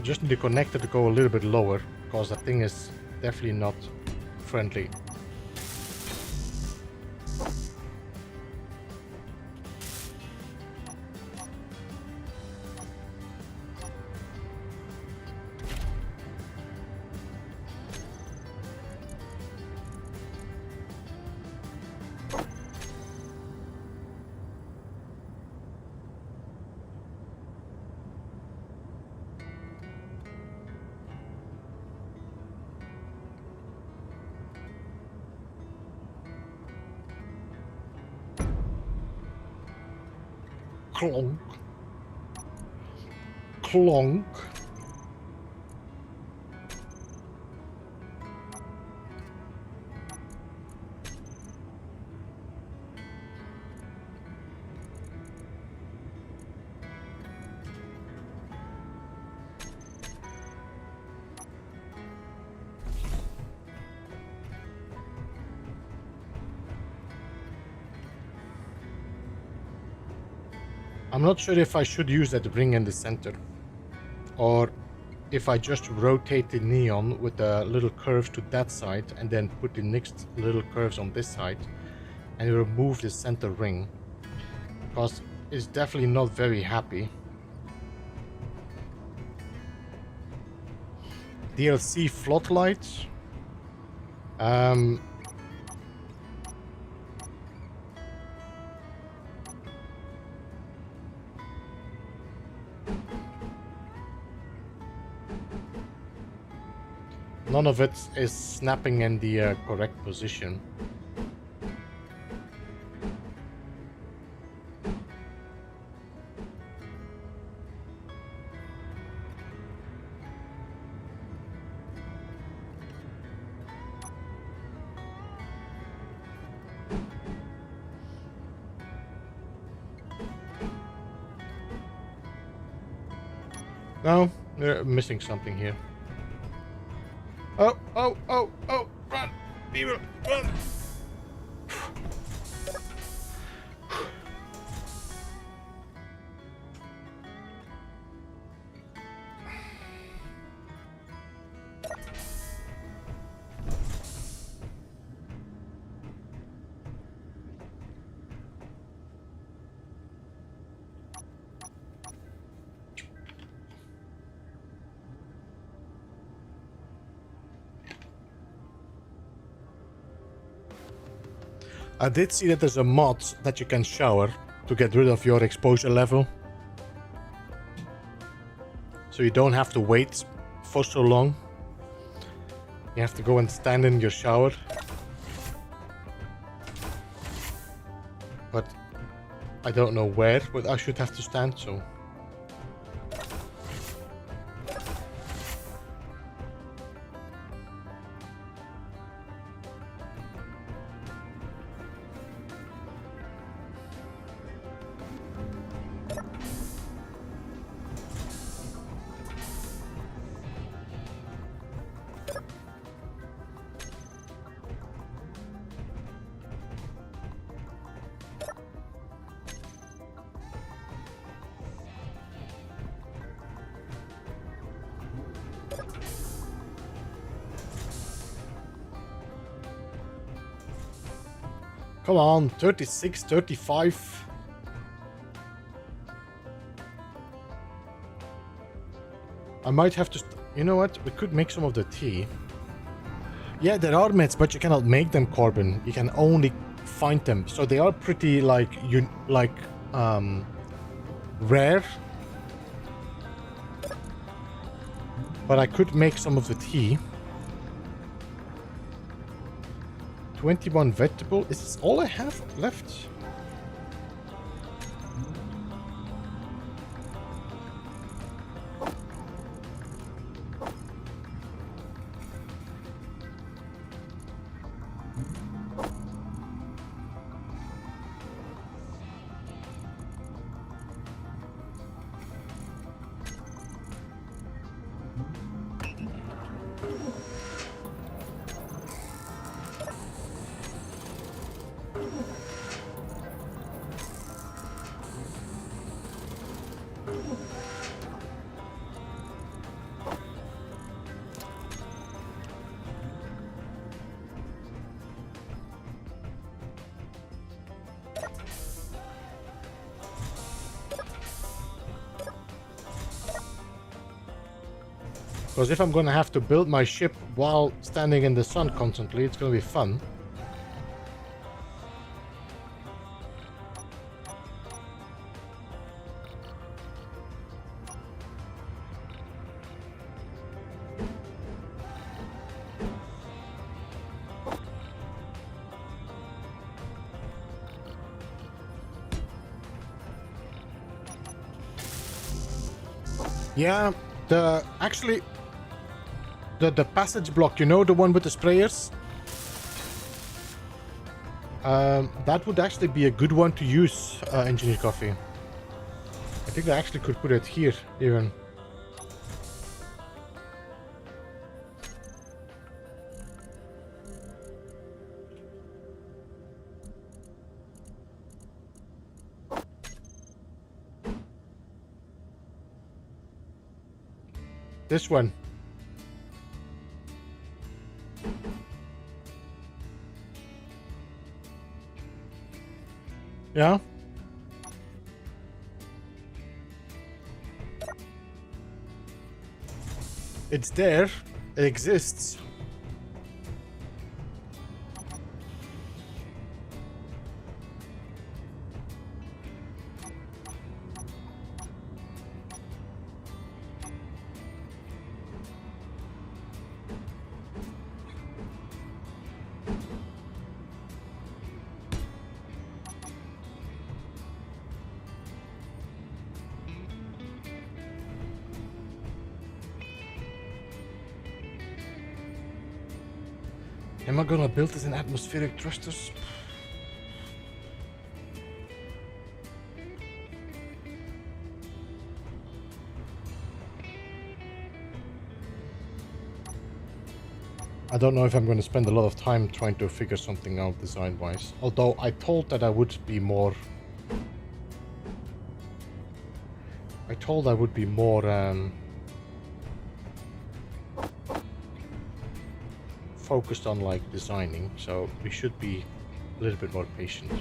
just need to connect it to go a little bit lower, because that thing is definitely not friendly. Clonk. Clonk. I'm not sure if I should use that ring in the center, or if I just rotate the neon with the little curves to that side and then put the next little curves on this side and remove the center ring, because it's definitely not very happy. DLC floodlights. None of it is snapping in the correct position. No, they're missing something here. Oh, oh, oh, oh, run! Beaver, run! I did see that there's a mod that you can shower to get rid of your exposure level. So you don't have to wait for so long. You have to go and stand in your shower. But I don't know where, but I should have to stand, so... Come on, 36, 35. I might have to... You know what? We could make some of the tea. Yeah, there are meds, but you cannot make them, Corbin. You can only find them. So they are pretty, like, rare. But I could make some of the tea. 21 vegetable. Is this all I have left? Because if I'm gonna have to build my ship while standing in the sun constantly, it's gonna be fun. Yeah, the passage block, you know, the one with the sprayers? That would actually be a good one to use, Engineer Coffee. I think I actually could put it here, even. This one. Yeah? It's there. It exists. Am I gonna build this in atmospheric thrusters? I don't know if I'm going to spend a lot of time trying to figure something out design-wise. Although I told that I would be more... focused on like designing, so we should be a little bit more patient.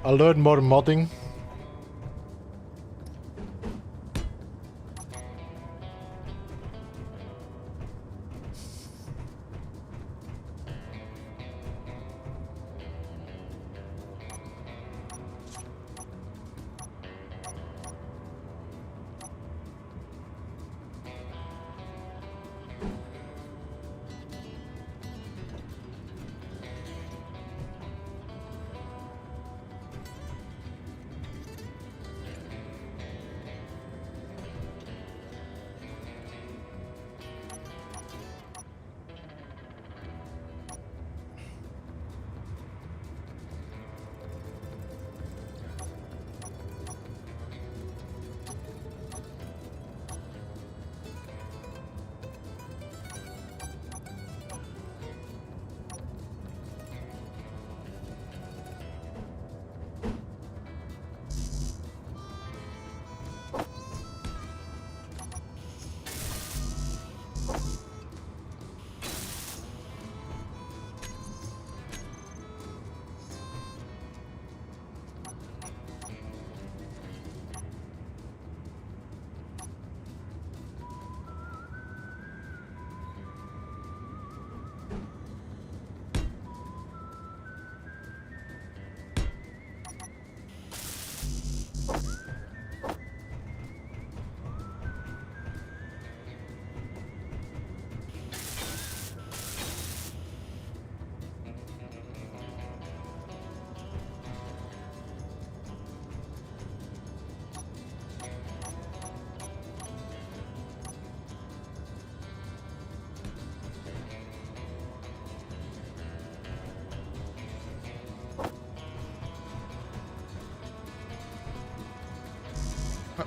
I'll learn more modding.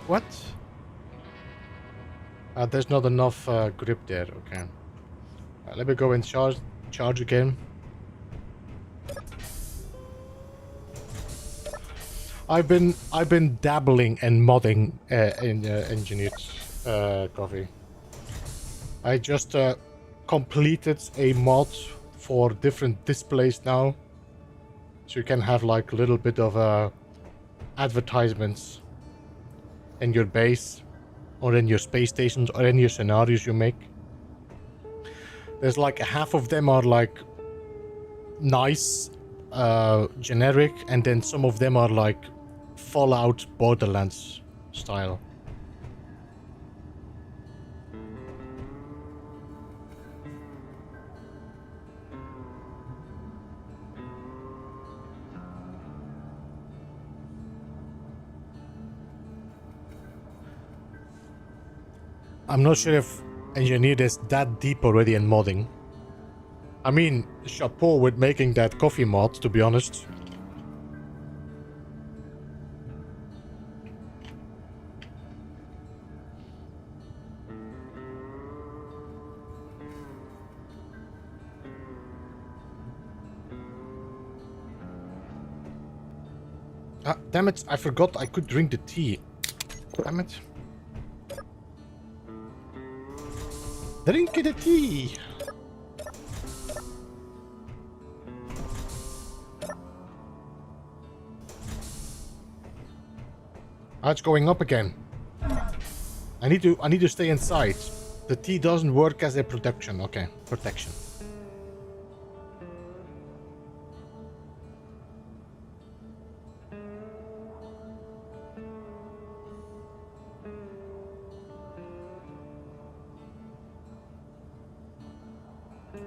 What? There's not enough grip there. Okay. Let me go and charge again. I've been dabbling and modding in engineered coffee. I just completed a mod for different displays now, so you can have like a little bit of advertisements in your base, or in your space stations, or in your scenarios you make. There's like half of them are like nice, generic, and then some of them are like Fallout Borderlands style. I'm not sure if Engineered is that deep already in modding. I mean, chapeau with making that coffee mod, to be honest. Ah, damn it, I forgot I could drink the tea. Damn it. Drink the tea! Ah, it's going up again. I need to stay inside. The tea doesn't work as a protection. Okay, protection.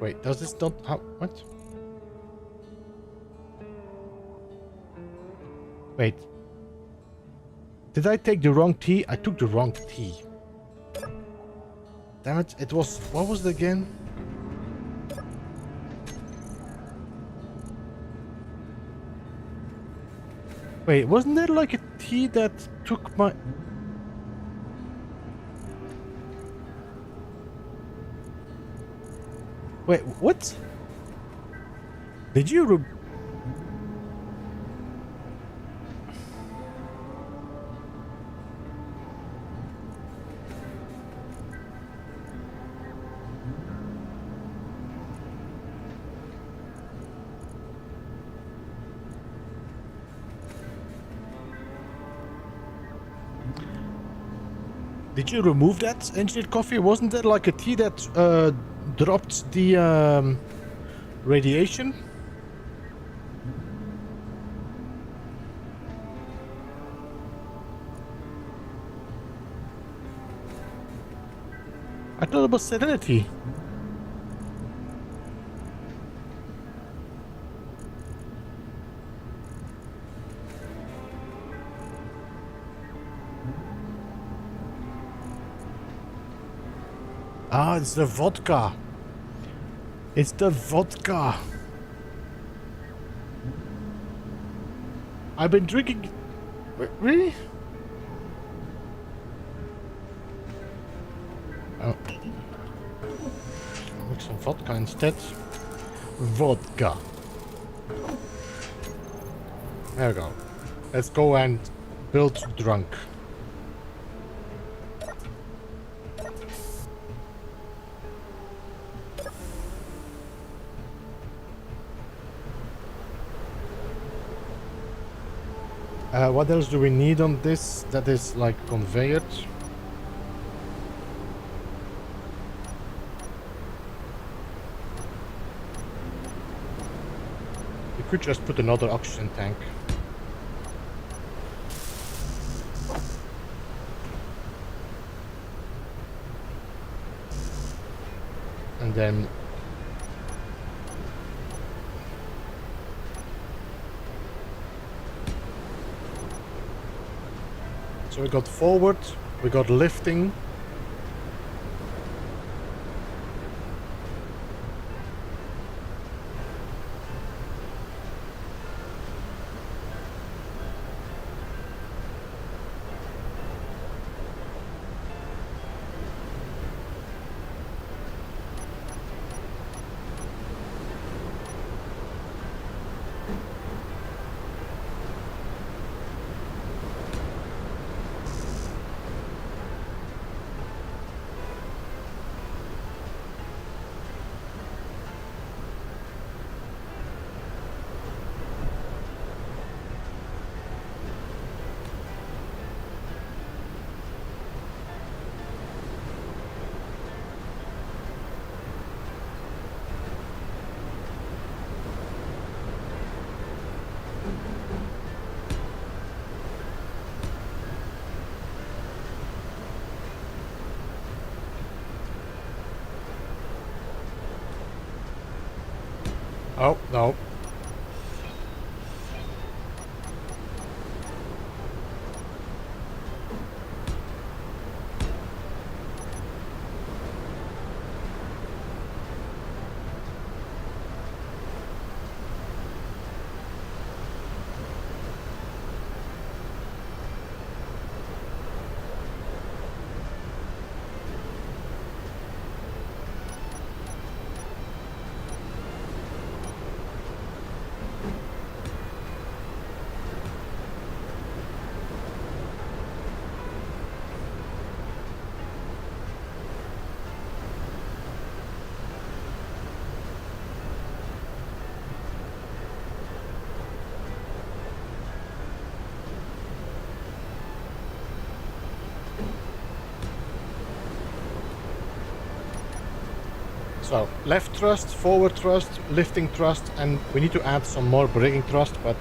Wait, does this not... How... What? Wait. Did I take the wrong tea? I took the wrong tea. Damn it, it was... What was it again? Wait, wasn't there like a tea that took my... Wait, what? Did you Did you remove that engineered coffee? Wasn't there like a tea that dropped the radiation? I thought it was Serenity. Ah, it's the vodka. It's the vodka. I've been drinking... Wait, really? Oh. Make some vodka instead. Vodka. There we go. Let's go and build drunk. What else do we need on this that is like conveyed? We could just put another oxygen tank. And then so we got forward, we got lifting. Oh, no. So, left thrust, forward thrust, lifting thrust, and we need to add some more braking thrust, but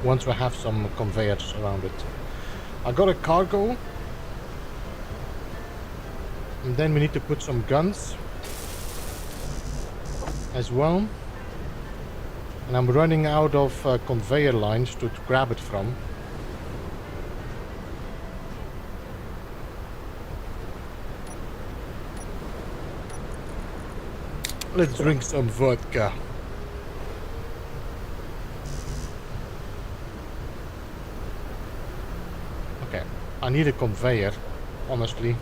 once we have some conveyors around it. I got a cargo. And then we need to put some guns as well. And I'm running out of conveyor lines to grab it from. Let's drink some vodka. Okay, I need a conveyor, honestly.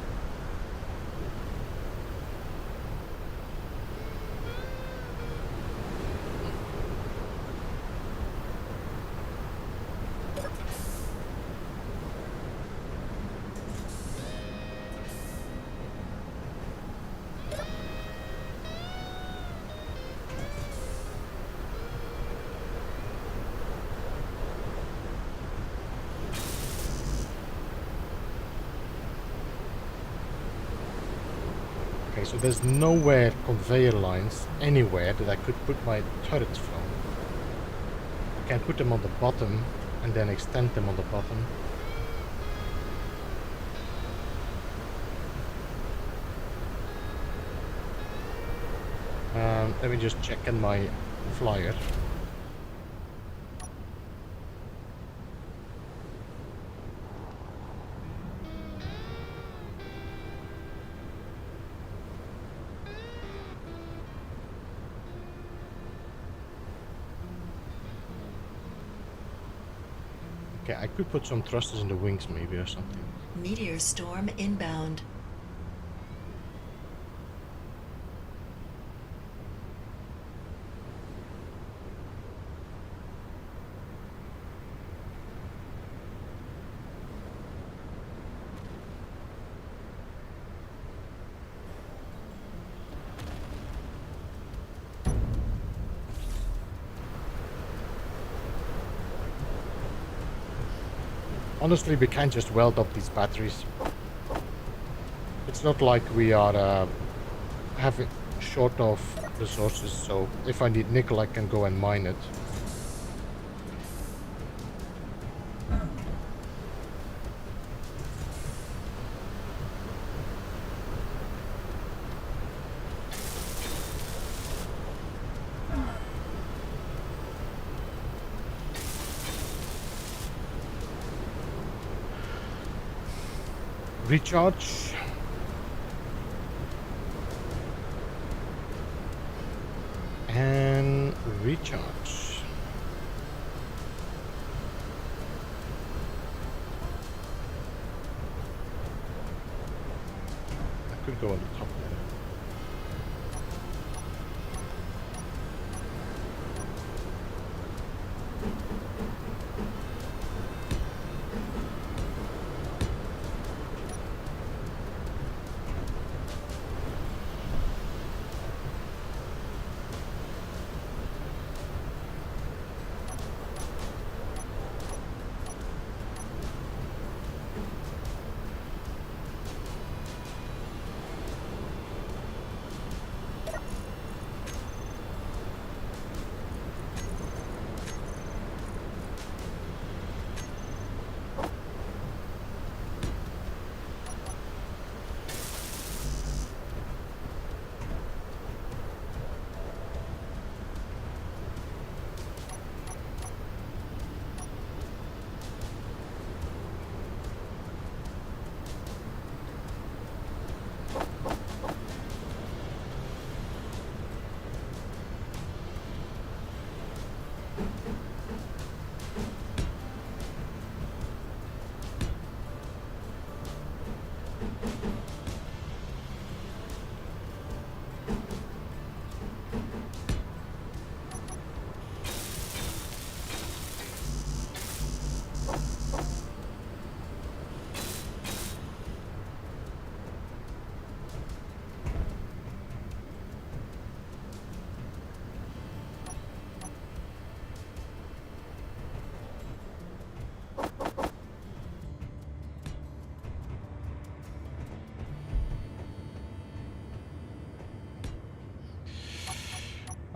Okay, so there's nowhere conveyor lines anywhere that I could put my turrets from. I can put them on the bottom and then extend them on the bottom. Let me just check in my flyer. Okay, I could put some thrusters in the wings maybe or something. Meteor storm inbound. Honestly, we can't just weld up these batteries. It's not like we are having short of resources, so if I need nickel I can go and mine it. Recharge. And recharge. I could go on the top there.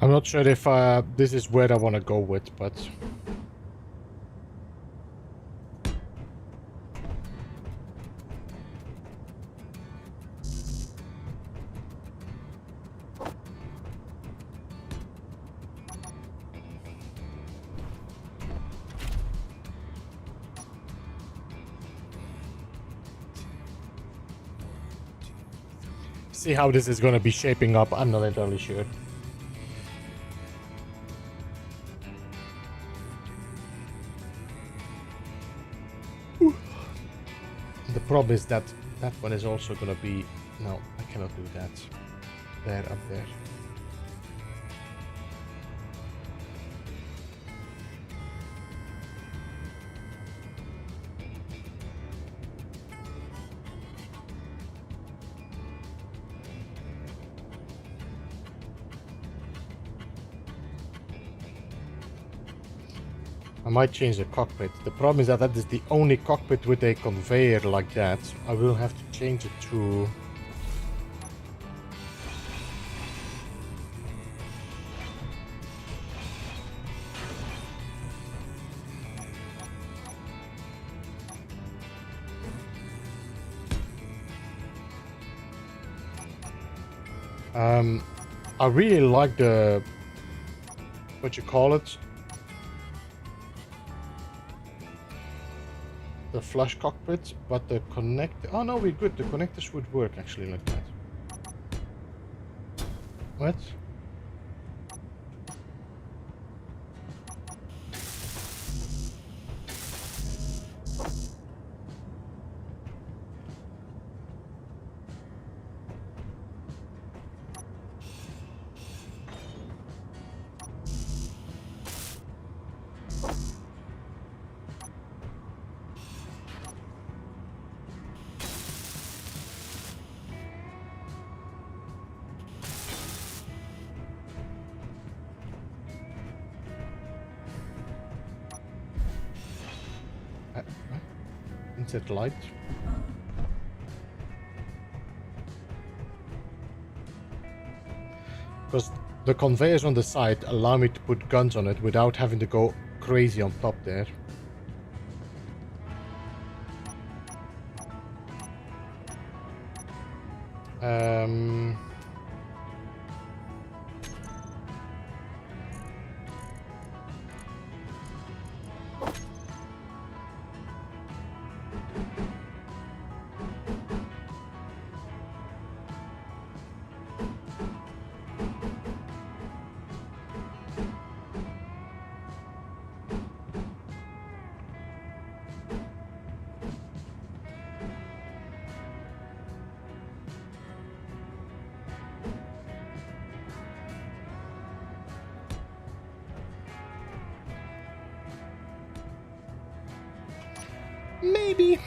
I'm not sure if this is where I want to go with, but... See how this is going to be shaping up, I'm not entirely sure. The problem is that that one is also going to be... No, I cannot do that. There, up there. I might change the cockpit. The problem is that that is the only cockpit with a conveyor like that. I will have to change it to... I really like the... what you call it? The flush cockpit, but the connect... Oh no, we're good. The connectors would work actually like that. What? Insert light. Because the conveyors on the side allow me to put guns on it without having to go crazy on top there. Maybe.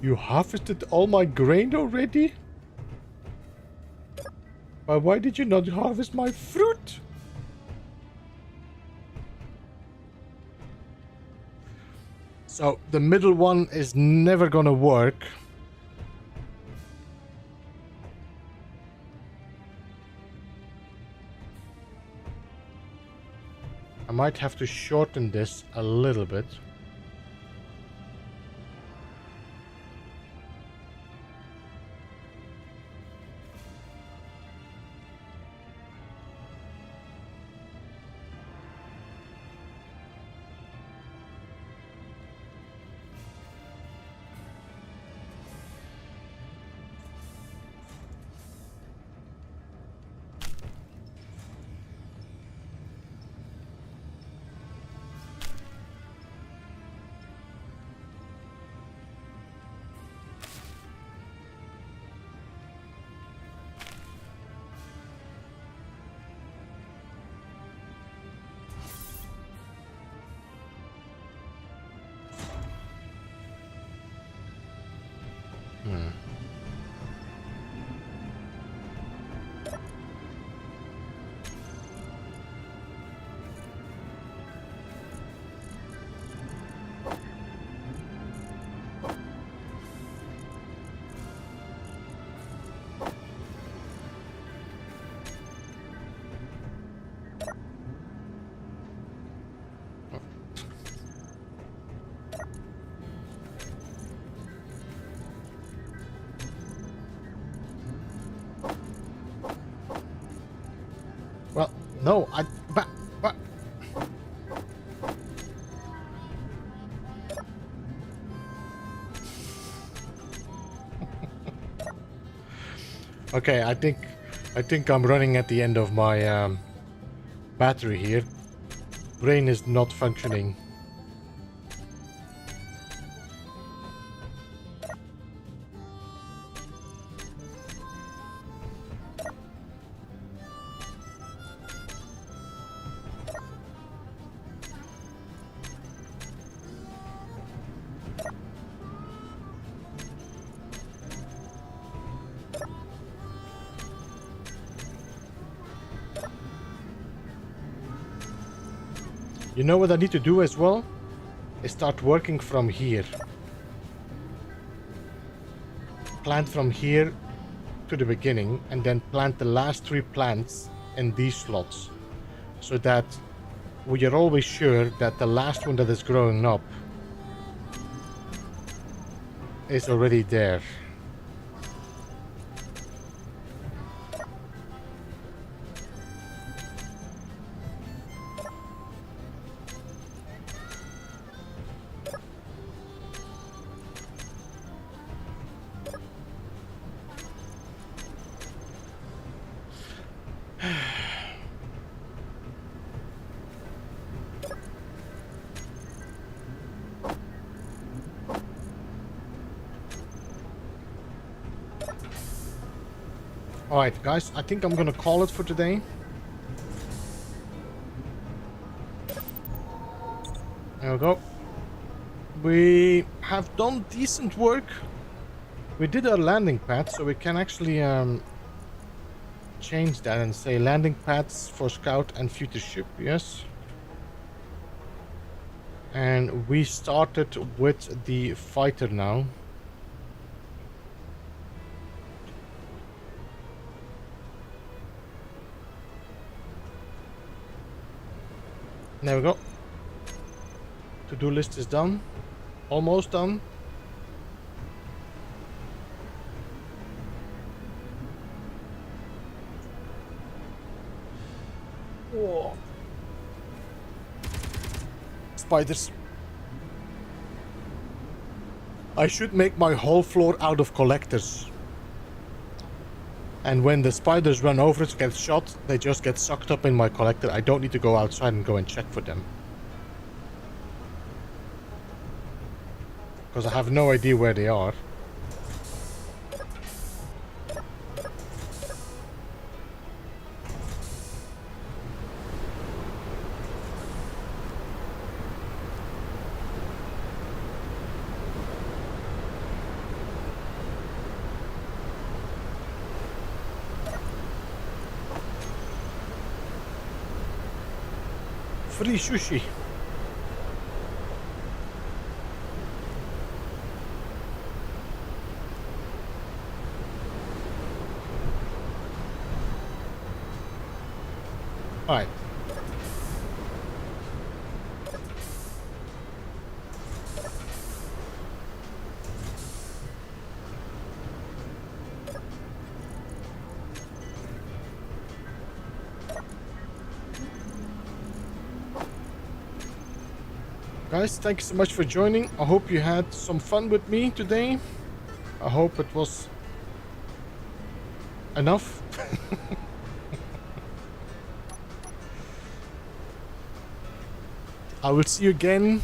You harvested all my grain already? But why did you not harvest my fruit? So the middle one is never gonna work. I might have to shorten this a little bit. Well, no, but... Okay, I think I'm running at the end of my battery here. Brain is not functioning. You know what I need to do as well? Is start working from here. Plant from here to the beginning and then plant the last 3 plants in these slots. So that we are always sure that the last one that is growing up is already there. Alright guys, I think I'm gonna call it for today. There we go. We have done decent work. We did our landing pad, so we can actually change that and say landing pads for scout and future ship, yes. And we started with the fighter now. There we go. To-do list is done. Almost done. Whoa. Spiders. I should make my whole floor out of collectors. And when the spiders run over it, get shot, they just get sucked up in my collector. I don't need to go outside and go and check for them. Because I have no idea where they are. Free sushi. All right. Guys, thank you so much for joining. I hope you had some fun with me today. I hope it was enough. I will see you again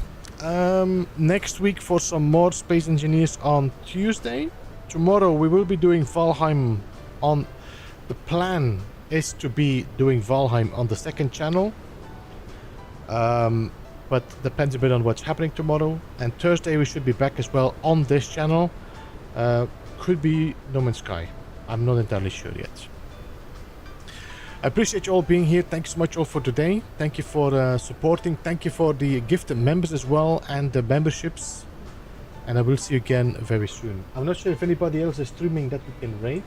next week for some more Space Engineers on Tuesday. Tomorrow we will be doing Valheim on... The plan is to be doing Valheim on the second channel. But depends a bit on what's happening tomorrow. And Thursday we should be back as well on this channel. Could be No Man's Sky. I'm not entirely sure yet. I appreciate you all being here. Thanks so much all for today. Thank you for supporting. Thank you for the gifted members as well and the memberships. And I will see you again very soon. I'm not sure if anybody else is streaming that we can rate.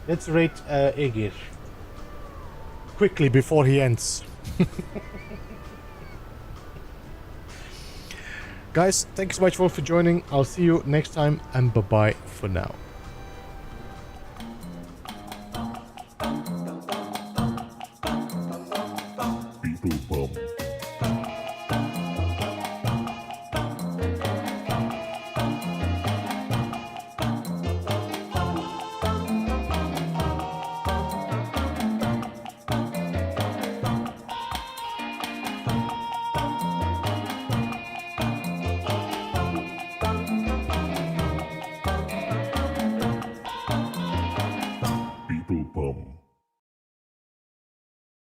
Let's rate Aegir. quickly before he ends. Guys, thanks so much for joining. I'll see you next time, and bye-bye for now.